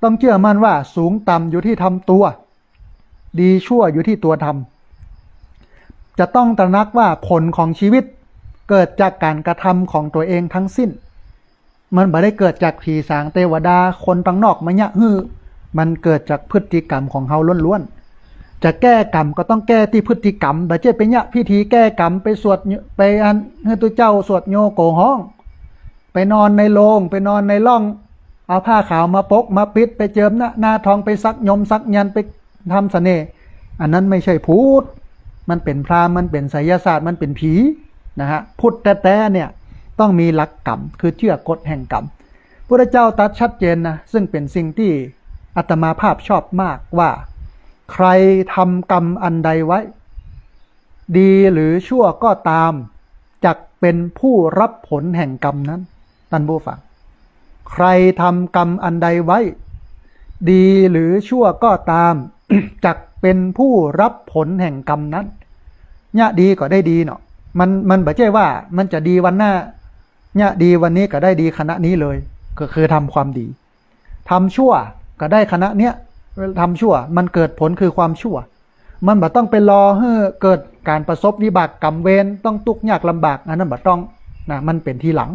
ต้องเชื่อมั่นว่าสูงต่ำอยู่ที่ทำตัวดีชั่วอยู่ที่ตัวทำจะต้องตระหนักว่าผลของชีวิตเกิดจากการกระทำของตัวเองทั้งสิ้นมันไม่ได้เกิดจากผีสางเทวดาคนต่างนอกมาเนี่ยมันเกิดจากพฤติกรรมของเฮาล้วนๆจะแก้กรรมก็ต้องแก้ที่พฤติกรรมแบบเช่นไปเนี่ยพิธีแก้กรรมไปสวดไปอันให้ตัวเจ้าสวดโยโกห้องไปนอนในโรงไปนอนในร่องเอาผ้าขาวมาปกมาปิดไปเจิมหน้าทองไปซักยมซักยันไปทำเสน่ห์อันนั้นไม่ใช่พุทธมันเป็นพราหมณ์มันเป็นไสยศาสตร์มันเป็นผีนะฮะพุทธแต่เนี่ยต้องมีหลักกรรมคือเชื่อกฎแห่งกรรมพระเจ้าตรัสชัดเจนนะซึ่งเป็นสิ่งที่อาตมาภาพชอบมากว่าใครทำกรรมอันใดไว้ดีหรือชั่วก็ตามจักเป็นผู้รับผลแห่งกรรมนั้นท่านผู้ฟังใครทำกรรมอันใดไว้ดีหรือชั่วก็ตาม จักเป็นผู้รับผลแห่งกรรมนั้นเนี่ยดีก็ได้ดีเนาะมันไม่ใช่ว่ามันจะดีวันหน้าเนี่ยดีวันนี้ก็ได้ดีคณะนี้เลยก็คือทำความดีทำชั่วก็ได้คณะเนี้ยทำชั่วมันเกิดผลคือความชั่วมันบ่ต้องไปรอให้เกิดการประสบวิบากกรรมเวรต้องทุกข์ยากลำบากอันนั้นบ่ต้องนะมันเป็นทีหลัง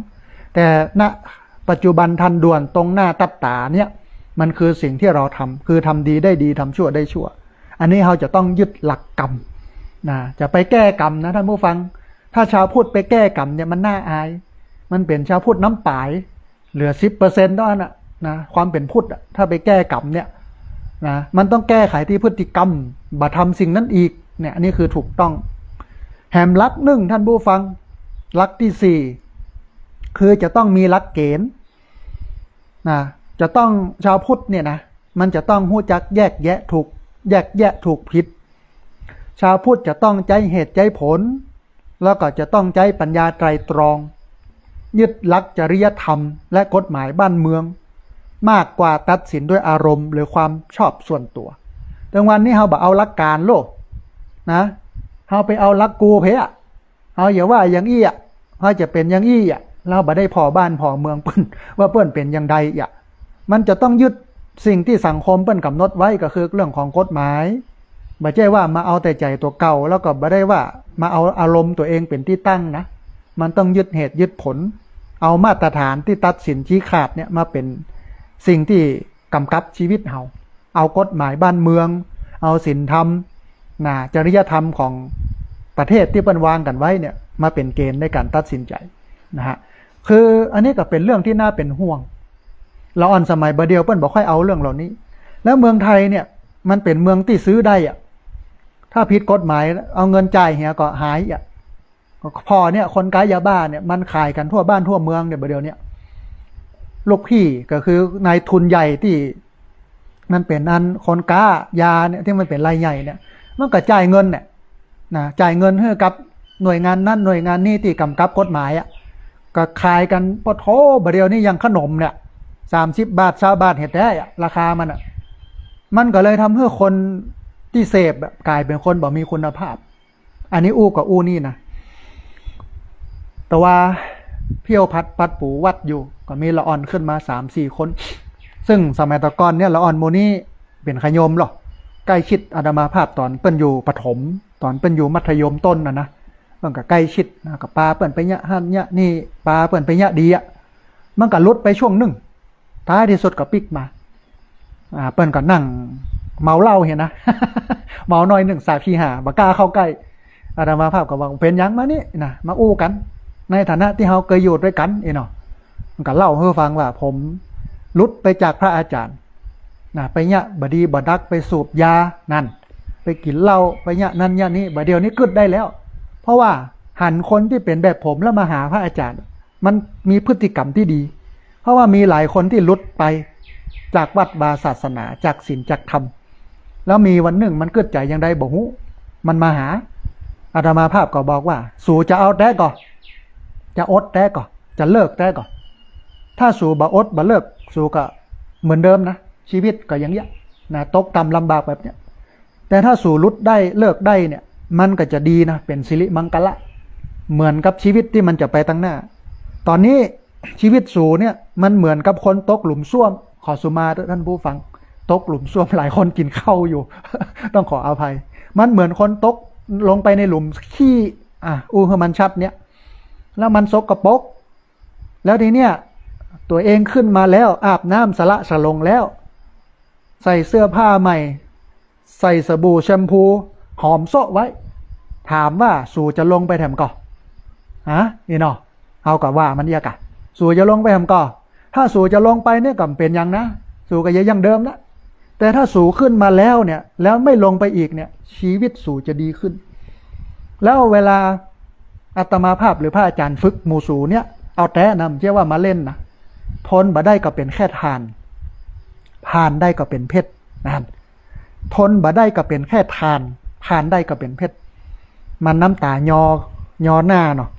แต่ณปัจจุบันทันด่วนตรงหน้าตับตาเนี่ยมันคือสิ่งที่เราทำคือทำดีได้ดีทำชั่วได้ชั่วอันนี้เราจะต้องยึดหลักกรรมนะจะไปแก้กรรมนะท่านผู้ฟังถ้าชาวพุทธไปแก้กรรมเนี่ยมันน่าอายมันเป็นชาวพุทธน้ำปายเหลือ 10% เท่านั้นนะความเป็นพุทธถ้าไปแก้กรรมเนี่ยนะมันต้องแก้ไขที่พฤติกรรมบ่ทำสิ่งนั้นอีกเนี่ยอันนี้คือถูกต้องแหมลักหนึ่งท่านผู้ฟังลักที่ 4คือจะต้องมีลักเกณฑ์นะจะต้องชาวพุทธเนี่ยนะมันจะต้องรู้จักแยกแยะถูกผิดชาวพุทธจะต้องใจเหตุใจผลแล้วก็จะต้องใจปัญญาไตรตรองยึดหลักจริยธรรมและกฎหมายบ้านเมืองมากกว่าตัดสินด้วยอารมณ์หรือความชอบส่วนตัวแต่วันนี้เราบอกเอาหลักการโลกนะเราไปเอาหลักกูเพะเอาอย่าว่าอย่างอี้อ่ะเขาจะเป็นอย่างอี้อ่ะเราบ่ได้พอบ้านพอเมืองเปิ้นว่าเปิ้นเป็นอย่างใดอ่ะมันจะต้องยึดสิ่งที่สังคมเปิ้นกำหนดไว้ก็คือเรื่องของกฎหมายบ่ใช่ว่ามาเอาแต่ใจตัวเก่าแล้วก็บ่ได้ว่ามาเอาอารมณ์ตัวเองเป็นที่ตั้งนะมันต้องยึดเหตุยึดผลเอามาตรฐานที่ตัดสินชี้ขาดเนี่ยมาเป็นสิ่งที่กำกับชีวิตเราเอากฎหมายบ้านเมืองเอาศีลธรรมจริยธรรมของประเทศที่เปิ้นวางกันไว้เนี่ยมาเป็นเกณฑ์ในการตัดสินใจนะฮะคืออันนี้ก็เป็นเรื่องที่น่าเป็นห่วงเราอ่อนสมัยบเดียวเปิ้นบอกค่อยเอาเรื่องเหล่านี้แล้วเมืองไทยเนี่ยมันเป็นเมืองที่ซื้อได้อ่ะถ้าผิดกฎหมายเอาเงินจ่ายเหียก็หายอ่ะ พอเนี่ยคนค้ายาบ้าเนี่ยมันขายกันทั่วบ้านทั่วเมืองเนี่ยเดี๋ยวนี้ลูกพี่ก็คือนายทุนใหญ่ที่มันเป็นอันคนค้ายาเนี่ยที่มันเป็นรายใหญ่เนี่ยมันก็จ่ายเงินเนี่ยนะจ่ายเงินให้กับหน่วยงานนั่นหน่วยงานนี่ที่กำกับกฎหมายอ่ะก็ขายกันปะโถเดี๋ยวนี้ยังขนมเนี่ย30 บาท20 บาทเห็ดได้ราคามันอ่ะมันก็เลยทำให้คนที่เสพกลายเป็นคนบ่มีคุณภาพอันนี้อู้กับอู้นี่นะแต่ว่าเพี้ยวพัดปัดปูวัดอยู่ก็มีละอ่อนขึ้นมา3-4 คนซึ่งสมัยตะก่อนเนี่ยละอ่อนโมนี่เป็นขยมหรอใกล้ชิดอาตมาภาพตอนเปิ้นอยู่ประถมตอนเปิ้นอยู่มัธยมต้นนะมันก็ใกล้ชิดนะกับปลาเปิ้นไปเนี่ยหันเนี่ยนี่ปลาเปิ้นไปเนี่ยดีอ่ะมันก็ลดไปช่วงหนึ่งท้ายที่สุดก็ปิกมาเปิ้นก็นั่งเมาเหล้าเห็นนะ เมาหน่อยหนึ่ง3-4 บ่กล้าเข้าใกล้อาตมาภาพก็ว่าเป็นยังมานี่นะมาอู้กันในฐานะที่เราเคยอยู่ด้วยกันเนาะมันก็เล่าให้ฟังว่าผมลุดไปจากพระอาจารย์นะไปเนี่ยบดีบดักไปสูบยานั่นไปกินเหล้าไปเนี่ยนั่นเนี่ยนี่บดเดียวนี้กึดได้แล้วเพราะว่าหันคนที่เป็นแบบผมแล้วมาหาพระอาจารย์มันมีพฤติกรรมที่ดีเพราะว่ามีหลายคนที่ลุดไปจากวัดบาศาสนาจากศีลจากธรรมแล้วมีวันหนึ่งมันเกิดใจยังได้บอกหูมันมาหาอาตมาภาพก็บอกว่าสู่จะเอาได้ก่อนจะอดได้ก่อนจะเลิกได้ก่อนถ้าสู่บ่อดบ่เลิกสู่ก็เหมือนเดิมนะชีวิตก็อย่างเงี้ยนะตกต่ำลำบากแบบเนี้ยแต่ถ้าสู่ลุดได้เลิกได้เนี่ยมันก็จะดีนะเป็นสิริมังกละเหมือนกับชีวิตที่มันจะไปตั้งหน้าตอนนี้ชีวิตสู่เนี่ยมันเหมือนกับคนตกหลุมซ่วมขอสุมาท่านผู้ฟังตกหลุมซ่วมหลายคนกินข้าวอยู่ ต้องขออภัยมันเหมือนคนตกลงไปในหลุมขี้ให้มันชัดเนี่ยแล้วมันสกปรกแล้วทีเนี้ยตัวเองขึ้นมาแล้วอาบน้ำสละสลงแล้วใส่เสื้อผ้าใหม่ใส่สบู่แชมพูหอมโซะไว้ถามว่าสู่จะลงไปแถมก่อนี่เนาะเอากับว่ามันยากะสู่จะลงไปแถมก่อถ้าสู่จะลงไปเนี่ยก็เป็นยังนะสู่ก็ยังเดิมนะแต่ถ้าสู่ขึ้นมาแล้วเนี่ยแล้วไม่ลงไปอีกเนี่ยชีวิตสู่จะดีขึ้นแล้วเวลาอาตมาภาพหรือพระอาจารย์ฝึกหมู่สู่เนี่ยเอาแต่นำเชื่อว่ามาเล่นนะทนบ่ได้ก็เป็นแค่ทานผ่านได้ก็เป็นเพชรนั่นทนบ่ได้ก็เป็นแค่ทานผ่านได้ก็เป็นเพชรมันน้ำตายอหน้าเนาะ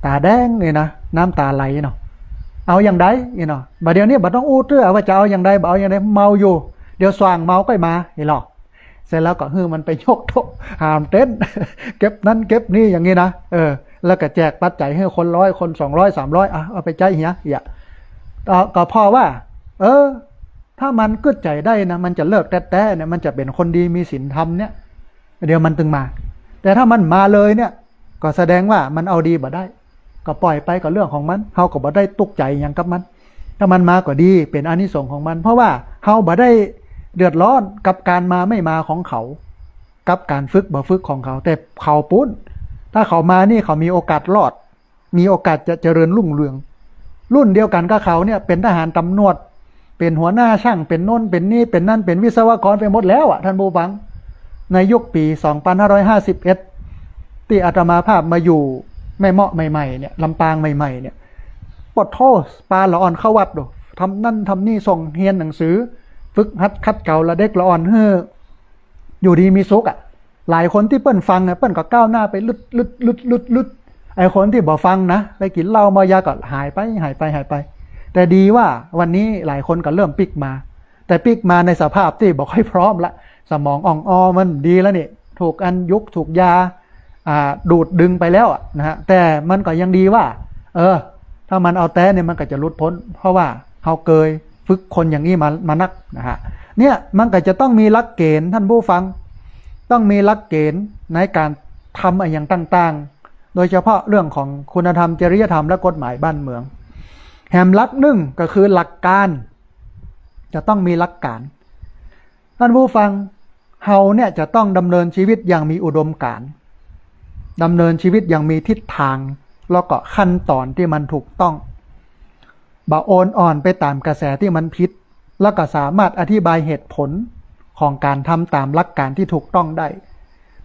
ตาแดงเลยนะน้ำตาไหลเนาะเอาอย่างใดเนาะบ่เดี๋ยวนี้บ่ต้องอู้เตื้อว่าจะเอาอย่างใดบ่เอาอย่างใดเมาอยู่เดี๋ยวสว่างเมาก็มาหรอกเสร็จแล้วก็มันไปยกโต๊ะหามเต้นเก็บนั้นเก็บนี่อย่างนี้นะแล้วก็แจกปัจจัยให้คน100คน200 300เอาไปใจเหี้ยก็พอว่าถ้ามันกึดใจได้นะมันจะเลิกแต้เนี่ยมันจะเป็นคนดีมีศีลธรรมเนี่ยเดี๋ยวมันตึงมาแต่ถ้ามันมาเลยเนี่ยก็แสดงว่ามันเอาดีบ่ได้ก็ปล่อยไปกับเรื่องของมันเฮาก็บ่ได้ตุกใจอย่างกับมันถ้ามันมาก็ดีเป็นอานิสงส์ของมันเพราะว่าเฮาบ่ได้เดือดร้อนกับการมาไม่มาของเขากับการฝึกบ่ฝึกของเขาแต่เขาปุ้นถ้าเขามานี่เขามีโอกาสรอดมีโอกาสจะเจริญรุ่งเรืองรุ่นเดียวกันกับเขาเนี่ยเป็นทหารตำรวจเป็นหัวหน้าช่างเป็นโน่นเป็นนี่เป็นนั่นเป็นวิศวกรไปหมดแล้วท่านผู้ฟังในยุคปี2551ที่อาตมาภาพมาอยู่แม่เมาะใหม่ๆเนี่ยลำปางใหม่ๆเนี่ยปดโทษปลาละอ่อนเข้าวัดดูทำนั่นทำนี่ส่งเรียนหนังสือฝึกหัดคัดเก่าละเด็กละอ่อนอยู่ดีมีสุขหลายคนที่เปิ้นฟังเนี่ยเปิ้นก็ก้าวหน้าไปลึดไอ้คนที่บ่ฟังนะไปกินเหล้ามายาก็หายไปแต่ดีว่าวันนี้หลายคนก็เริ่มปิกมาแต่ปิกมาในสภาพที่บ่ค่อยพร้อมละสมองอ่อนมันดีแล้วนี่ถูกอันยุกถูกยาดูดดึงไปแล้วนะฮะแต่มันก็ยังดีว่าถ้ามันเอาแต่เนี่ยมันก็จะหลุดพ้นเพราะว่าเฮาเคยฝึกคนอย่างนี้มานักนะฮะเนี่ยมันก็จะต้องมีหลักเกณฑ์ท่านผู้ฟังต้องมีหลักเกณฑ์ในการทำอะไรอย่างต่างๆโดยเฉพาะเรื่องของคุณธรรมจริยธรรมและกฎหมายบ้านเมืองแหมหลักหนึ่งก็คือหลักการจะต้องมีหลักการท่านผู้ฟังเฮาเนี่ยจะต้องดำเนินชีวิตอย่างมีอุดมการณ์ดำเนินชีวิตอย่างมีทิศทางแล้วก็ขั้นตอนที่มันถูกต้องบ่โอนอ่อนไปตามกระแสที่มันผิดแล้วก็สามารถอธิบายเหตุผลของการทำตามหลักการที่ถูกต้องได้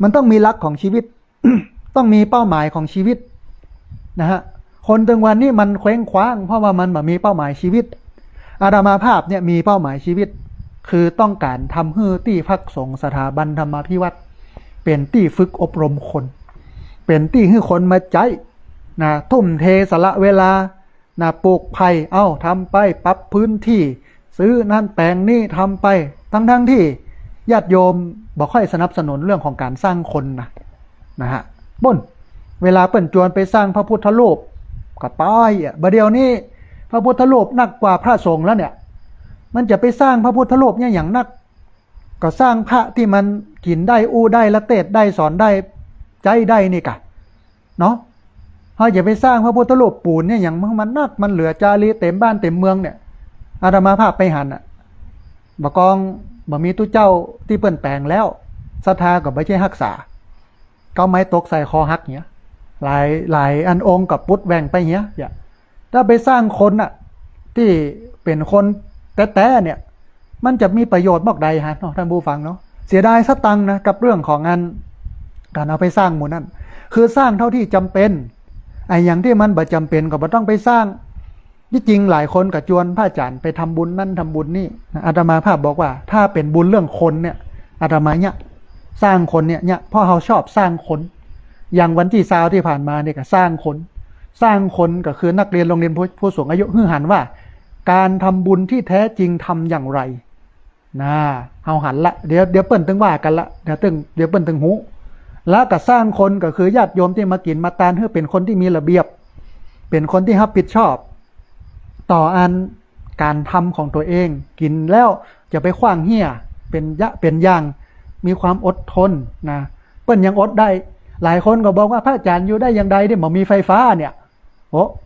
มันต้องมีหลักของชีวิต ต้องมีเป้าหมายของชีวิต นะฮะคนถึงวันนี้มันเคว้งคว้างเพราะว่ามันมีเป้าหมายชีวิตอาตมาภาพเนี่ยมีเป้าหมายชีวิตคือต้องการทำให้ที่พักสงฆ์สถาบันธรรมาภิวัตรเป็นที่ฝึกอบรมคนเป็นที่ให้คนมาใจนะทุ่มเทสละเวลานะปลูกไผ่ทำไปปรับพื้นที่ซื้อนั่นแปลงนี่ทำไปทั้งที่ญาติโยมบอกค่อยสนับสนุนเรื่องของการสร้างคนนะฮะบ่นเวลาเปิ่นจวนไปสร้างพระพุทธรูปก็ตายบะเดียวนี้พระพุทธรูปนักกว่าพระสงฆ์แล้วเนี่ยมันจะไปสร้างพระพุทธรูปเนี่ยอย่างนักก็สร้างพระที่มันกินได้อู้ได้ละเตดได้สอนได้ใจได้นี่กะเนาะเขาอย่าไปสร้างพระพุทธรูปปูนเนี่ยอย่างมันนักมันเหลือจารีเต็มบ้านเต็มเมืองเนี่ยอาตมาภาพไปหันบกองบ่มีตู้เจ้าที่เปิ่นแปลงแล้วศรัทธาก็ไม่ใช่รักษาก็ไม้ตกใส่คอหักเนี้ยหลายอันองค์กับปุดแหว่งไปเนี้ยถ้าไปสร้างคนที่เป็นคนแต่เนี่ยมันจะมีประโยชน์บอกใดฮะท่านผู้ฟังเนาะเสียดายสตังค์นะกับเรื่องของงานการเอาไปสร้างหมู่นั่นคือสร้างเท่าที่จำเป็นไอ้อย่างที่มันบ่จำเป็นก็บ่ต้องไปสร้างที่จริงหลายคนกับจวนพระอาจารย์ไปทำบุญนั่นทำบุญนี่อาตมาภาพบอกว่าถ้าเป็นบุญเรื่องคนเนี่ยอาตมาเนี่ยสร้างคนเนี่ยเพราะเราชอบสร้างคนอย่างวันที่20ที่ผ่านมาเนี่ยก็สร้างคนก็คือนักเรียนโรงเรียนผู้สูงอายุฮือหันว่าการทำบุญที่แท้จริงทำอย่างไรนะเฮาหันละเดี๋ยวเปิ้นตึงว่ากันละเดี๋ยวเปิ้นตึงหูแล้วก็สร้างคนก็คือญาติโยมที่มากินมาตานให้เป็นคนที่มีระเบียบเป็นคนที่รับผิดชอบต่ออันการทำของตัวเองกินแล้วจะไปขว้างเหี้ยเป็นอย่างมีความอดทนนะเปิ้นยังอดได้หลายคนก็บอกว่าพระอาจารย์อยู่ได้อย่างใดที่บ่มีไฟฟ้าเนี่ย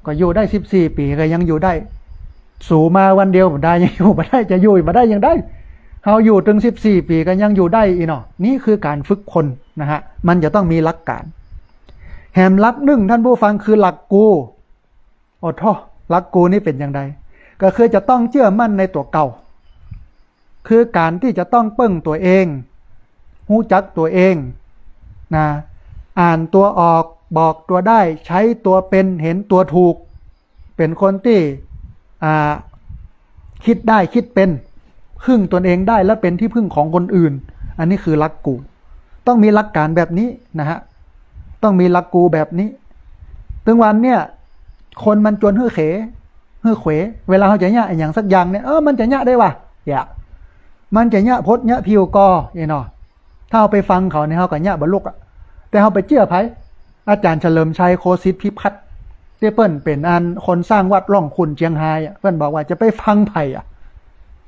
ก็อยู่ได้14ปีก็ยังอยู่ได้สู่มาวันเดียวบ่ได้ยังอยู่บ่ได้จะอยู่บ่ได้ยังได้เฮาอยู่ถึง14ปีก็ยังอยู่ได้อีเนาะนี่คือการฝึกคนนะฮะมันจะต้องมีหลักการแหมหลักหนึ่งท่านผู้ฟังคือหลักกูหลักกูนี่เป็นอย่างไรก็คือจะต้องเชื่อมั่นในตัวเก่าคือการที่จะต้องเปิ้งตัวเองรู้จักตัวเองนะอ่านตัวออกบอกตัวได้ใช้ตัวเป็นเห็นตัวถูกเป็นคนที่คิดได้คิดเป็นพึ่งตนเองได้และเป็นที่พึ่งของคนอื่นอันนี้คือหลักกูต้องมีหลักการแบบนี้นะฮะต้องมีหลักกูแบบนี้ถึงวันเนี่ยคนมันจวนฮื้อเขวเวลาเขาจะเนี่ยอย่างสักอย่างเนี่ยมันจะเนี่ยได้ว่ะมันจะเนี่ยพดเนี่ยพิวกอเนาะถ้าเอาไปฟังเขาเนี่ยเขาก็เนี่ยบรรลุแต่เขาไปเชื่อไผอาจารย์เฉลิมชัยโคสิทธิพิพัฒน์ที่เปิ้นเป็นอันคนสร้างวัดร่องคุณเชียงไฮ้เปิ้นบอกว่าจะไปฟังไผ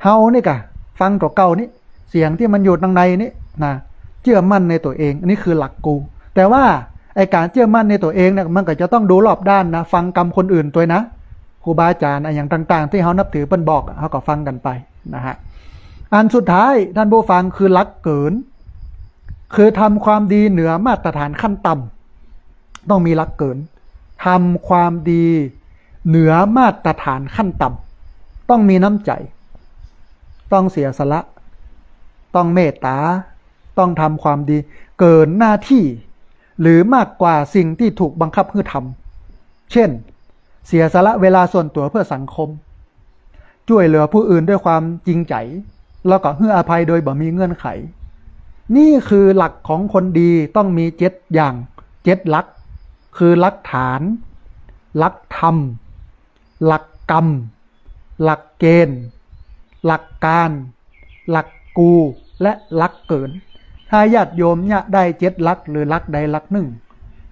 เฮานี่กะฟังตัวเก่านี่เสียงที่มันอยู่ทางในนี่นะเชื่อมั่นในตัวเองอันนี้คือหลักกูแต่ว่าไอการเชื่อมั่นในตัวเองเนี่ยมันก็จะต้องดูรอบด้านนะฟังกรรมคนอื่นตัวนะครูบาอาจารย์อย่างต่างๆที่เขานับถือเปิ้นบอกเขาก็ฟังกันไปนะฮะอันสุดท้ายท่านผู้ฟังคือหลักเกินคือทำความดีเหนือมาตรฐานขั้นต่ำต้องมีหลักเกินทำความดีเหนือมาตรฐานขั้นต่ำต้องมีน้ำใจต้องเสียสละต้องเมตตาต้องทำความดีเกินหน้าที่หรือมากกว่าสิ่งที่ถูกบังคับให้ทำเช่นเสียสละเวลาส่วนตัวเพื่อสังคมช่วยเหลือผู้อื่นด้วยความจริงใจแล้วก็ให้อภัยโดยบ่มีเงื่อนไขนี่คือหลักของคนดีต้องมี7อย่าง7หลักคือหลักฐานหลักธรรมหลักกรรมหลักเกณฑ์หลักการหลักกูและหลักเกินถ้าญาติโยมเนี่ยได้7หลักหรือหลักใดหลักหนึ่ง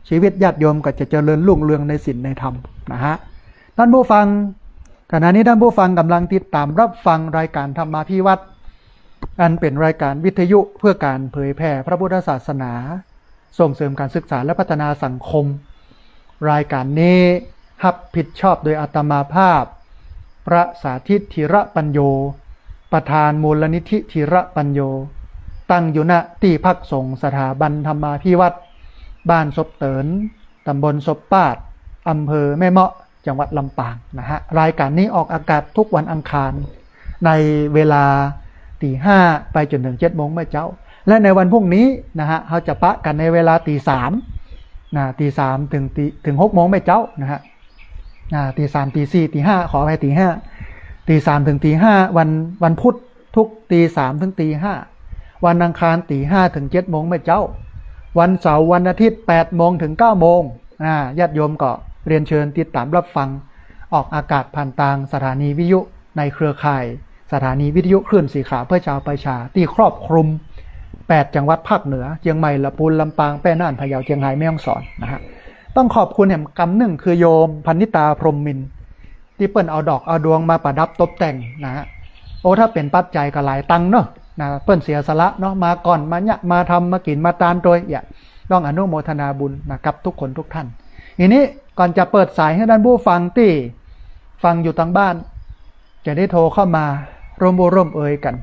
ชีวิตญาติโยมก็จะเจริญรุ่งเรืองในศีลในธรรมนะฮะท่านผู้ฟังขณะนี้ท่านผู้ฟังกำลังติดตามรับฟังรายการธรรมาภิวัตรอันเป็นรายการวิทยุเพื่อการเผยแผ่พระพุทธศาสนาส่งเสริมการศึกษาและพัฒนาสังคมรายการนี้รับผิดชอบโดยอาตมาภาพพระสาธิตธีระปัญโยประธานมูลนิธิธีระปัญโยตั้งอยู่ณที่พักสงฆ์สถาบันธรรมาภิวัตรบ้านศพเตินตำบลศพปาดอำเภอแม่เมาะจังหวัดลำปางนะฮะรายการนี้ออกอากาศทุกวันอังคารในเวลา 5:00 ไปจนถึง 7:00 เมื่อเจ้าและในวันพรุ่งนี้นะฮะเขาจะปะกันในเวลา 3:00 ตีสามถึง6 โมงไม่เจ้านะฮะตีสามตีสี่ตีห้าขอไปตีห้าตีสามถึงตีห้าวันพุธทุกตีสามถึงตีห้าวันอังคารตีห้าถึง7 โมงไม่เจ้าวันเสาร์วันอาทิตย์8 โมงถึง9 โมงญาติโยมก็เรียนเชิญติดตามรับฟังออกอากาศผ่านทางสถานีวิทยุในเครือข่ายสถานีวิทยุคลื่นสีขาวเพื่อชาวประชาที่ครอบคลุม8 จังหวัดภาคเหนือเชียงใหม่ลำพูนลำปางแพร่น่านพะเยาเชียงรายแม่ฮ่องสอนนะฮะต้องขอบคุณแห่งกำหนึ่งคือโยมพันนิตาพรหมมินทร์ที่เปิ้นเอาดอกเอาดวงมาประดับตกแต่งนะฮะโอ้ถ้าเป็นปัจจัยก็หลายตังค์เนาะนะเปิ้นเสียสละเนาะมาก่อนมาเนี่ยมาทำมากินมาตามโดยต้องอนุโมทนาบุญนะครับทุกคนทุกท่านทีนี้ก่อนจะเปิดสายให้ท่านผู้ฟังที่ฟังอยู่ทางบ้านจะได้โทรเข้ามาร่วมเอ่ยกัน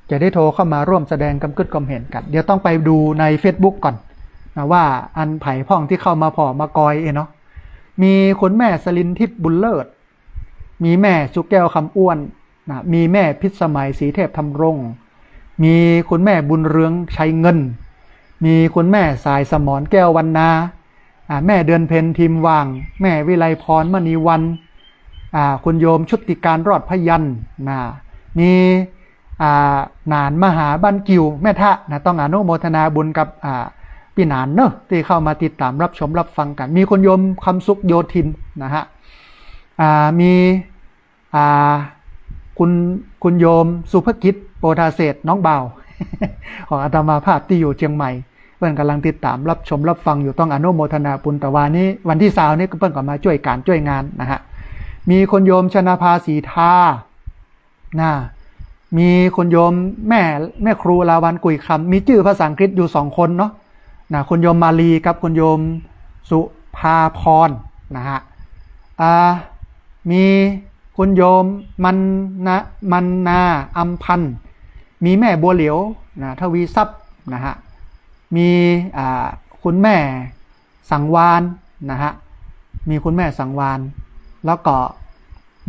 จะได้โทรเข้ามาร่วมแสดงความคิดความเห็นกันเดี๋ยวต้องไปดูใน Facebook ก่อนนะว่าอันไผ่พ่องที่เข้ามาพอมากอยเนาะมีคุณแม่สลินทิพย์บุญเลิศมีแม่สุแก้วคำอ้วนนะมีแม่พิษสมัยศรีเทพธรรมรงค์มีคุณแม่บุญเรืองชัยเงินมีคุณแม่สายสมรแก้ววรรณาแม่เดือนเพ็ญทีมว่างแม่วิไลพรมณีวันคุณโยมชุติการรอดพยัญนะมีหนานมหาบันกิวแม่ทะนะต้องอนุโมทนาบุญกับพี่หนานเนอะที่เข้ามาติดตามรับชมรับฟังกันมีคุณโยมคำสุขโยธินนะฮะมีคุณโยมสุภกิจโปธาเศษน้องบ่าว ของอาตมาภาพที่อยู่เชียงใหม่เพื่อนกำลังติดตามรับชมรับฟังอยู่ต้องอนุโมทนาบุญแต่วันนี้วันที่20นี้ก็เพื่อนก็มาช่วยการช่วยงานนะฮะมีคุณโยมชนาภาสีทามีคุณโยมแม่ครูลาวันกุยคำมีชื่อภาษาอังกฤษอยู่2 คนเนาะคุณโยมมาลีกับคุณโยมสุภาพรนะฮะมีคุณโยมมันนาอัมพันธ์มีแม่บัวเหลียวทวีทรัพย์นะฮะมีคุณแม่สังวานนะฮะมีคุณแม่สังวานแล้วก็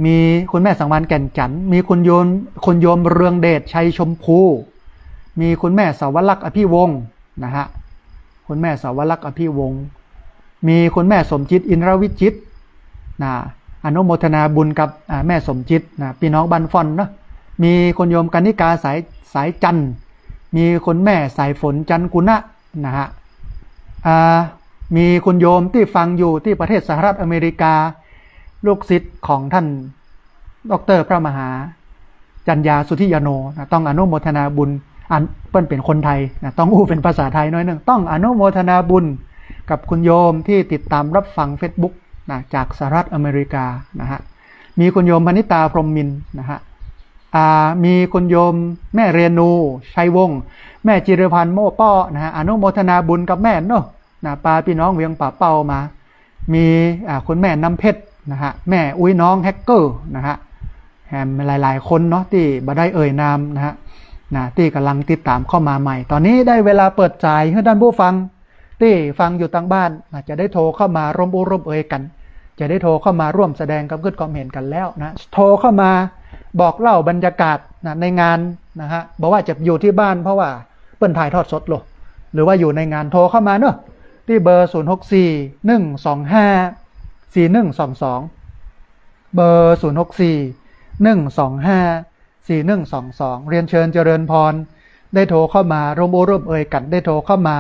มีคุณแม่สังวานแก่นจันทร์มีคุณโยมเรืองเดชชัยชมพูมีคุณแม่สาวลักษณ์อภิวงศ์นะฮะคุณแม่สาวลักษณ์อภิวงศ์มีคุณแม่สมจิตอินทรวิจิตรอนุโมทนาบุญกับแม่สมจิตพี่น้องบันฟอนเนาะมีคุณโยมกนิกาสายจันทร์มีคุณแม่สายฝนจันกุณะนะฮะมีคุณโยมที่ฟังอยู่ที่ประเทศสหรัฐอเมริกาลูกศิษย์ของท่านดร.พระมหาจัญญาสุทธิยโนต้องอนุโมทนาบุญเปิ้นเป็นคนไทยต้องอู้เป็นภาษาไทยน้อยหนึ่งต้องอนุโมทนาบุญกับคุณโยมที่ติดตามรับฟัง Facebook จากสหรัฐอเมริกานะฮะมีคุณโยมพนิตาพรหมมินทร์นะฮะมีคุณโยมแม่เรนูชัยวงศ์แม่จิรพันธ์โม่ป้อนะฮะอนุโมทนาบุญกับแม่เนาะปาพี่น้องเวียงป่าเป้ามามีคุณแม่น้ำเพชรนะฮะแม่อุ้ยน้องแฮกเกอร์นะฮะแฮมหลายๆคนเนาะที่บ่ได้เอ่ยนามนะฮะที่กำลังติดตามเข้ามาใหม่ตอนนี้ได้เวลาเปิดใจให้ท่านผู้ฟังที่ฟังอยู่ทางบ้านจะได้โทรเข้ามาร่วมเอ่ยกันจะได้โทรเข้ามาร่วมแสดงความคิดความเห็นกันแล้วนะโทรเข้ามาบอกเล่าบรรยากาศในงานนะฮะบอกว่าจะอยู่ที่บ้านเพราะว่าเปิ้นถ่ายทอดสดหรือว่าอยู่ในงานโทรเข้ามาเนอะที่เบอร์0641254122เบอร์0641254122เรียนเชิญเจริญพรได้โทรเข้ามาร่วมเอ่ยกันได้โทรเข้ามา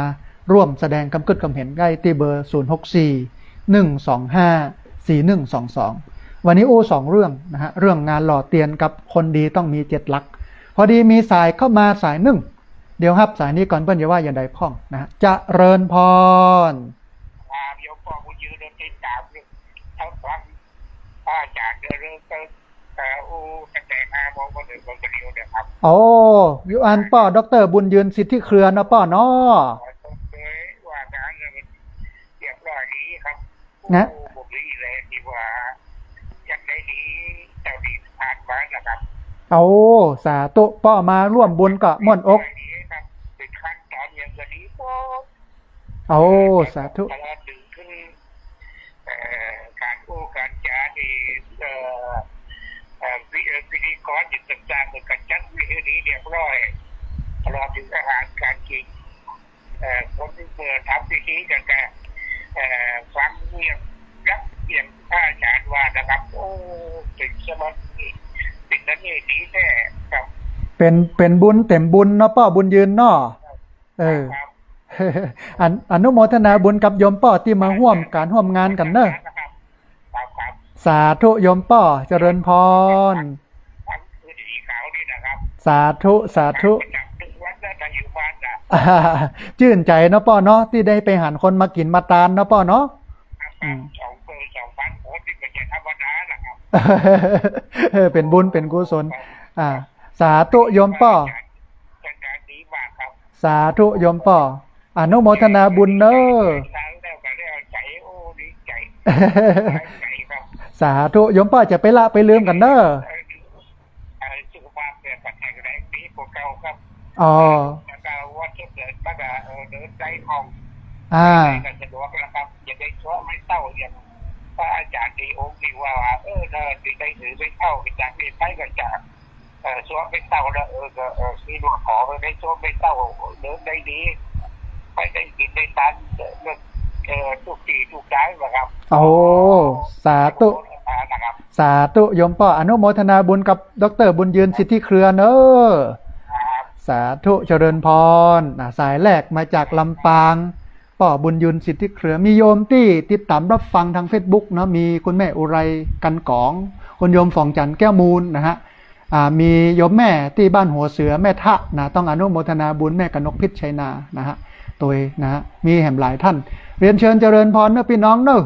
ร่วมแสดงความคิดความเห็นได้ที่เบอร์0641254122วันนี้2 เรื่องนะฮะเรื่องงานหล่อเตียนกับคนดีต้องมี7 หลักพอดีมีสายเข้ามาสาย1เดี๋ยวครับสายนี้ก่อนเปิ้นอย่าว่าอย่างใดพ้องนะฮะจะเริญพรเดี๋ยวพ่อกูยืนเดินติดตามทั้งฟังจากเรื่องตั้งแต่5 โมงวันเดียวเนี่ยครับโอ้อยู่อันป้อดร.บุญยืนสิทธิเครือนะป้อเนาะว่างานเรียบร้อยดีครับนะผมดีเลยที่ว่ายังได้ดีเจ้าดีผ่านมานะครับโอ้สาธุป้อมาร่วมบุญกับม่วนอกเป็นขั้นตอนอย่างนี้ก็โอ้สาธุดึงขึ้นการการจาดีพิธีกรอย่างต่างๆเหมือนกันจัดวิธีนี้เรียบร้อยตลอดถึงอาหารการกินคนที่เปิดทำพิธีกัน ฟังเงียบรักเสียงพระอาจารย์ว่านะครับโอ้เป็นสมาธิเป็นนั่นนี่ดีแท้ครับ เป็นบุญเต็มบุญเนาะป้อบุญยืนเนาะครับ อนุโมทนาบุญกับโยมป้อที่มาร่วมการร่วมงานกันเนอะ ครับ สาธุโยมป้อเจริญพร ทั้งคือดีขาวนี่นะครับ สาธุสาธุ ประจำทุกวันนะถ้าอยู่บ้านนะ ชื่นใจเนาะป้อเนาะที่ได้ไปหันคนมากินมาตานเนาะป้อเนาะ 2,000 คนที่เป็นธรรมดานะครับ เป็นบุญเป็นกุศลสาธุโยมป้อ การดีมากครับ สาธุโยมป้ออนุโมทนาบุญเนอะ แล้วก็ได้ใจโอ้ดีใจใจครับ สาธุโยมป้อจะไปละไปลืมกันเนอะ สุขภาพเนี่ยแข็งแรงดีกว่าเก่าครับ อ๋อ แล้วก็วัดเกิดตั้งแต่เดินใจห้องก็สะดวกแล้วครับอย่าได้ชั่วไม่เศร้าอย่างพระอาจารย์ดีองค์ดีว่าถ้าได้ถือไม่เข้าจากนี้ไปก็จะชั่วไม่เศร้าแล้วก็มีดวงขอได้ชั่วไม่เศร้าเดินได้ดีไปได้กินได้ทานทุกที่ทุกใจนะครับโอ้สาธุนะครับสาธุโยมป้ออนุโมทนาบุญกับดร.บุญยืนสิทธิเครือเนอะสาธุเจริญพรสายแรกมาจากลำปางป้อบุญยืนสิทธิเครือมีโยมที่ติดตามรับฟังทาง Facebook เนาะมีคุณแม่อุไรกันกองคุณโยมฝ่องจันทร์แก้วมูลนะฮะมีโยมแม่ที่บ้านหัวเสือแม่ทะนะต้องอนุโมทนาบุญแม่กนกพิษชัยนานะฮะตัวนะฮะมีแห่มหลายท่านเรียนเชิญเจริญพรเนอะพี่น้องเนอะ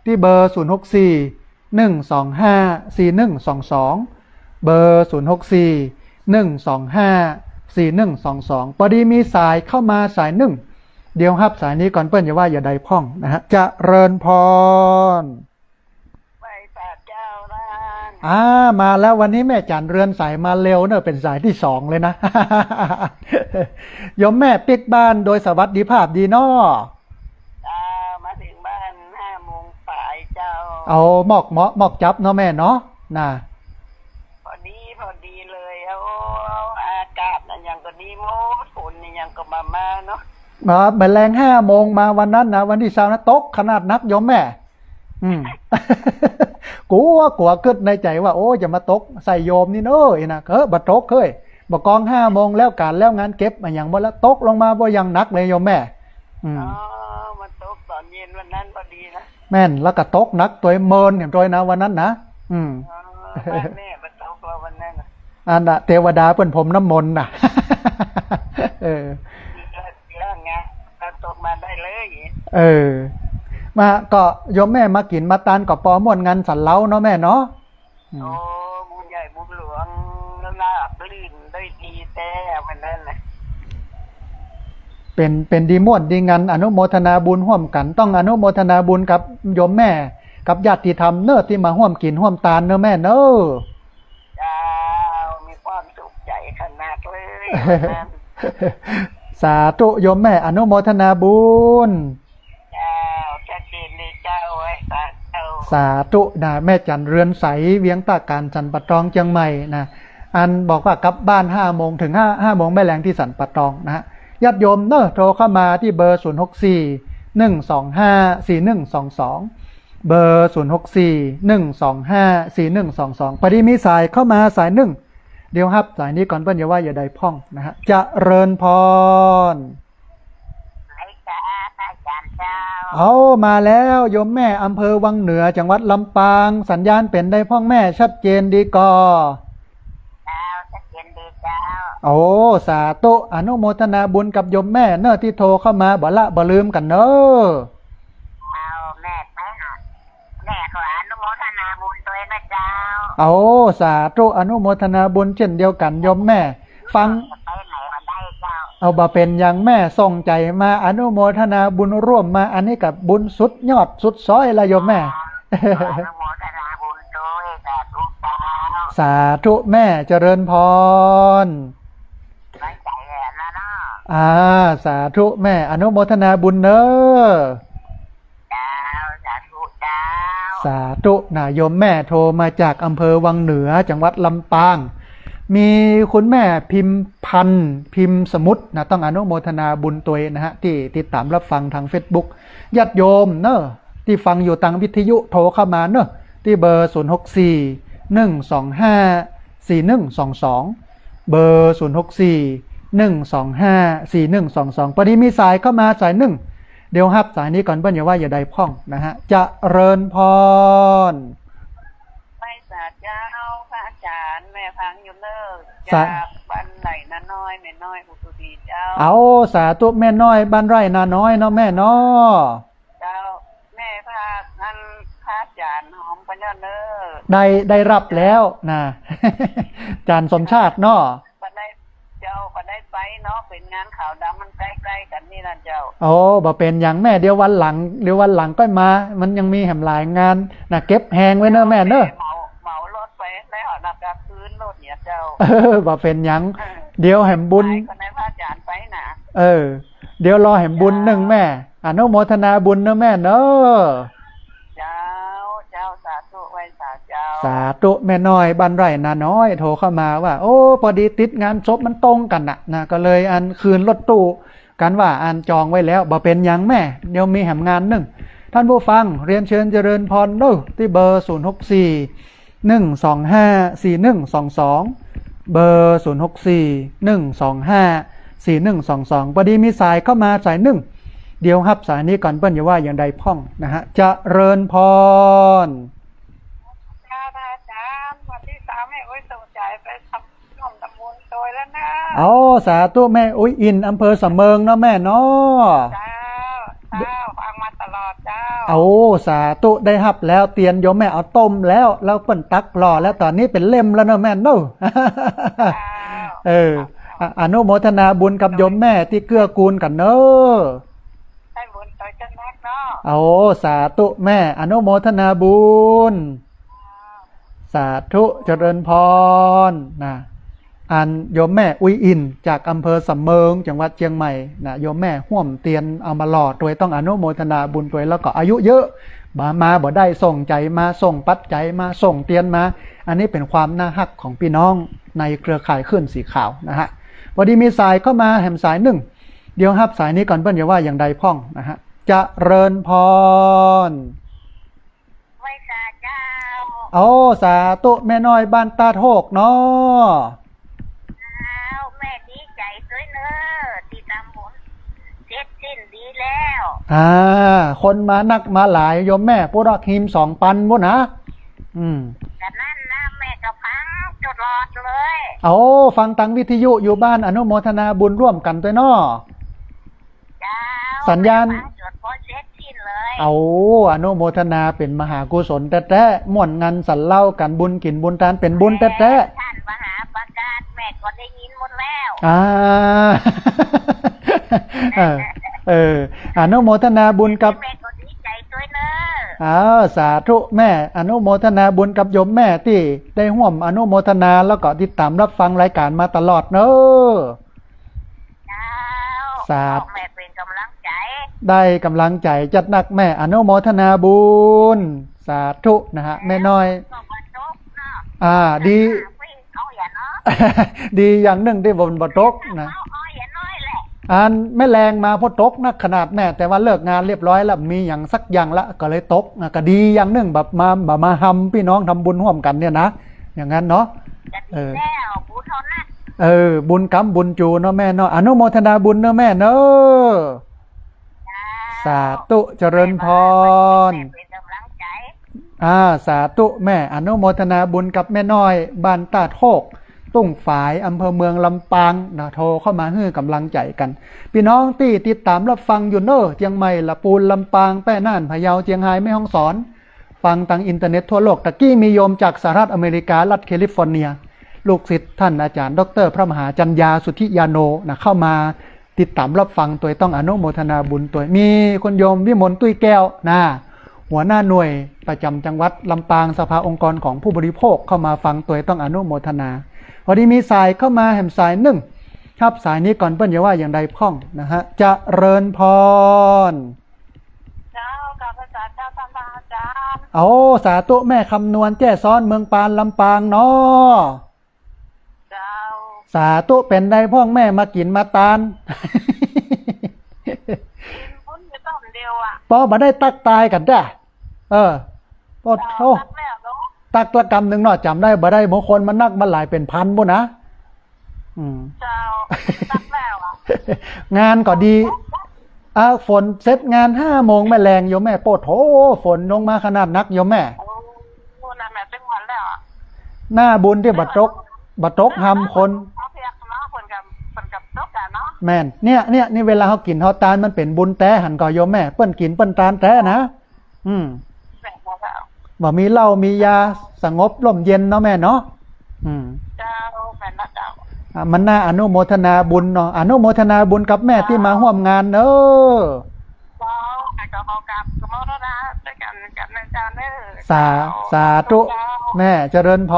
ที่เบอร์064-125-4122เบอร์064-125-4122พอดีมีสายเข้ามาสายหนึ่งเดี๋ยวครับสายนี้ก่อนเปิ้ลอย่าว่าอย่าใดพ่องนะฮะจะเริญพรไปปาเจ้าร้าน มาแล้ววันนี้แม่จันเรือนสายมาเร็วเนอะเป็นสายที่2เลยนะ โยมแม่ปิกบ้านโดยสวัสดิภาพดีเนาะมาถึงบ้าน5 โมงป่ายเจ้าเอาหมอกจับเนาะแม่เนาะน่ะพอดีเลยอากาศนั่นยังก็ดีโมดฝนนี่ยังก็มาเนาะแมลง5 โมงมาวันนั้นนะวันที่20นะตกขนาดนักโยมแม่กลัวกึดในใจว่าโอ้จะมาตกใส่โยมนี่เนอะนะบัดตกเคยบ่กอง5 โมงแล้วการแล้วงานเก็บมาอย่างบ่แล้วตกลงมาบ่ยังนักเลยโยมแม่มันตกตอนเย็นวันนั้นพอดีนะแม่นแล้วก็ตกนักตัวเมินอย่างตัวนะวันนั้นนะแม่มันตกแล้ววันนั้นอันน่ะเทวดาเพิ่นผมน้ำมนต์น่ะเรื่องไงเราตกมาได้เลยมาก็โยมแม่มากินมาตานกับปอม่วนงานสันเล้าเนาะแม่เนาะบุญใหญ่บุญหลวงลาบลื่นได้ดีแต่วันนั้นแหละเป็นดีม่วนดีงานอนุโมทนาบุญร่วมกันต้องอนุโมทนาบุญกับโยมแม่กับญาติธรรมเนอะที่มาร่วมกินร่วมตานเนอะแม่เนอะมีความสุขใจขนาดเลยสาธุโยมแม่อนุโมทนาบุญสาธุนะแม่จันเรือนใสเวียงตาการสันปะตองเชียงใหม่นะอันบอกว่ากลับบ้าน5 โมงถึง5 โมงแม่แรงที่สันปะตองนะฮะญาติโยมเนอะโทรเข้ามาที่เบอร์064-125-4122เบอร์064-125-4122พอดีมีสายเข้ามาสายหนึ่งเดี๋ยวครับสายนี้ก่อนเปิ้ลอย่าว่าอย่าใดพ่องนะฮะจะเริญพรเอามาแล้วโยมแม่อำเภอวังเหนือจังหวัดลำปางสัญญาณเป็นได้พ่องแม่ชัดเจนดีก่อชัดเจนดีเจ้าโอ้สาธุอนุโมทนาบุญกับโยมแม่เนอะที่โทรเข้ามาบ่ละบ่ลืมกันเนอะแม่ขออนุโมทนาบุญด้วยนะเจ้าเอาสาธุอนุโมทนาบุญเช่นเดียวกันโยมแม่ฟังเอาบาเป็นอย่างแม่ส่งใจมาอนุโมทนาบุญร่วมมาอันนี้กับบุญสุดยอดสุดซ้อยละโยมแม่อนุโมทนาบุญด้วยแต่ทุกเจ้าสาธุแม่เจริญพรใจแหนแล้วเนาะสาธุแม่อนุโมทนาบุญเนอะสาธุนะโยมแม่โทรมาจากอำเภอวังเหนือจังหวัดลำปาง มีคุณแม่พิมพ์พันธ์พิมพ์สมุทรนะต้องอนุโมทนาบุญตัวนะฮะที่ติดตามรับฟังทาง Facebook ญาติโยมเนอะที่ฟังอยู่ทางวิทยุโทรเข้ามาเนอะที่เบอร์064 125 4122เบอร์064 125 4122พอดีมีสายเข้ามาสายหนึ่งเดี๋ยวฮับสายนี้ก่อนเปิ้ลอย่าว่าอย่าใดพ่องนะฮะจะเริญพรไปสาเจ้าพระอาจารย์แม่พังอยู่เลิกจากบ้านไหลนาน้อยแม่น้อยอุตุดีเจ้าเอาสาธุแม่น้อยบ้านไร่นาน้อยเนาะแม่เนาะเจ้าแม่พาอันพระอาจารย์หอมปัญญาเลิกได้รับแล้วนะอาจารย์สมชาติเนาะก็ได้ไปเนาะเป็นงานข่าวดำมันใกล้ๆกันนี่นะเจ้าโอ้บ่เป็นอย่างแม่เดี๋ยววันหลังก็มามันยังมีแหมหลายงานนะเก็บแหงไว้เนอะแม่เนอะเหมารถไปแล้วนักการพื้นรถเนี่ยเจ้าบ่เป็นอย่างเดี๋ยวแหมบุญคนในพระอาจารย์ไปนะเดี๋ยวรอแหมบุญหนึ่งแม่อนุโมทนาบุญเนอะแม่เนอะเจ้าสาธุไว้สาธุแม่น้อยบ้านไร่นาน้อยโทรเข้ามาว่าโอ้พอดีติดงานศพมันตรงกันนะก็เลยอันคืนรถตู้กันว่าอันจองไว้แล้วบ่เป็นอย่างแม่เดี๋ยวมีแหมงานหนึ่งท่านผู้ฟังเรียนเชิญเจริญพรเด้อที่เบอร์064 125 4122เบอร์064 125 4122พอดีมีสายเข้ามาสายหนึ่งเดี๋ยวฮับสายนี้ก่อนเปิ้ลอย่าว่าอย่างใดพ่องนะฮะจะเริญพรวันที่3แม่อุ้ยส่งใจไปทำน้อมตำบุญโดยแล้วนะเอาสาธุแม่อุ้ยอินอำเภอสำเมิงเนาะแม่เนาะเจ้าฟังมาตลอดเจ้าเอาสาธุได้ฮับแล้วเตียนโยมแม่เอาต้มแล้วเปิ้นตักรอแล้วตอนนี้เป็นเล่มแล้วเนาะแม่เนาะอนุโมทนาบุญกับโยมแม่ที่เกื้อกูลกันเนาะให้บุญต่อจังนักเนาะเอาสาธุแม่อนุโมทนาบุญสาธุเจริญพรนะอันโยมแม่อุ้ยอินจากอำเภอสำเมิงจังหวัดเชียงใหม่นะโยมแม่ห่วมเตียนเอามาหล่อตัวต้องอนุโมทนาบุญตัวแล้วก็อายุเยอะมาบ่ได้ส่งใจมาส่งปัจจัยมาส่งเตียนมาอันนี้เป็นความน่าฮักของพี่น้องในเครือข่ายขึ้นสีขาวนะฮะพอดีมีสายเข้ามาแหมสายหนึ่งเดี๋ยวฮับสายนี้ก่อนเปิ้ลอย่าว่าอย่างใดพ่องนะฮะจะเริญพรเอาสาธุแม่น้อยบ้านตาโทกเนาะแม่ดีใจด้วยเนอะที่ทำบุญเสร็จสิ้นดีแล้วคนมานักมาหลายโยมแม่พวกรักหิม2 ปันบ่นะแต่นั่นนะแม่ก็ฟังจดรอดเลยเอาฟังตังวิทยุอยู่บ้านอนุโมทนาบุญร่วมกันด้วยเนาะสัญญาณเอาอนุโมทนาเป็นมหากุศลแท้ๆม่วนงานสันเล่ากันบุญกินบุญทานเป็นบุญแท้ๆท่านมหาประกาศแม่ก็ได้ยินหมดแล้วอนุโมทนาบุญกับแม่ก็ดีใจด้วยเนอะสาธุแม่อนุโมทนาบุญกับโยมแม่ที่ได้ร่วมอนุโมทนาแล้วก็ติดตามรับฟังรายการมาตลอดเนอะสาธุได้กำลังใจจัดหนักแม่อนุโมทนาบุญสาธุนะฮะแม่น้อยดีดีอย่างหนึ่งที่บนบตกนะแม่แรงมาพอตกนักขนาดแม่แต่ว่าเลิกงานเรียบร้อยแล้วมีอย่างสักอย่างละก็เลยตกก็ดีอย่างหนึ่งแบบมาทำพี่น้องทำบุญร่วมกันเนี่ยนะอย่างนั้นเนาะบุญกรรมบุญจูเนาะแม่เนาะอนุโมทนาบุญเนาะแม่เนาะสาธุเจริญพรสาธุแม่อนุโมทนาบุญกับแม่น้อยบ้านตาโทกตุ้งฝายอำเภอเมืองลำปางนะโทรเข้ามาให้กำลังใจกันพี่น้องที่ติดตามรับฟังอยู่เนอะเชียงใหม่ละปูนลำปางแป้น่านพะเยาเชียงรายแม่ฮ่องสอนฟังทางอินเทอร์เน็ตทั่วโลกตะกี้มีโยมจากสหรัฐอเมริการัฐแคลิฟอร์เนียลูกศิษย์ท่านอาจารย์ดร.พระมหาจัญญาสุทธิยาโนนะเข้ามาติดตามรับฟังตัวต้องอนุโมทนาบุญตัวมีคนโยมวิมลตุ้ยแก้วนะหัวหน้าหน่วยประจำจังหวัดลำปางสภาองค์กรของผู้บริโภคเข้ามาฟังตัวต้องอนุโมทนาพอดีมีสายเข้ามาแหมสายหนึ่งครับสายนี้ก่อนเปิ้ลอย่าว่าอย่างใดพ่องนะฮะจะเริญพรเจ้ากับพระเจ้าท่านอาจารย์เอาสาธุแม่คำนวณแจ้ซ้อนเมืองปานลำปางเนาะเจ้า สาธุเป็นได้พ่องแม่มากินมาตาน กินบุญอยู่ต้มเดียวอ่ะ ปอมาได้ตักตายกันได้ปอโท ตักแล้วเนาะ ตักละกรรมหนึ่งเนาะจำได้บ่ได้บางคนมันนักมันหลายเป็นพันบ่นะเจ้าตักแล้วอ่ะ งานก็ดีฝนเสร็จงาน5 โมงแม่แรงโยมแม่โปดโถฝนลงมาขนาดนักโยมแม่ โอ้นั่นแม่เป็นวันแล้วอ่ะ หน้าบุญที่บัดตกทำคน เขาเพียกเนาะคนกับตกกันเนาะ แม่นเนี่ยเวลาเขากินเขาตานมันเป็นบุญแต่หันก็โยมแม่เปิ้นกินเปิ้นตานแต่นะแม่บอกแล้ว บ่มีเหล้ามียาสงบร่มเย็นเนาะแม่เนาะเจ้าแม่นะเจ้ามันน่าอนุโมทนาบุญเนาะอนุโมทนาบุญกับแม่ที่มาร่วมงานเนอะแต่ก็เขากับก็มาแล้วนะด้วยกันกับนายจานเนอสาธุแม่เจริญพ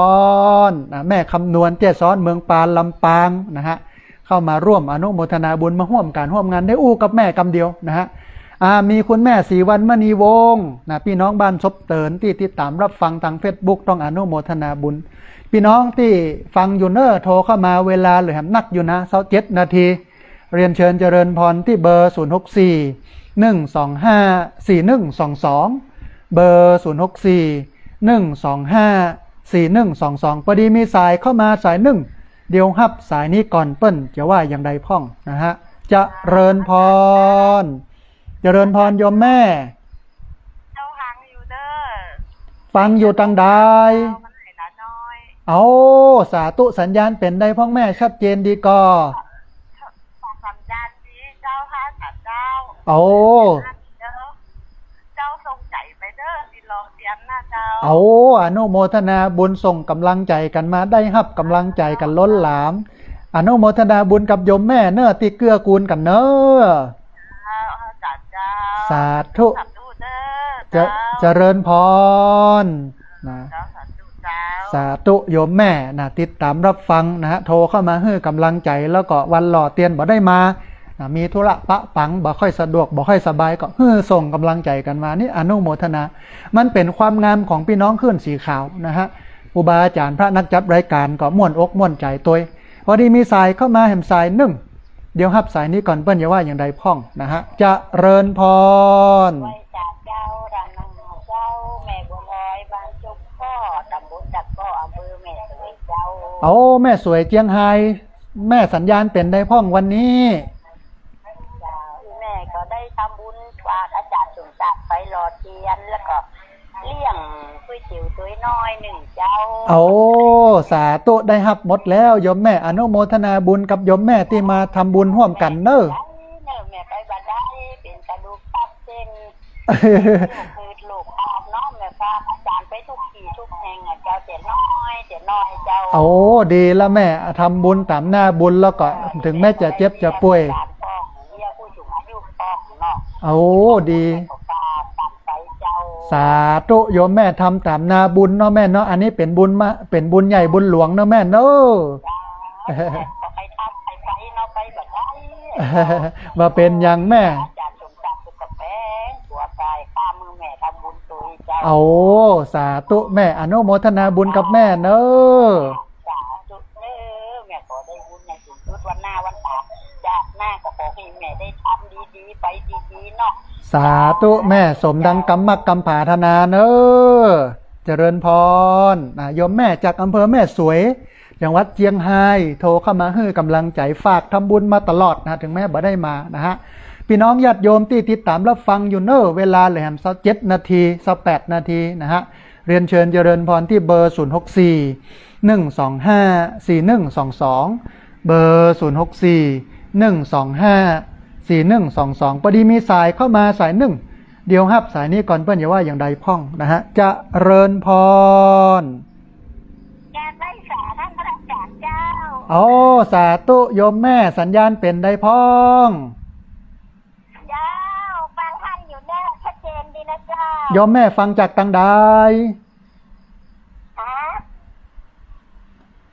รแม่คำนวณเจ้ซ้อนเมืองปานลำปางนะฮะเข้ามาร่วมอนุโมทนาบุญมาร่วมการร่วมงานได้อู้กับแม่กำเดียวนะฮะมีคุณแม่ศรีวรรณมณีวงศ์นะพี่น้องบ้านซบเตินที่ติดตามรับฟังทาง Facebook ต้องอนุโมทนาบุญพี่น้องที่ฟังอยู่เนอโทรเข้ามาเวลาหรือแหมนักอยู่นะ27 นาทีเรียนเชิญเจริญพรที่เบอร์064 125 4122เบอร์064 125 4122พอดีมีสายเข้ามาสายเดี๋ยวฮับสายนี้ก่อนเปิ้นจะว่าอย่างใดพ่องนะฮะเจริญพรโยมแม่เจ้าหังอยู่เด้อฟังอยู่ตังใดเอาสาธุสัญญาณเป็นได้พ่องแม่ชัดเจนดีก่อสัญญาณดีเจ้าค่ะเจ้าเจ้าทรงใจไปเด้อสิรอเสียนนะเจ้าอนุโมทนาบุญส่งกำลังใจกันมาได้ฮับกำลังใจกันล้นหลามอนุโมทนาบุญกับโยมแม่เน้อที่เกื้อกูลกันเน้อสาธุเจริญพรนะสาธุโยมแม่นะติดตามรับฟังนะฮะโทรเข้ามาให้กำลังใจแล้วก็วันหล่อเตียนบ่ได้มามีธุระปะปังบ่ค่อยสะดวกบ่ค่อยสบายก็ส่งกำลังใจกันมานี่อนุโมทนามันเป็นความงามของพี่น้องขึ้นสีขาวนะฮะครูบาอาจารย์พระนักจัดรายการก็ม่วนอกม่วนใจตัวพอดีมีสายเข้ามาแหมสายเดี๋ยวฮับสายนี้ก่อนเปิ้นอย่าว่าอย่างใดพ่องนะฮะจะเริญพรไว้จากเจ้าดังนางเจ้าแม่บัวลอยบ้านจุกข้อตำบลจักก็อำเภอแม่สวยเจ้าแม่สวยเจียงไฮ้แม่สัญญาณเป็นได้พ่องวันนี้แม่ก็ได้ทำบุญฝากอาจารย์สมศักดิ์ไปหล่อเทียนแล้วก็เลี้ยงก๋วยเตี๋ยวตัวน้อย1 เจ้าสาธุได้ฮับหมดแล้วโยมแม่อนุโมทนาบุญกับโยมแม่ที่มาทำบุญร่วมกันเนอะแม่ไปบัดได้เป็นกระดูกตับเส้นคือลูกอาบน้องแม่ฝากอาจารย์ไปทุกที่ทุกแห่งเจ้าเจ๋น้อยเจ้าดีแล้วแม่ทำบุญตามหน้าบุญแล้วก็ถึงแม่จะเจ็บจะป่วยดีสาธุโยมแม่ทำตามนาบุญเนาะแม่เนาะอันนี้เป็นบุญใหญ่บุญหลวงเนาะแม่เนาะไปทำไปเนาะไปแบบนี้มาเป็นอย่างแม่สาธุแม่อนุโมทนาบุญกับแม่เนาะสาธุแม่ขอได้บุญในสูงสุดวันหน้าวันตาจากหน้าก็ขอให้แม่ได้ทำดีๆไปดีๆเนาะสาธุแม่สมดังกำมักกำผาธนาเนอะเจริญพรโยมแม่จากอำเภอแม่สวยจังหวัดเชียงไฮ้โทรเข้ามาให้กำลังใจฝากทำบุญมาตลอดนะถึงแม่บ่ได้มานะฮะพี่น้องญาติโยมที่ติดตามรับฟังอยู่เนอะเวลาเลยแหม27 นาที28 นาทีนะฮะเรียนเชิญเจริญพรที่เบอร์064 125 4122เบอร์064 125 4122พอดีมีสายเข้ามาสายเดี๋ยวฮับสายนี้ก่อนเปิ้นอย่าว่าอย่างใดพ่องนะฮะจะเริญพรแกได้สาท่านพระอาจารย์เจ้าสาธุโยมแม่สัญญาณเป็นได้พ่องเจ้าฟังท่านอยู่แน่ชัดเจนดีนะเจ้าโยมแม่ฟังจากตังใด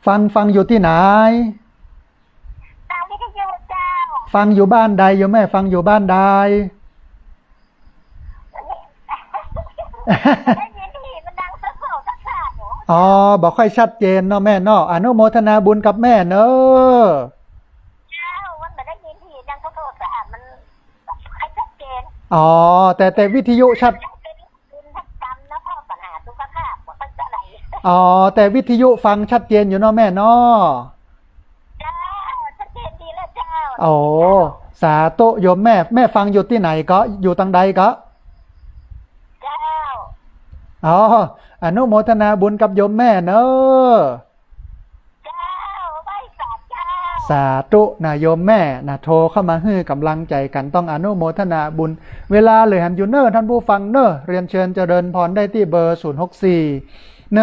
ฟังอยู่ที่ไหนฟังอยู่บ้านใดโยมแม่ฟังอยู่บ้านใดได้ยินที่มันดังสักเท่าสักขาดหนู อ๋อบอกค่อยชัดเจนเนาะแม่เนาะอนุโมทนาบุญกับแม่เนอะเจ้ามันไม่ได้ยินทีดังเขาโทษสะอาดมันให้ชัดเจนอ๋อแต่วิทยุชัดเป็นบุญทักกรรมนะพ่อปัญหาสุขภาพว่าเขาจะไหนอ๋อแต่วิทยุฟังชัดเจนอยู่เนาะแม่เนาะเจ้าชัดเจนดีแล้วเจ้าโอ้สาธุโยมแม่ฟังอยู่ที่ไหนก็อยู่ตังใดก็เจ้าอ๋ออนุโมทนาบุญกับโยมแม่เนอะเจ้าไม่สาเจ้าสาธุนะโยมแม่นะโทรเข้ามาให้กำลังใจกันต้องอนุโมทนาบุญเวลาเลยหันอยู่เนอะท่านผู้ฟังเนอะเรียนเชิญเจริญพรได้ที่เบอร์064 125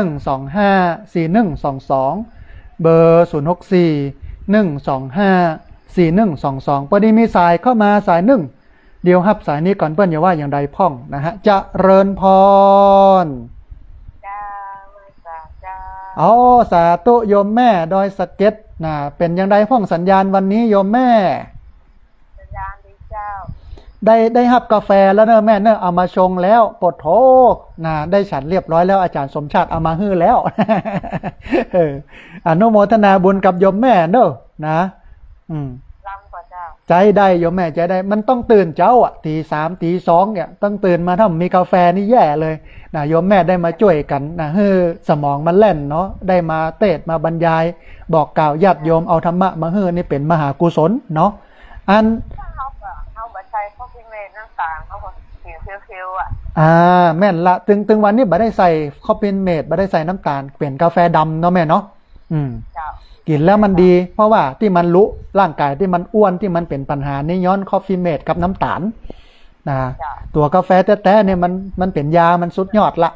4122เบอร์064 125 4122พอดีมีสายเข้ามาสายหนึ่งเดี๋ยวรับสายนี้ก่อนเปิ้ลอย่าว่าอย่างใดพ่องนะฮะจะเริญพรอ๋อสาธุโยมแม่ดอยสะเก็ดนะเป็นอย่างไรพ่องสัญญาณวันนี้โยมแม่สัญญาณดีเจ้าได้รับกาแฟแล้วเนอะแม่เนอะเอามาชงแล้วปดโถนะได้ฉันเรียบร้อยแล้วอาจารย์สมชาติเอามาฮื้อแล้วอนุโมทนาบุญกับโยมแม่เนอะนะรำก่อนเจ้าใจได้โยมแม่ใจได้มันต้องตื่นเจ้าอ่ะตี 3 ตี 2เนี่ยต้องตื่นมาถ้ามีกาแฟนี่แย่เลยนะโยมแม่ได้มาช่วยกันนะให้สมองมันแล่นเนาะได้มาเทศมาบรรยายบอกกล่าวญาติโยมเอาธรรมะมาให้นี่เป็นมหากุศลเนาะอันเขาบัดใช้ข้าวพิเมตต่างๆเขาก็ผิวเคี้ยวๆแม่นละตึงวันนี้บ่ได้ใส่ข้าวเป็นเมดบ่ได้ใส่น้ำตาลเปลี่ยนกาแฟดำเนาะแม่เนาะกินแล้วมันดีเพราะว่าที่มันรู้ร่างกายที่มันอ้วนที่มันเป็นปัญหานี่ย้อนคอฟฟี่เมดกับน้ำตาลนะตัวกาแฟแท้ๆเนี่ยมันเป็นยามันสุดยอดละ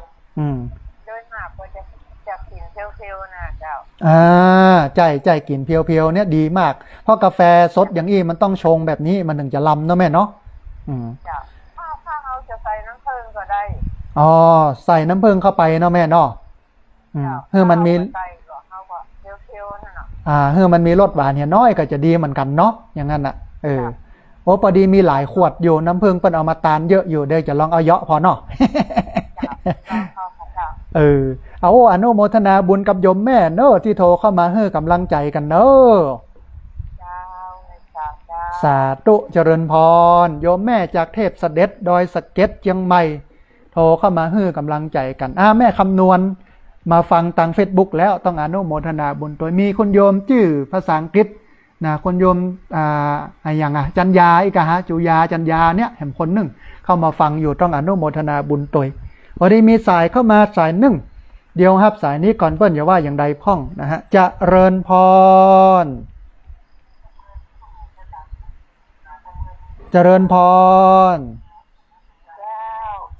โดยมากก็จะกินเพียวๆนะเจ้าใจกินเพียวๆเนี่ยดีมากเพราะกาแฟสดอย่างนี้มันต้องชงแบบนี้มันถึงจะล้ำเนาะแม่เนาะถ้าเราจะใส่น้ำผึ้งก็ได้อ๋อใส่น้ำผึ้งเข้าไปเนาะแม่เนาะเพื่อมันมีเฮ้มันมีรสหวานเนี่ยน้อยก็จะดีเหมือนกันเนาะอย่างนั้นอ่ะโอ้พอดีมีหลายขวดอยู่น้ำผึ้งเปิ้นเอามาตานเยอะอยู่เดี๋ยวจะลองเอาเยอะพอเนาะเอาอนุโมทนาบุญกับโยมแม่เนอะที่โทรเข้ามาให้กำลังใจกันเนอะสาธุเจริญพรโยมแม่จากเทพเสด็จดอยสะเก็ดเชียงใหม่โทรเข้ามาให้กำลังใจกันแม่คำนวณมาฟังทาง Facebook แล้วต้องอนุโมทนาบุญโดยมีคนโยมชื่อภาษาอังกฤษนะคนโยมอย่างจันยาอีกฮะจุยาจันยาเนี่ยเห็นคนหนึ่งเข้ามาฟังอยู่ต้องอนุโมทนาบุญตัวพอดีมีสายเข้ามาสายหนึ่งเดี๋ยวครับสายนี้ก่อนเปิ้ลอย่าว่าอย่างใดพ่องนะฮะจะเริญพรเจริญพร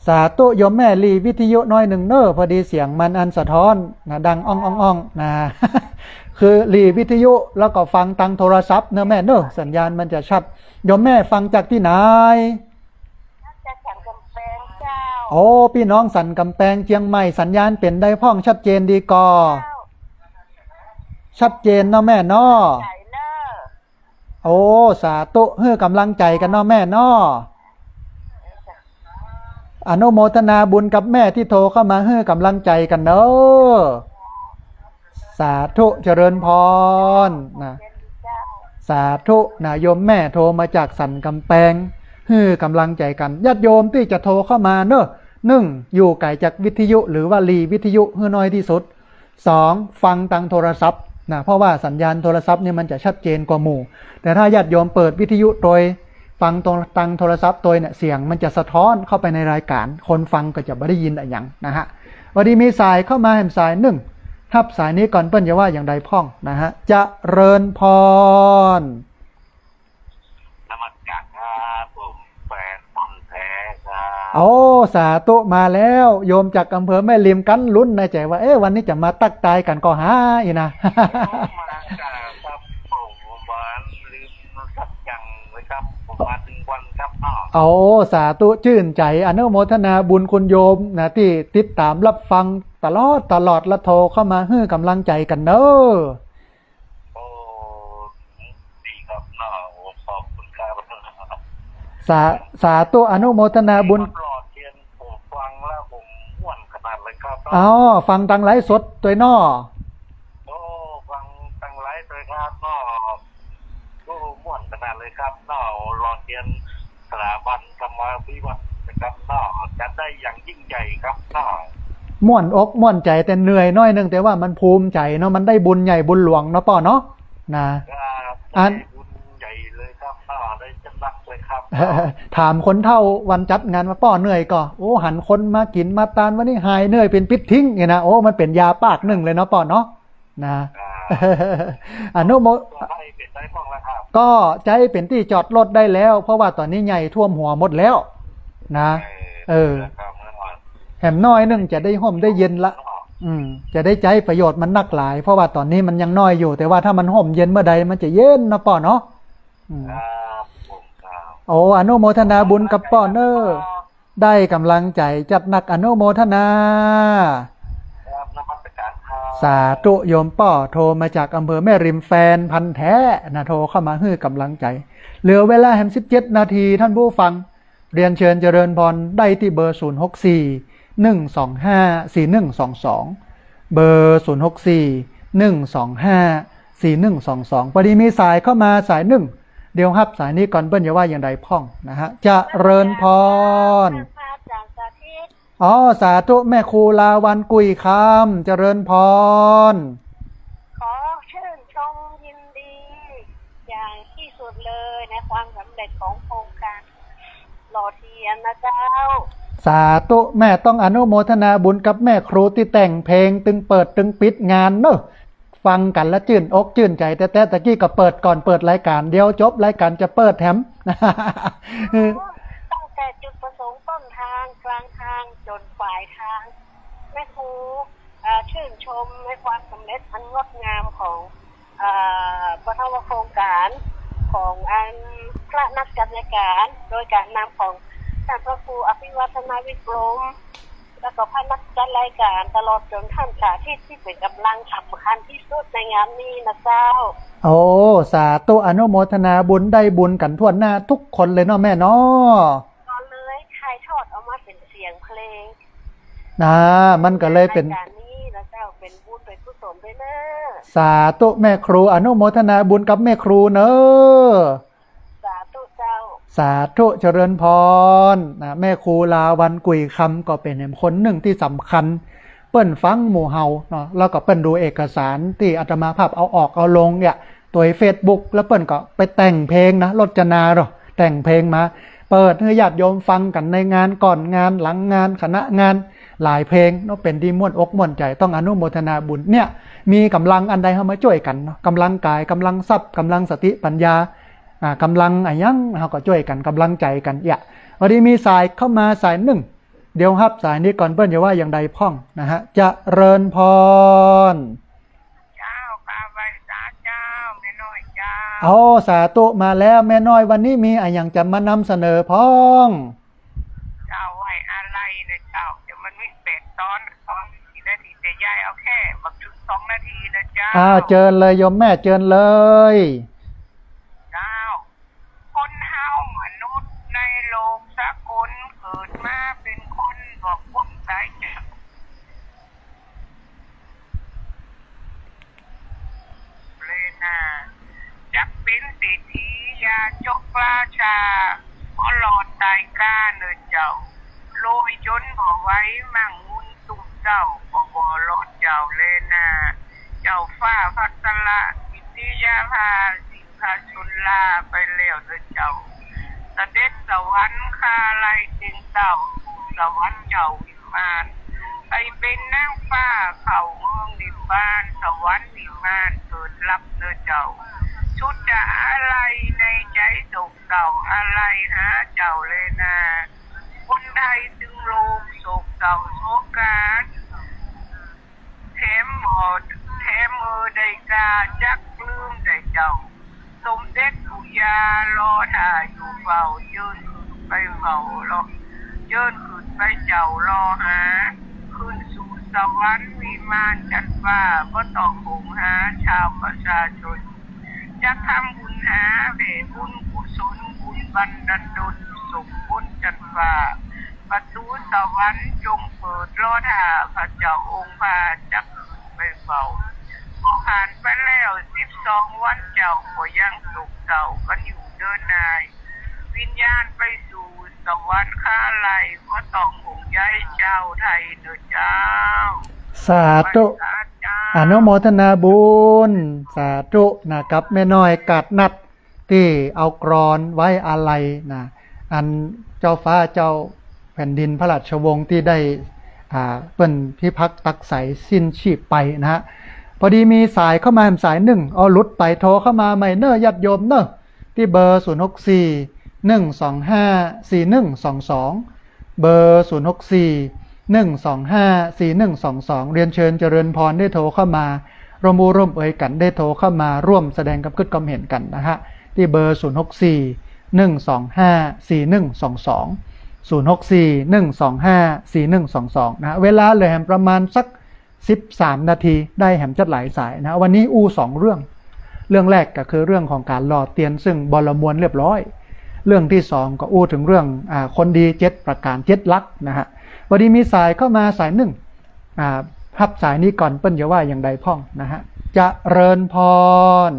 สาธุโยมแม่ลีวิทยุน้อยหนึ่งเนอพอดีเสียงมันอันสะท้อนนะดังอ่องนะคือลีวิทยุแล้วก็ฟังทางโทรศัพท์เนอะแม่เนอะสัญญาณมันจะชัดโยมแม่ฟังจากที่ไหนจากสันกำแพงเจ้าโอ้พี่น้องสันกำแพงเชียงใหม่สัญญาณเป็นได้พ่องชัดเจนดีกอชัดเจนเนาะแม่เนาะโอ้สาธุให้กำลังใจกันเนาะแม่เนาะอนุโมทนาบุญกับแม่ที่โทรเข้ามาให้กำลังใจกันเนอะสาธุเจริญพรนะสาธุนะโยมแม่โทรมาจากสันกำแพงให้กำลังใจกันญาติโยมที่จะโทรเข้ามาเนอะอยู่ไกลจากวิทยุหรือว่าลีวิทยุให้น้อยที่สุด2ฟังทางโทรศัพท์นะเพราะว่าสัญญาณโทรศัพท์เนี่ยมันจะชัดเจนกว่าหมู่แต่ถ้าญาติโยมเปิดวิทยุโดยฟังตรงทางโทรศัพท์ตัวเนี่ยเสียงมันจะสะท้อนเข้าไปในรายการคนฟังก็จะไม่ได้ยินอะไรอย่างนะฮะวันนี้มีสายเข้ามาแห่งสายทับสายนี้ก่อนเปิ้ลจะว่าอย่างใดพ่องนะฮะจะเริญพรนมัสการครับผมแฟนฟังแท้ครับโอ้สาธุมาแล้วโยมจากอำเภอแม่ริมกันลุ้นในใจว่าวันนี้จะมาตักตายกันก็หาอีนะมาถึงวันครับเอาสาธุชื่นใจอนุโมทนาบุญคุณโยมนะที่ติดตามรับฟังตลอดและโทรเข้ามาให้กำลังใจกันเนอะดีครับเนาะขอบคุณครับสาธุอนุโมทนาบุญปลอดเทียนผมฟังแล้วผมม่วนข นาดเลยครับอ๋อฟังตังไลฟ์สดตัวนอโอ้ฟังตังไลฟ์เลยครับก็ก็ม่วนขนาดเลยครับนอรอเรียนสถาบันธรรมวิวัฒน์นะครับนอจัดได้อย่างยิ่งใหญ่ครับนอม่วนอกม่วนใจแต่เหนื่อยน้อยนึงแต่ว่ามันภูมิใจเนาะมันได้บุญใหญ่บุญหลวงเนาะป่อเนาะนะอันบุญใหญ่เลยครับนอได้จัดหนักเลยครับถามคนเท่าวันจัดงานมาป่อเหนื่อยก็โอ้หันคนมากินมาตานวันนี้หายเหนื่อยเป็นปิดทิ้งไงนะโอ้มันเป็นยาปากหนึ่งเลยเนาะป่อเนาะนะอนุโมก็ใจเป็นที่จอดรถได้แล้วเพราะว่าตอนนี้ใหญ่ท่วมหัวหมดแล้วนะแหมน้อยนึงจะได้ห่มได้เย็นละจะได้ใจประโยชน์มันนักหลายเพราะว่าตอนนี้มันยังน้อยอยู่แต่ว่าถ้ามันห่มเย็นเมื่อใดมันจะเย็นนะป่อเนาะโอ้อนุโมทนาบุญกับป่อเนอร์ได้กำลังใจจัดหนักอนุโมทนาสาธุโยมป่อโทรมาจากอำเภอแม่ริมแฟนพันแท้นะโทรเข้ามาให้กำลังใจเหลือเวลาแฮม17 นาทีท่านผู้ฟังเรียนเชิญเจริญพรได้ที่เบอร์064-125-4122เบอร์064-125-4122พอดีมีสายเข้ามาสายหนึ่งเดี๋ยวฮับสายนี้ก่อนเบิ้ลอย่าว่าอย่างใดพ่องนะฮะเจริญพรอ๋อสาธุแม่ครูลาวันกุยคำเจริญพรขอชื่นชมยินดีอย่างที่สุดเลยในความสำเร็จของโครงการหล่อเทียนนะเจ้าสาธุแม่ต้องอนุโมทนาบุญกับแม่ครูที่แต่งเพลงตึงเปิดตึงปิดงานเนอะฟังกันแล้วชื่นอกชื่นใจแต่ตะกี้ก็เปิดก่อนเปิดรายการเดี๋ยวจบรายการจะเปิดแถมตั้งแต่จุดประสงค์ต้นทางกลางทางจนปลายทางแม่ครูชื่นชมในความสำเร็จอันงดงามของปฐมโครงการของอันพระนักจัดการโดยการนำของท่านพระครูอภิวัฒนาวิกรมแล้วก็พระนักจัดรายการตลอดจนท่านสาธิตที่เป็นกำลังสำคัญที่สุดในงานนี้นะเจ้าโอ้สาธุอนุโมทนาบุญได้บุญกันทั่วหน้าทุกคนเลยเนาะแม่เนาะก็เลยถ่ายทอดออกมาเป็นเสียงเพลงมันก็เลยเป็นการนี้นะเจ้าเป็นบุญเป็นกุศลด้วยเนอะสาธุแม่ครูอนุโมทนาบุญกับแม่ครูเนอะสาธุเจ้าสาธุเจริญพรนะแม่ครูลาวันกุยคำก็เป็นคนหนึ่งที่สำคัญเปิ้นฟังหมู่เฮาเนาะแล้วก็เปิ้นดูเอกสารที่อาตมาภาพเอาออกเอาลงเนี่ยตัวเฟซบุ๊กแล้วเปิ้นก็ไปแต่งเพลงนะรจนาเนาะแต่งเพลงมาเปิดให้ญาติโยมฟังกันในงานก่อนงานหลังงานคณะงานหลายเพลงเนาะเป็นที่ม่วนอกม่วนใจต้องอนุโมทนาบุญเนี่ยมีกำลังอันใดเข้ามาช่วยกันเนาะกำลังกายกำลังทรัพย์กำลังสติปัญญากำลังยังเราก็ช่วยกันกำลังใจกันวันนี้มีสายเข้ามาสายหนึ่งเดี๋ยวฮับสายนี้ก่อนเปิ้ลอย่าว่าอย่างใดพ่องนะฮะจะเริญพรเจ้าข้าไว้สาเจ้าแม่น้อยเจ้าสาธุมาแล้วแม่น้อยวันนี้มีอะไรอย่างจะมานำเสนอพ่องเจ้าไว้อะไรนะเจ้าเดี๋ยวมันไม่เป็ดตอน4 นาทีแต่ยายเอาแค่บักชุด2 นาทีนะเจ้าเจิญเลยโยมแม่เจิญเลยคนเฮามนุษย์ในโลกสักคนเกิดมาเป็นคนบอกคนตายจากเลยนะจะเป็นเศรษฐียาจกราชาเพราะหลอดตายกล้าเนื้อเจ้าโลยจนบ่ไว้มั่งมุนตุ่มเจ้าบ่หลอดเจ้าเลยนะเจ้าฟ้าพัสละวิทยาภาพาชุนลาไปเลี้ยวเดินเจ้าเสด็จสวรรค์คาไลจึงเจ้าสวรรค์เจ้าวิมานไปเป็นนางฟ้าเข้าเมืองนิพพานสวรรค์นิมานเกิดรับเดินเจ้าชุดจะอะไรในใจโศกเศร้าอะไรหาเจ้าเลยนะคนใดจึงโลกโศกเศร้าโศกาแถมมือได้กาจักลืมได้เจ้าสมเด็จอุยารอท่าอยู่เฝ้ายืนไปเฝ้ารอยืนขึ้นไปเจ้ารอหาขึ้นสู่สวรรค์วิมานจันฟ้าบ่ต้องคงหาชาวประชาชนจะทำบุญหาเวบุญกุศลบุญบันดาลดลสุขบุญจันฟ้าไป ประตูสวรรค์จงเปิดรอดหาพระเจ้าองค์พาจักขึ้นไปเฝ้าผ่านไปแล้ว12 วันเจ้าก็ยังสุขเศร้ากันอยู่เดินนายวิญญาณไปสู่สวรรค์ข้าไหลก็ต้องห่วงใยเจ้าไทยเด้อเจ้าสาธุอนุโมทนาบุญสาธุนะครับแม่น้อยกาดนัดที่เอากรอนไว้อาลัยนะอันเจ้าฟ้าเจ้าแผ่นดินพระราชวงศ์ที่ได้เป็นพิพักษ์ตักใสสิ้นชีพไปนะฮะพอดีมีสายเข้ามาสายหนึ่งเอาหลุดไปโทรเข้ามาใหม่เนอะญาติโยมเนอะที่เบอร์064 125 4122เบอร์064 125 4122เรียนเชิญเจริญพรได้โทรเข้ามาร่วมร่วมเอ่ยกันได้โทรเข้ามาร่วมแสดงกับคิดความเห็นกันนะฮะที่เบอร์064 125 4122 064 125 4122นะเวลาเหลือแหมประมาณสัก13 นาทีได้แหมจัดหลายสายนะวันนี้2 เรื่องแรกก็คือเรื่องของการรอเตียนซึ่งบรมวลเรียบร้อยเรื่องที่2ก็ถึงเรื่องคนดี7 ประการ7 ลักษณ์นะฮะวันนี้มีสายเข้ามาสายหนึ่งพับสายนี้ก่อนเปิ้นจะว่าอย่างใดพ่องนะฮะจะเริญพร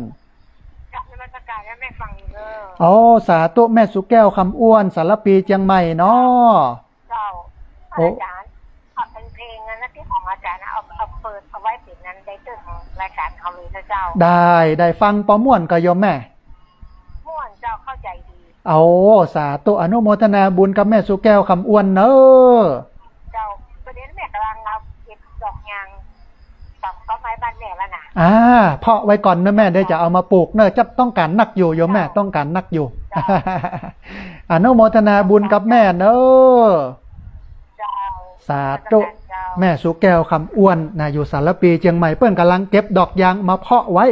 กับนมัสการและแม่ฟังเด้อสาธุแม่สุแก้วคำอ้วนสารปีเชียงใหม่เนาะเจ้าอาจารย์ขับเป็นเพลงนะที่ของอาจารย์นะเอาเปิดเอาไว้ปิดนั้นได้ตึ้งรายการเขาเลยนะเจ้าได้ฟังปอม่วนก็โยมแม่ม่วนเจ้าเข้าใจดีสาธุอนุโมทนาบุญกับแม่สุแก้วคำอ้วนเนอะเจ้าประเด็นแม่กำลังเอาเก็บดอกยางก็ไม้บ้านแม่แล้วนะเพาะไว้ก่อนนะแม่ได้จะเอามาปลูกเนอะจะต้องการนักอยู่โยมแม่ต้องการนักอยู่อนุโมทนาบุญกับแม่เนอะสาธุแม่สุแก้วคำอ้วนนะอยู่สารปีเชียงใหม่เปิ้นกำลังเก็บดอกยางมาเพาะไว้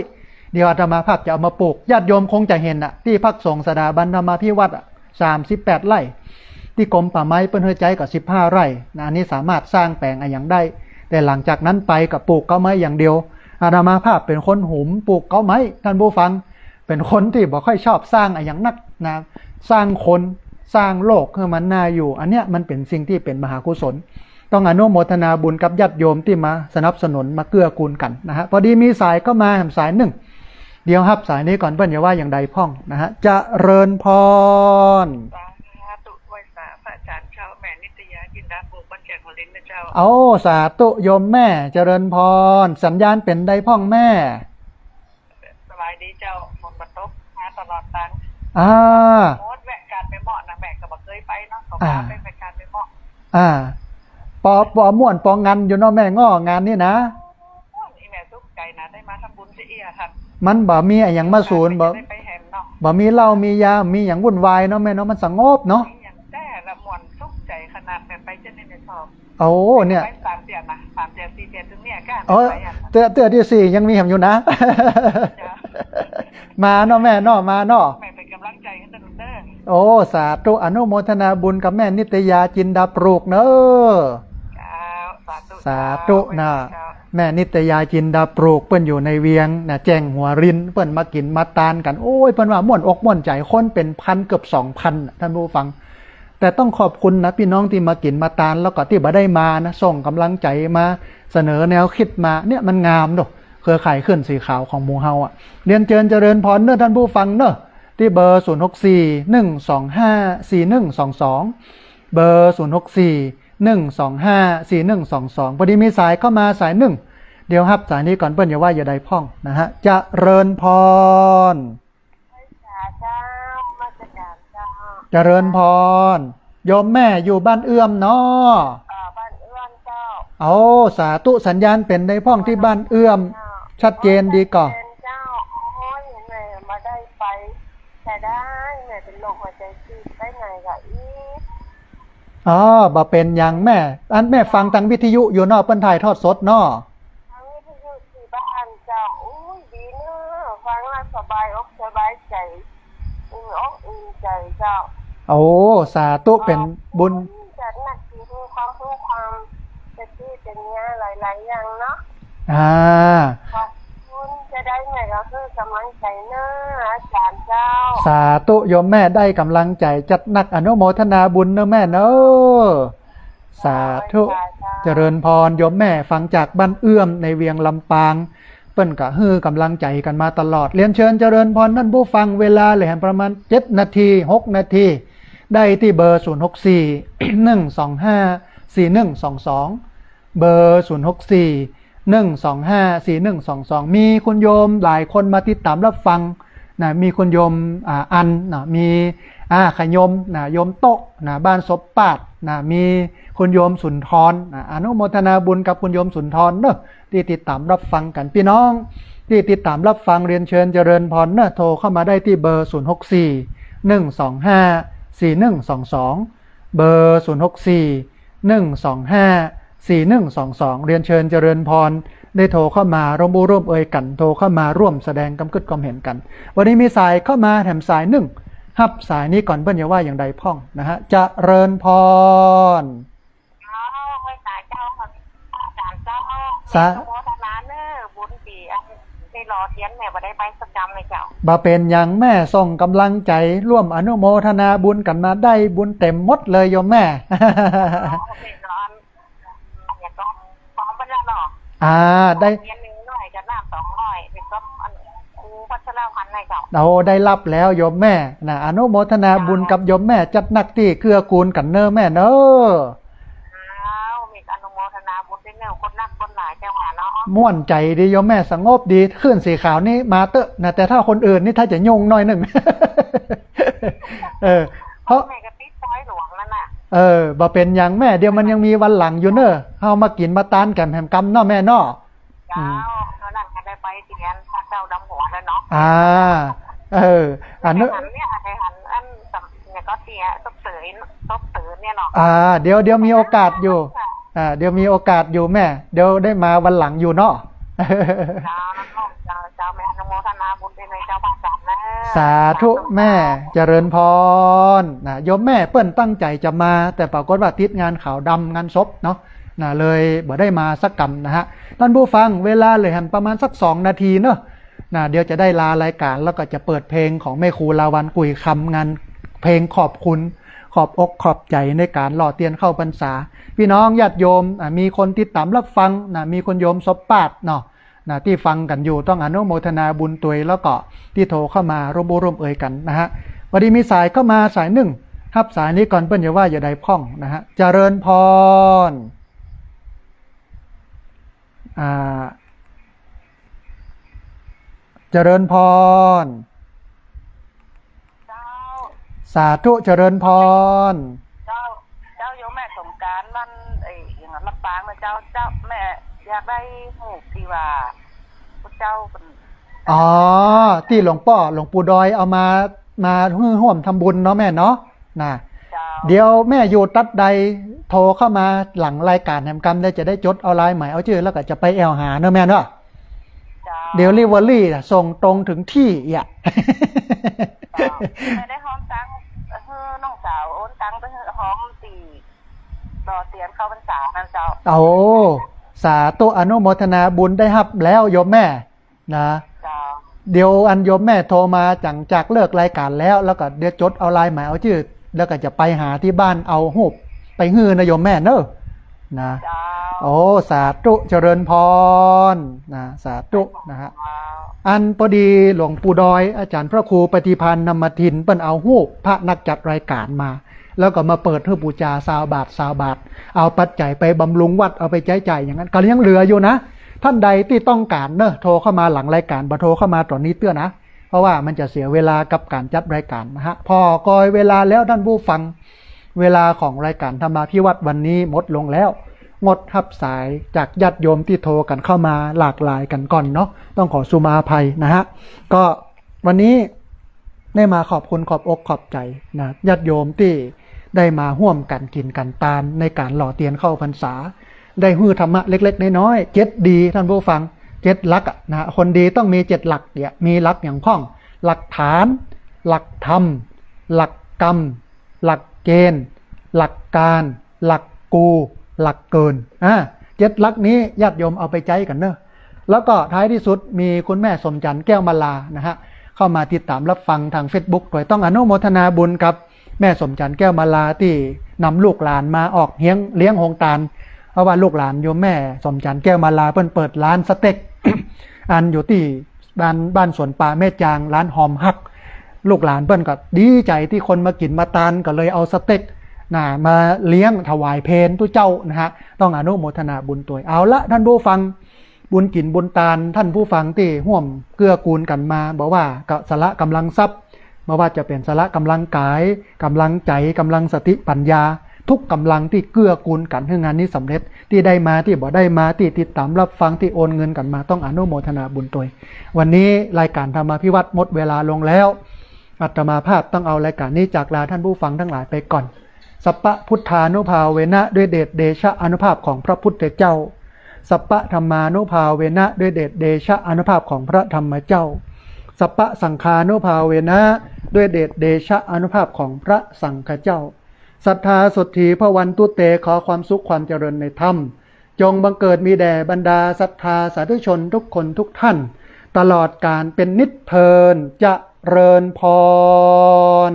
เดี๋ยวอาตมาภาพจะเอามาปลูกญาติโยมคงจะเห็นที่พักสงฆ์สดาบันธรรมาภิวัตร38 ไร่ที่กรมป่าไม้เปิ้นเฮือใจก็15 ไร่นะอันนี้สามารถสร้างแปลงอย่างได้แต่หลังจากนั้นไปกับปลูกเก้าไม้อย่างเดียวอาตมาภาพเป็นคนหุมปลูกเก้าไม้ท่านผู้ฟังเป็นคนที่บ่ค่อยชอบสร้างอย่างนักนะสร้างคนสร้างโลกให้มันน่าอยู่อันเนี้ยมันเป็นสิ่งที่เป็นมหากุศลต้องอนุโมทนาบุญกับญาติโยมที่มาสนับสนุนมาเกื้อกูลกันนะฮะพอดีมีสายเข้ามาสายหนึ่งเดี๋ยวครับสายนี้ก่อนเปิ้นอย่าว่าอย่างใดพ่องนะฮะจะเริญพรสาธุโยมแม่เจริญพรสัญญาณเป็นใดพ่องแม่สบายดีเจ้าฝนตกมาตลอดตันโคตรแวะการไปเหมาะนะแม่ก็บ่เคยไปเนาะขอพาไปการไปเหมาะปอม่วนปองานอยู่เนาะแม่ง้องานนี่นะอีแม่สุขใจนะได้มาทำบุญสิเอียท่านมันบ่มีอะไรอย่างมาศูนย์บ่มีเหล้ามียามีอย่างวุ่นวายเนาะแม่เนาะมันสงบเนาะอย่างแต่ละม่วนสุขใจขนาดแม่ไปจนในชอบเนี่ย3 เดือนนะ3 เดือน4 เดือนถึงเนี่ยก้เตือที่4ยังมีแหมอยู่นะมาเนาะแม่เนาะมาเนาะแม่เป็นกำลังใจให้ท่านเด้อสาธุอนุโมทนาบุญกับแม่นิตยาจินดาปลูกเนอะสาธุนะแม่นิตยาจินดาปลูกเปิ้นอยู่ในเวียงนะแจ้งหัวรินเปิ้นมากินมาตานกันโอ้ยเปิ้นว่าม่วนอกม่วนใจคนเป็นพันเกือบ 2,000 ท่านผู้ฟังแต่ต้องขอบคุณนะพี่น้องที่มากินมาตานแล้วก็ที่บ่ได้มานะส่งกำลังใจมาเสนอแนวคิดมาเนี่ยมันงามเนาะเครือข่ายขึ้นสีขาวของหมู่เฮาเรียนเชิญเจริญพรเนอะท่านผู้ฟังเนอะที่เบอร์064 125 4122เบอร์064 125 4122พอดีมีสายเข้ามาสายหนึ่งเดี๋ยวครับสายนี้ก่อนเปิ้นอย่าว่าอย่าใดพ่องนะฮะจะเริญพรเจริญพรโยมแม่อยู่บ้านเอื้อมเนาะบ้านเอื้อมเจ้าสาธุสัญญาณเป็นในพ่องที่บ้านเอื้อมชัดเจนดีก่อเจ้าแม่มาได้ไปแต่ได้แม่เป็นโรคหัวใจตีบได้ไงกะบ่เป็นอย่างแม่อันแม่ฟังทางวิทยุอยู่เนาะเปิ้นถ่ายทอดสดเนาะทางวิทยุที่บ้านเจ้าดีเนาะฟังแล้วสบายอกสบายใจอุ่นอกอุ่นใจเจ้าสาธุเป็นบุญจัดหนักที่มีความรู้ความจะที่เป็นเนี้ยหลายๆอย่างเนาะขอบคุณจะ ไงก็คือกำลังใจเนอะอาจารย์เจ้า สาธุโยมแม่ได้กำลังใจจัดหนักอนุโมทนาบุญเนอะแม่เนอะสาธุเจริญพรโยมแม่ฟังจากบ้านเอื้อมในเวียงลำปางเปิ้นกะฮือกำลังใจกันมาตลอดเรียนเชิญเจริญพรท่านผู้ฟังเวลาเลยประมาณ7 นาที6 นาทีได้ที่เบอร์064 125 4122เบอร์064 125 4122มีคุณโยมหลายคนมาติดตามรับฟังนะมีคุณโยมอันนะมีขยมนะโยมโตะนะบ้านศพปาดนะมีคุณโยมสุนทรนะอนุโมทนาบุญกับคุณโยมสุนทรเนอะที่ติดตามรับฟังกันพี่น้องที่ติดตามรับฟังเรียนเชิญเจริญพรเนอะโทรเข้ามาได้ที่เบอร์064 125 4122เบอร์064 125 4122เรียนเชิญเจริญพรได้โทรเข้ามาร่วมเอ่ยกันโทรเข้ามาร่วมแสดงกำกึดความเห็นกันวันนี้มีสายเข้ามาแถมสายหนึ่งฮับสายนี้ก่อนเปิ้ลอย่าว่าอย่างใดพ่องนะฮะเจริญพรไม่สายเจ้าอาจารย์เจ้าโมทนาเนอบุญปีในรอเทียนแม่บ่ได้ไปสักจำเลยเจ้าบ่เป็นอย่างแม่ส่งกำลังใจร่วมอนุโมทนาบุญกันมาได้บุญเต็มหมดเลยโยมแม่ได้เรียน1หน่อยจะน้ำ200เป็นก็ครูพัชรพันธ์ให้เจ้าเราได้รับแล้วโยมแม่นะอนุโมทนาบุญกับโยมแม่จัดหนักที่เกื้อกูลกันเนอแม่เนอมีอนุโมทนาบุญด้วยเนอคนนักคนหลายเจ้าหาเนาะม่วนใจดีโยมแม่สงบดีขึ้นสีขาวนี่มาเตอะนะแต่ถ้าคนอื่นนี่ถ้าจะยุ่งหน่อยหนึ่งเพราะแม่ก็ติดปอยหลวงนั่นน่ะบ่เป็นอย่างแม่เดี๋ยวมันยังมีวันหลังอยู่เนอะเฮามากินมาตานกันแหมกำเนาะแม่เนาะเจ้าเท่านั้นก็ได้ไปเรียนพระเจ้าดำหัวแล้วเนาะอันนี้เนี่ยไอ้หันอันเนี่ยก็เสียตบเสือเนี่ยเนาะเดี๋ยวมีโอกาสอยู่เดี๋ยวมีโอกาสอยู่แม่เดี๋ยวได้มาวันหลังอยู่เนาะเจ้าแม่อนุโมทนาบุญในเจ้าบ้านจันนะสาธุแม่เจริญพรนะโยมแม่เปิ้นตั้งใจจะมาแต่ปรากฏว่าติดงานขาวดำงานศพเนาะเลยบ่ได้มาสักกำนะฮะท่านผู้ฟังเวลาเลยประมาณสัก2 นาทีเนาะเดี๋ยวจะได้ลารายการแล้วก็จะเปิดเพลงของแม่ครูลาวันกุยคำงานเพลงขอบคุณขอบอกขอบใจในการหล่อเตียนเข้าพรรษาพี่น้องญาติโยมมีคนติดตามรับฟังมีคนโยมศพปาดเนาะที่ฟังกันอยู่ต้องอนุโมทนาบุญตัวยแล้วก็ที่โทรเข้ามาร่วมเอ่ยกันนะฮะวันนี้มีสายเข้ามาสายหนึ่งฮับสายนี้ก่อนเปิ้ลอย่าว่าอย่าใดพ่องนะฮะเจริญพรเจริญพรสาธุเจริญพรเจ้าโยมแม่สงกรานต์มันอย่างลำปางนะเจ้าแม่อยากได้หูที่ว่าพระเจ้าเป็นที่หลวงปู่ดอยเอามาร่วมทำบุญเนาะแม่เนาะเดี๋ยวแม่อยู่ตัดใดโทรเข้ามาหลังรายการแห่งกรรมได้จะได้จดเอาลายหมายเอาชื่อแล้วก็จะไปแอลหาเนาะแม่เนาะเดี๋ยวรีเวอรี่ส่งตรงถึงที่ไม่ได้หอมตังน้องสาวโอนตังไปหอมตีรอเตียนเข้าพรรษานั่นเจ้าสาธุอนุโมทนาบุญได้รับแล้วโยมแม่นะเดี๋ยวโยมแม่โทรมาจากเลิกรายการแล้วก็เดี๋ยวจดเอาลายหมายเอาชื่อแล้วก็จะไปหาที่บ้านเอาหูบไปฮื้อนะโยมแม่เนอะนะสาธุเจริญพรนะสาธุนะฮะพอดีหลวงปู่ดอยอาจารย์พระครูปฏิพันธ์นำมาทินเปิ้นเอาหูบพระนักจัดรายการมาแล้วก็มาเปิดเพื่อบูชา20 บาทเอาปัจจัยไปบำรุงวัดเอาไปจ่ายอย่างนั้นก็ยังเหลืออยู่นะท่านใดที่ต้องการเนอะโทรเข้ามาหลังรายการบ่โทรเข้ามาตอนนี้เตื้อนะเพราะว่ามันจะเสียเวลากับการจัดรายการนะฮะพอกอยเวลาแล้วท่านผู้ฟังเวลาของรายการธรรมาภิวัตรวันนี้หมดลงแล้วงดรับสายจากญาติโยมที่โทรกันเข้ามาหลากหลายกันก่อนเนาะต้องขอสุมาภัยนะฮะก็วันนี้ได้มาขอบคุณขอบอกขอบใจนะญาติโยมที่ได้มาร่วมกันกินกันตามในการหล่อเตียนเข้าพรรษาได้ฮื้อธรรมะเล็กๆน้อยๆ7ดีท่านผู้ฟัง7หลักนะคนดีต้องมี7หลักเนี่ยมีหลักอย่างพ้องหลักฐานหลักธรรมหลักกรรมหลักเกณฑ์หลักการหลักกูหลักเกิน7หลักนี้ญาติโยมเอาไปใจกันเนอะ แล้วก็ท้ายที่สุดมีคุณแม่สมจันทร์แก้วมาลานะฮะเข้ามาติดตามรับฟังทาง Facebook โดยต้องอนุโมทนาบุญกับแม่สมจันทร์แก้วมาลาที่นำลูกหลานมาออกเลี้ยงโฮงตาลเพราะว่าลูกหลานโยมแม่สมจันทร์แก้วมาลาเพิ่นเปิดร้านสเต็ก อันอยู่ที่บ้านสวนป่าแม่จางร้านหอมฮักลูกหลานเปิ้นก็ดีใจที่คนมากินมาทานก็เลยเอาสเต็กมาเลี้ยงถวายเพลทุเจ้านะฮะต้องอนุโมทนาบุญตัวเอาละท่านผู้ฟังบุญกินบุญทานท่านผู้ฟังที่ห่วมเกื้อกูลกันมาบอกว่าก็สละกำลังทรัพย์ไม่ว่าจะเป็นสละกำลังกายกำลังใจกำลังสติปัญญาทุกกำลังที่เกื้อกูลกันให้งานนี้สำเร็จที่ได้มาที่บ่ได้มาที่ติดตามรับฟังที่โอนเงินกันมาต้องอนุโมทนาบุญตัววันนี้รายการธรรมาภิวัตรหมดเวลาลงแล้วอาตมาภาพต้องเอารายการนี้จากลาท่านผู้ฟังทั้งหลายไปก่อนสัพพะพุทธานุภาเวนะด้วยเดชเดชะอานุภาพของพระพุทธเจ้าสัพพะธรรมานุภาเวนะด้วยเดชเดชะอานุภาพของพระธรรมเจ้าสัพพะสังฆานุภาเวนะด้วยเดชเดชะอานุภาพของพระสังฆเจ้าศรัทธาสุทธีพระวันตุเตขอความสุขความเจริญในธรรมจงบังเกิดมีแด่บรรดาศรัทธาสาธุชนทุกคนทุกท่านตลอดการเป็นนิจเพลินเจริญพร